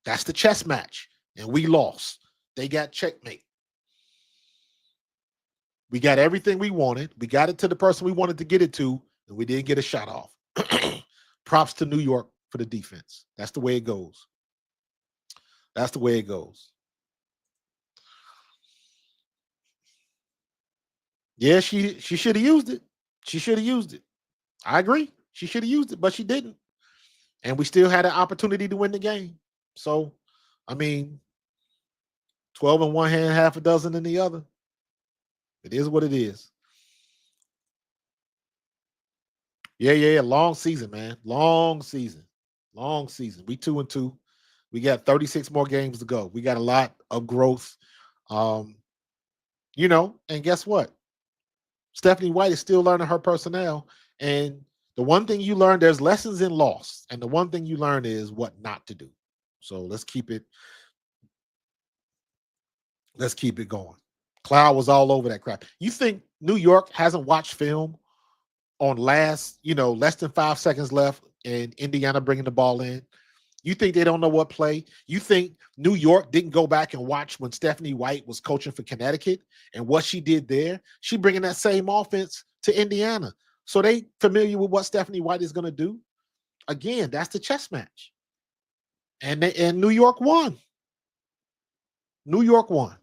That's the chess match. And we lost. They got checkmate. We got everything we wanted. We got it to the person we wanted to get it to, and we didn't get a shot off. Props to New York for the defense. That's the way it goes. That's the way it goes. Yeah, she should have used it. She should have used it. I agree. She should have used it, but she didn't. And we still had an opportunity to win the game. So, I mean, 12 in one hand, half a dozen in the other. It is what it is. Yeah. Long season, man. Long season. Long season. We 2-2. We got 36 more games to go. We got a lot of growth. Um, and guess what? Stephanie White is still learning her personnel. And the one thing you learn, there's lessons in loss. And the one thing you learn is what not to do. So let's keep it going. Cloud was all over that crap. You think New York hasn't watched film on less than 5 seconds left and Indiana bringing the ball in? You think they don't know what play? You think New York didn't go back and watch when Stephanie White was coaching for Connecticut and what she did there? She bringing that same offense to Indiana. So they familiar with what Stephanie White is going to do. Again, that's the chess match. And New York won. New York won.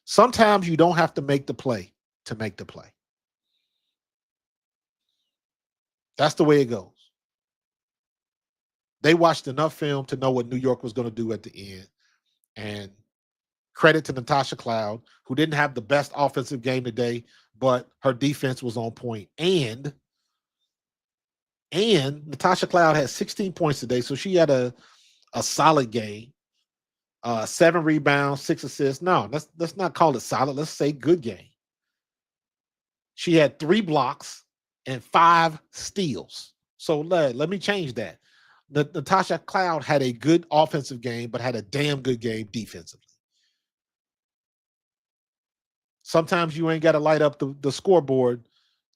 Sometimes you don't have to make the play to make the play. That's the way it goes. They watched enough film to know what New York was going to do at the end. And credit to Natasha Cloud, who didn't have the best offensive game today, but her defense was on point. And Natasha Cloud had 16 points today, so she had a solid game. 7 rebounds, 6 assists. No, let's not call it solid. Let's say good game. She had 3 blocks and 5 steals. So let me change that. Natasha Cloud had a good offensive game, but had a damn good game defensively. Sometimes you ain't got to light up the scoreboard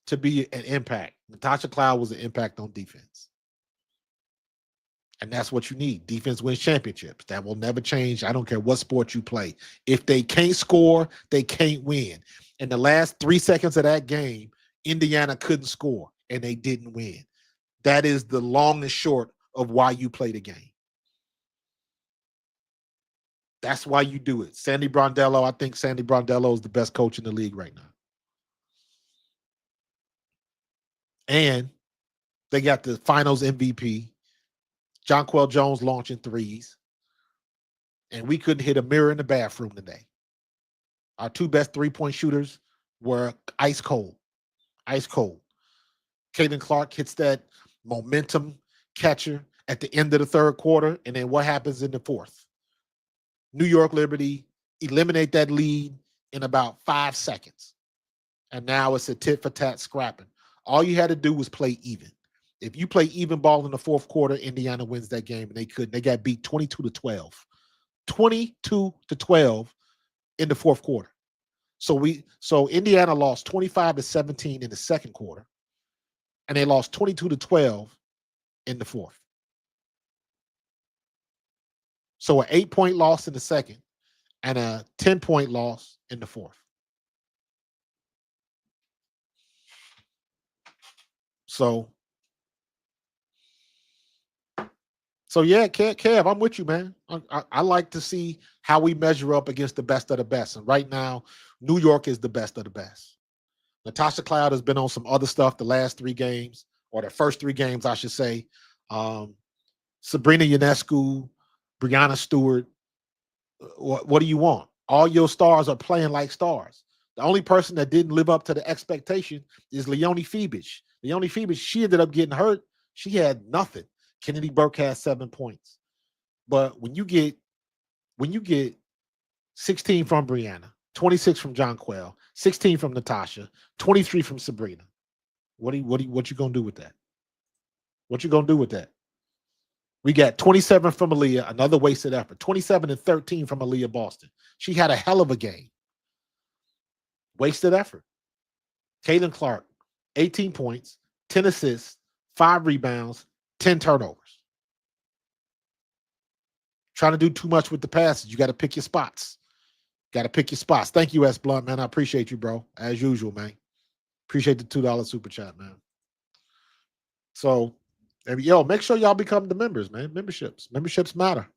to be an impact. Natasha Cloud was an impact on defense. And that's what you need. Defense wins championships. That will never change. I don't care what sport you play. If they can't score, they can't win. In the last 3 seconds of that game, Indiana couldn't score and they didn't win. That is the long and short of why you play the game. That's why you do it. Sandy Brondello, I think Sandy Brondello is the best coach in the league right now. And they got the finals MVP, Jonquel Jones launching threes. And we couldn't hit a mirror in the bathroom today. Our two best three-point shooters were ice cold. Ice cold. Caitlinclark hits that momentum catcher at the end of the third quarter. And then what happens in the fourth? New York Liberty eliminate that lead in about 5 seconds. And now it's a tit for tat scrapping. All you had to do was play even. If you play even ball in the fourth quarter, Indiana wins that game, and they couldn't. They got beat 22-12. 22-12 in the fourth quarter. So Indiana lost 25-17 in the second quarter, and they lost 22-12 in the fourth. So an 8-point loss in the second and a 10-point loss in the fourth. So yeah, Kev, I'm with you, man. I like to see how we measure up against the best of the best. And right now, New York is the best of the best. Natasha Cloud has been on some other stuff the last 3 games, or the first 3 games, I should say. Sabrina Ionescu, Brianna Stewart. What do you want? All your stars are playing like stars. The only person that didn't live up to the expectation is Leonie Febich. Leonie Febich, she ended up getting hurt. She had nothing. Kennedy Burke has 7 points. But when you get 16 from Brianna, 26 from Jonquel, 16 from Natasha, 23 from Sabrina, what you gonna do with that? What you gonna do with that? We got 27 from Aaliyah, another wasted effort. 27 and 13 from Aaliyah Boston. She had a hell of a game. Wasted effort. Caitlinclark, 18 points, 10 assists, 5 rebounds, 10 turnovers. Trying to do too much with the passes. You got to pick your spots. Thank you, S. Blunt, man. I appreciate you, bro. As usual, man. Appreciate the $2 super chat, man. So, yo, make sure y'all become the members, man. Memberships matter.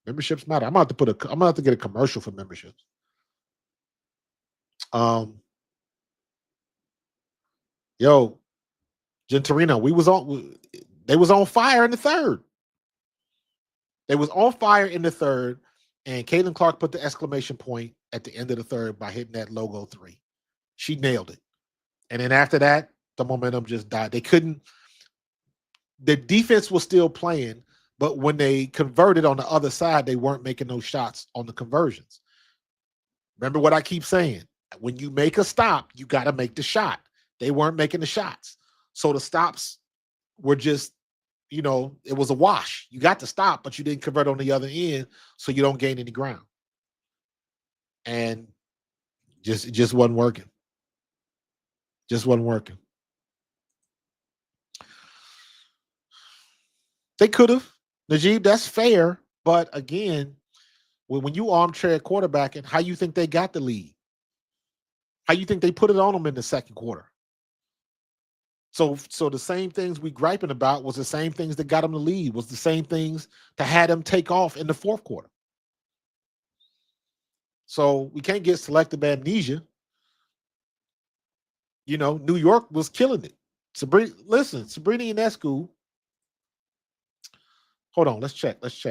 I'm gonna have to get a commercial for memberships. Yo, Gentorino, they was on fire in the third. And Caitlinclark put the exclamation point at the end of the third by hitting that logo 3. She nailed it. And then after that, the momentum just died. The defense was still playing, but when they converted on the other side, they weren't making no shots on the conversions. Remember what I keep saying? When you make a stop, you got to make the shot. They weren't making the shots. So the stops were just, it was a wash. You got to stop, but you didn't convert on the other end, so you don't gain any ground. And it just wasn't working. They could have. Najib, that's fair. But again, when you armchair quarterbacking, how you think they got the lead? How you think they put it on them in the second quarter? So the same things we griping about was the same things that got them the lead, was the same things that had them take off in the fourth quarter. So we can't get selective amnesia. New York was killing it. Sabrina Ionescu. Hold on, let's check. Let's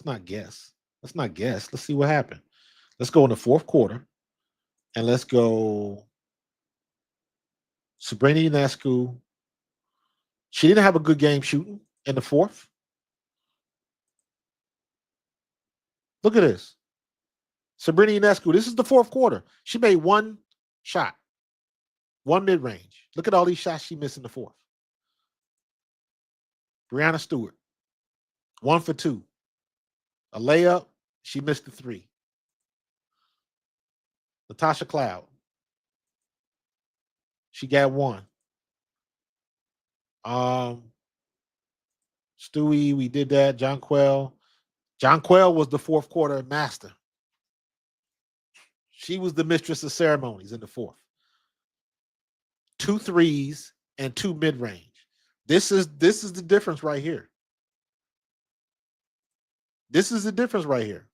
not guess. Let's see what happened. Let's go in the fourth quarter, and let's go Sabrina Ionescu. She didn't have a good game shooting in the fourth. Look at this. Sabrina Ionescu, this is the fourth quarter. She made 1 shot, 1 mid-range. Look at all these shots she missed in the fourth. Brianna Stewart, 1 for 2. A layup, she missed the 3. Natasha Cloud, she got 1. Stewie, we did that. John Quell. John Quell was the fourth quarter master. She was the mistress of ceremonies in the fourth. 2 threes and 2 mid-range. This is the difference right here. This is the difference right here.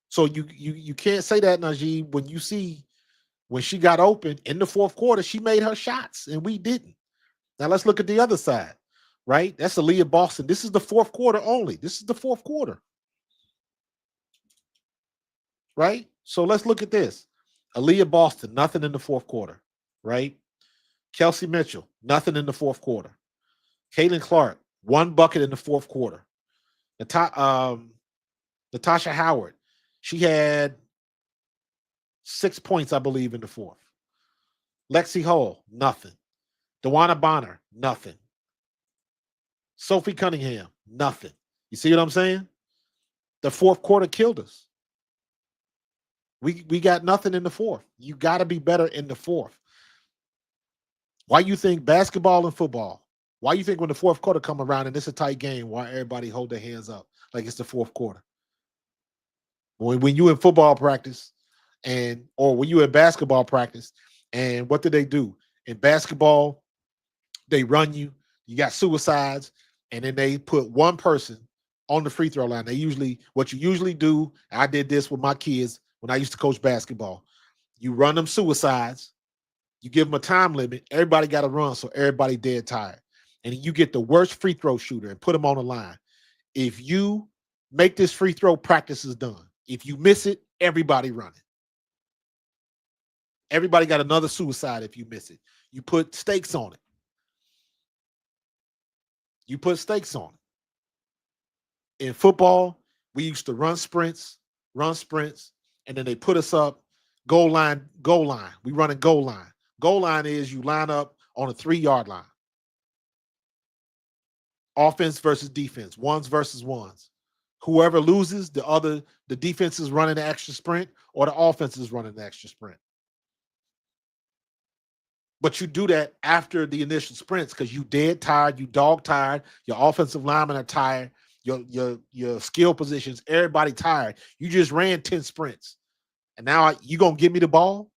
So you can't say that, Najee, when you see when she got open in the fourth quarter, she made her shots and we didn't. Now let's look at the other side, right? That's Aaliyah Boston. This is the fourth quarter only. This is the fourth quarter, right? So let's look at this. Aaliyah Boston, nothing in the fourth quarter, right? Kelsey Mitchell, nothing in the fourth quarter. Caitlin Clark, 1 bucket in the fourth quarter. Natasha Howard, she had 6 points, I believe, in the fourth. Lexi Hall, nothing. Dewana Bonner, nothing. Sophie Cunningham, nothing. You see what I'm saying? The fourth quarter killed us. We got nothing in the fourth. You got to be better in the fourth. Why you think basketball and football? Why you think when the fourth quarter come around and it's a tight game, why everybody hold their hands up like it's the fourth quarter? When you in football practice or when you in basketball practice, and what do? In basketball, they run you. You got suicides, and then they put one person on the free throw line. What you usually do, I did this with my kids when I used to coach basketball. You run them suicides, you give them a time limit, everybody got to run, so everybody dead tired. And you get the worst free throw shooter and put them on the line. If you make this free throw, practice is done. If you miss it, everybody running. Everybody got another suicide if you miss it. You put stakes on it. You put stakes on it. In football, we used to run sprints, and then they put us up goal line. We running goal line. Goal line is you line up on a 3-yard line. Offense versus defense, ones versus ones. Whoever loses, the defense is running the extra sprint or the offense is running the extra sprint. But you do that after the initial sprints because you dead tired, you dog tired, your offensive linemen are tired, your skill positions, everybody tired. You just ran 10 sprints. And now you going to give me the ball?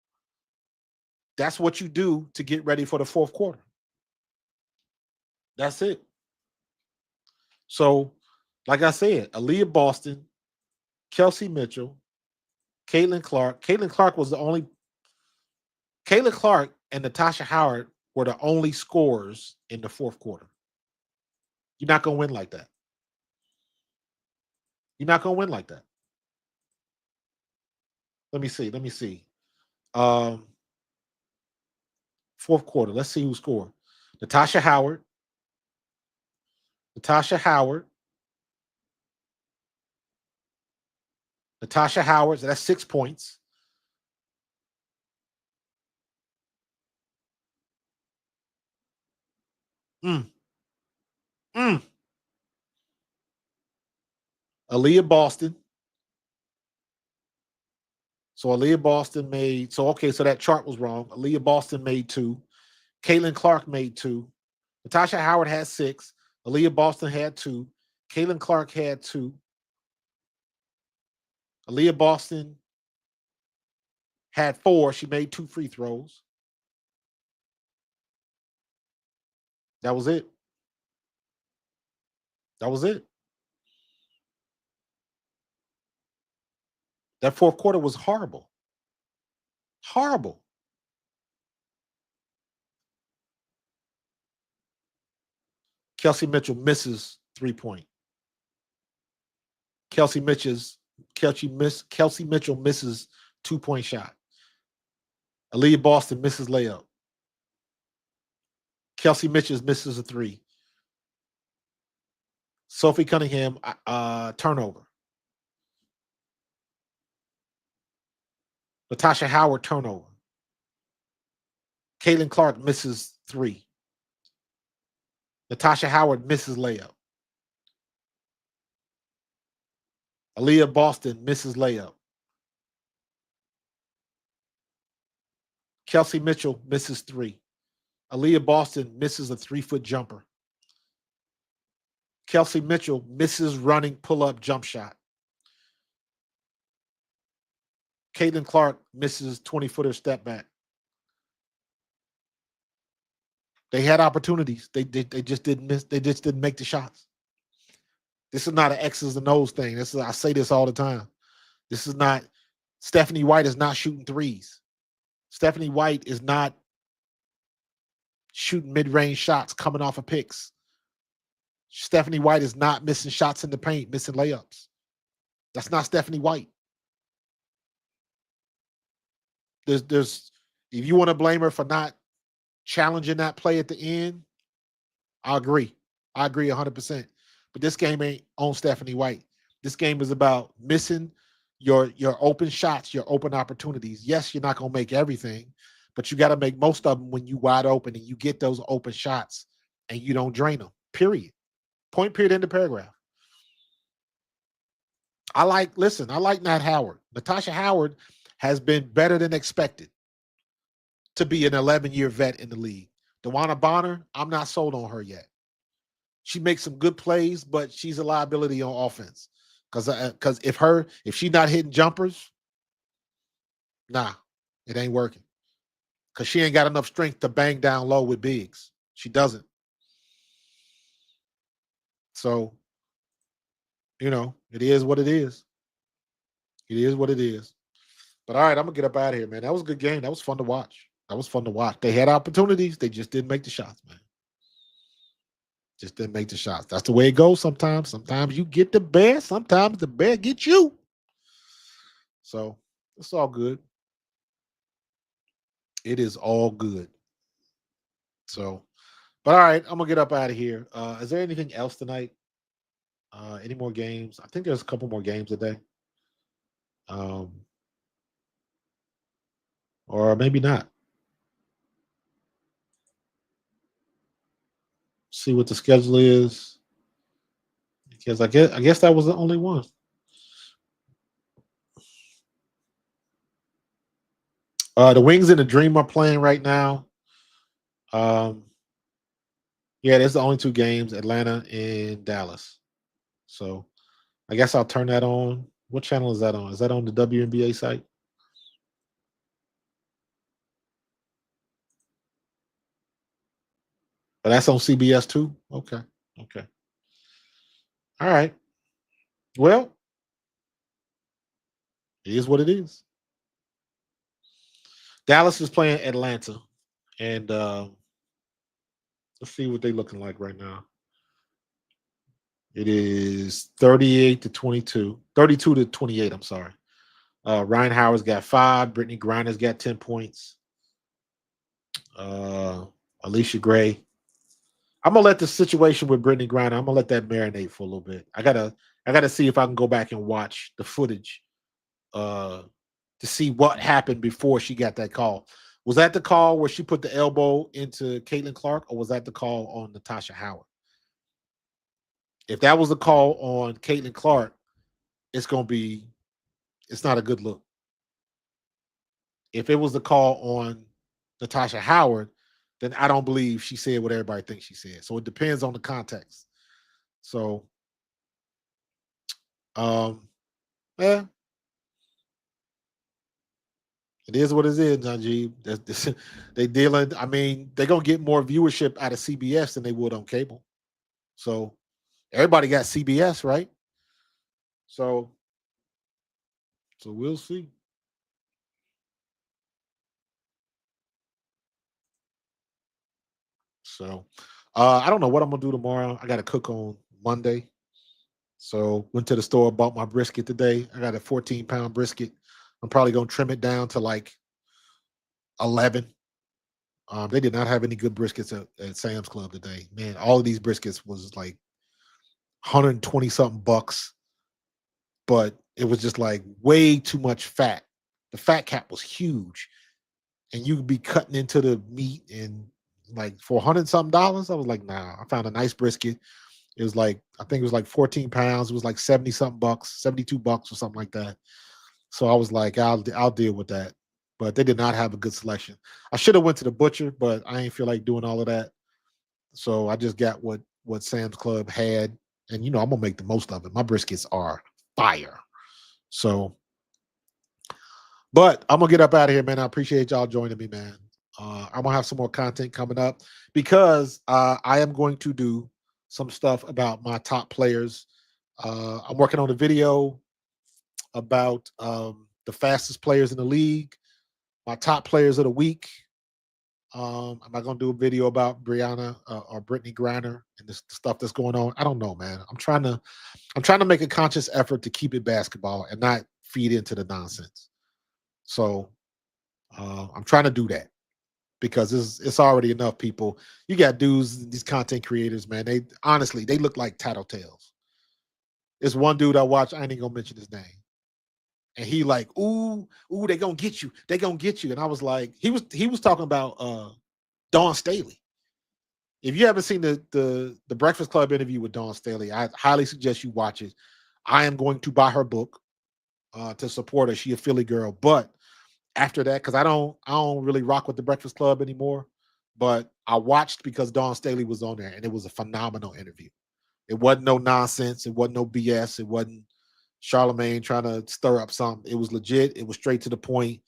That's what you do to get ready for the fourth quarter. That's it. So, like I said, Aaliyah Boston, Kelsey Mitchell, Caitlin Clark. Caitlin Clark and Natasha Howard were the only scorers in the fourth quarter. You're not going to win like that. You're not going to win like that. Let me see. Fourth quarter. Let's see who scored. Natasha Howard. Natasha Howard, so that's 6 points. Aaliyah Boston. So Aaliyah Boston made, so that chart was wrong. Aaliyah Boston made 2. Caitlin Clark made 2. Natasha Howard had 6. Aaliyah Boston had 2. Caitlin Clark had 2. Aaliyah Boston had 4. She made 2 free throws. That was it. That fourth quarter was horrible. Horrible. Kelsey Mitchell misses 3-point. Kelsey Mitchell misses 2-point shot. Aaliyah Boston misses layup. Kelsey Mitchell misses a 3. Sophie Cunningham turnover. Natasha Howard turnover. Caitlin Clark misses 3. Natasha Howard misses layup. Aaliyah Boston misses layup. Kelsey Mitchell misses 3. Aaliyah Boston misses a 3-foot jumper. Kelsey Mitchell misses running pull-up jump shot. Caitlin Clark misses 20-footer step back. They had opportunities. They just didn't miss. They just didn't make the shots. This is not an X's and O's thing. I say this all the time. This is not. Stephanie White is not shooting threes. Stephanie White is not shooting mid-range shots coming off of picks. Stephanie White is not missing shots in the paint, missing layups. That's not Stephanie White. There's if you want to blame her for not challenging that play at the end, I agree. I agree 100%. But this game ain't on Stephanie White. This game is about missing your open shots, your open opportunities. Yes, you're not going to make everything, but you got to make most of them when you wide open and you get those open shots and you don't drain them, period. Point, period, end of paragraph. I like Nat Howard. Natasha Howard has been better than expected to be an 11-year vet in the league. DeWanna Bonner, I'm not sold on her yet. She makes some good plays, but she's a liability on offense. Because if she's not hitting jumpers, nah, it ain't working. Because she ain't got enough strength to bang down low with bigs. She doesn't. So, it is what it is. It is what it is. But all right, I'm going to get up out of here, man. That was a good game. That was fun to watch. They had opportunities. They just didn't make the shots, man. Just didn't make the shots. That's the way it goes sometimes. Sometimes you get the bear. Sometimes the bear gets you. So it's all good. It is all good. So, but all right, I'm going to get up out of here. Is there anything else tonight? Any more games? I think there's a couple more games today. Or maybe not. See what the schedule is. Because I guess that was the only one. The Wings and the Dream are playing right now. Yeah, there's the only two games, Atlanta and Dallas. So I guess I'll turn that on. What channel is that on? Is that on the WNBA site? But that's on CBS too? Okay. All right. Well, it is what it is. Dallas is playing Atlanta. And let's see what they're looking like right now. It is 32 to 28, I'm sorry. Ryan Howard's got 5. Brittany Griner's got 10 points. Alicia Gray. I'm gonna let the situation with Brittany Griner, I'm gonna let that marinate for a little bit. I gotta see if I can go back and watch the footage to see what happened before she got that call. Was that the call where she put the elbow into Caitlin Clark, or was that the call on Natasha Howard? If that was the call on Caitlin Clark, it's not a good look. If it was the call on Natasha Howard, then I don't believe she said what everybody thinks she said. So it depends on the context. So, yeah, it is what it is, Najee. They dealing. I mean, they're gonna get more viewership out of CBS than they would on cable. So everybody got CBS, right? So we'll see. So I don't know what I'm gonna do tomorrow. I got to cook on Monday. So went to the store, bought my brisket today. I got a 14-pound brisket. I'm probably gonna trim it down to like 11. They did not have any good briskets at Sam's Club today. Man, all of these briskets was like 120 something bucks, but it was just like way too much fat. The fat cap was huge, and you could be cutting into the meat and like for $100 something. I was like, nah. I found a nice brisket. It was like, I think it was like 14 pounds. It was like 70 something bucks, $72 or something like that. So I was like, I'll deal with that. But they did not have a good selection. I should have went to the butcher, but I ain't feel like doing all of that. So I just got what Sam's Club had. and I'm gonna make the most of it. My briskets are fire. So, but I'm gonna get up out of here, man. I appreciate y'all joining me, man. I'm gonna have some more content coming up because I am going to do some stuff about my top players. I'm working on a video about the fastest players in the league, my top players of the week. Am I gonna do a video about Brianna or Brittany Griner and this stuff that's going on? I don't know, man. I'm trying to make a conscious effort to keep it basketball and not feed into the nonsense. So I'm trying to do that because it's already enough people. You got dudes, these content creators, man. They honestly they look like tattletales. It's one dude I watch. I ain't even gonna mention his name, and he like, ooh, they gonna get you. They gonna get you. And I was like, he was talking about Dawn Staley. If you haven't seen the Breakfast Club interview with Dawn Staley, I highly suggest you watch it. I am going to buy her book to support her. She a Philly girl, but after that, because I don't really rock with the Breakfast Club anymore. But I watched because Dawn Staley was on there, and it was a phenomenal interview. It wasn't no nonsense. It wasn't no BS. It wasn't Charlemagne trying to stir up something. It was legit. It was straight to the point,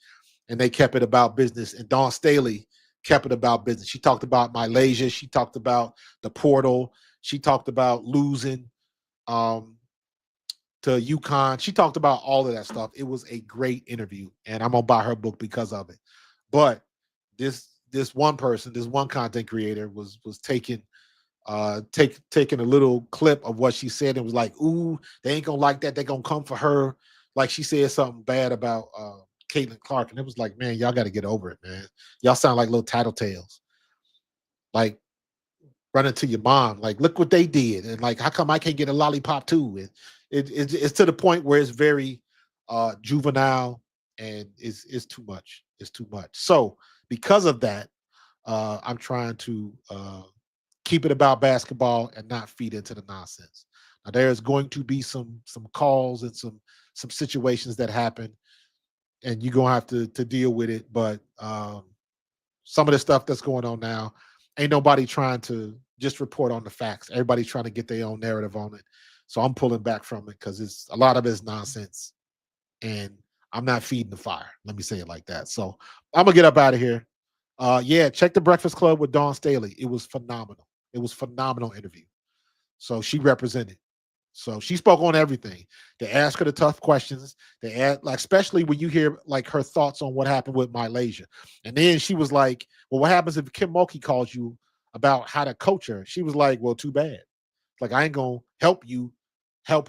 and they kept it about business. And Dawn Staley kept it about business. She talked about Malaysia. She talked about the portal. She talked about losing um, to UConn. She talked about all of that stuff. It was a great interview, and I'm gonna buy her book because of it. But this one person, this one content creator was taking a little clip of what she said and was like, ooh, they ain't gonna like that. They're gonna come for her. Like she said something bad about Caitlin Clark. And it was like, man, y'all got to get over it, man. Y'all sound like little tattletales. Like running to your mom, like, look what they did. And like, how come I can't get a lollipop too? And it's to the point where it's very juvenile and it's too much. It's too much. So because of that, I'm trying to keep it about basketball and not feed into the nonsense. Now, there's going to be some calls and some situations that happen, and you're gonna have to deal with it. But some of the stuff that's going on now, ain't nobody trying to just report on the facts. Everybody's trying to get their own narrative on it. So I'm pulling back from it because it's a lot of it's nonsense, and I'm not feeding the fire. Let me say it like that. So I'm gonna get up out of here. Yeah, check the Breakfast Club with Dawn Staley. It was phenomenal. It was phenomenal interview. So she represented. So she spoke on everything. They asked her the tough questions. They asked, like, especially when you hear like her thoughts on what happened with Malaysia. And then she was like, well, what happens if Kim Mulkey calls you about how to coach her? She was like, well, too bad. Like, I ain't gonna help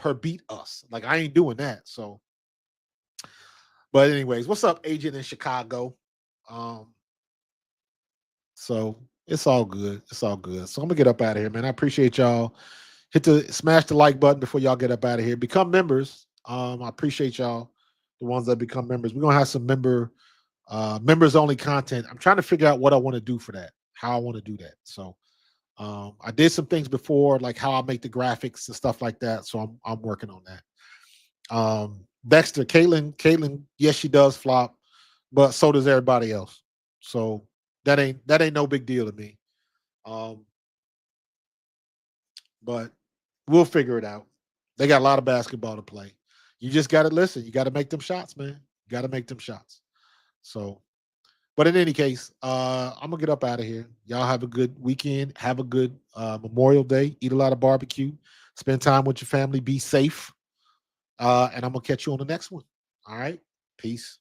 her beat us. Like, I ain't doing that. So, but anyways, what's up, agent in Chicago? So it's all good. It's all good. So I'm gonna get up out of here, man. I appreciate y'all. Smash the like button before y'all get up out of here. Become members. I appreciate y'all, the ones that become members. We're gonna have some members only content. I'm trying to figure out what I want to do for that, how I want to do that. So I did some things before, like how I make the graphics and stuff like that. So I'm working on that. Dexter, Caitlin, yes, she does flop, but so does everybody else. So that ain't no big deal to me. Um, but we'll figure it out. They got a lot of basketball to play. You just got to listen. You got to make them shots, man. You got to make them shots. So, but in any case, I'm gonna get up out of here. Y'all have a good weekend. Have a good Memorial Day. Eat a lot of barbecue. Spend time with your family. Be safe. And I'm gonna catch you on the next one. All right. Peace.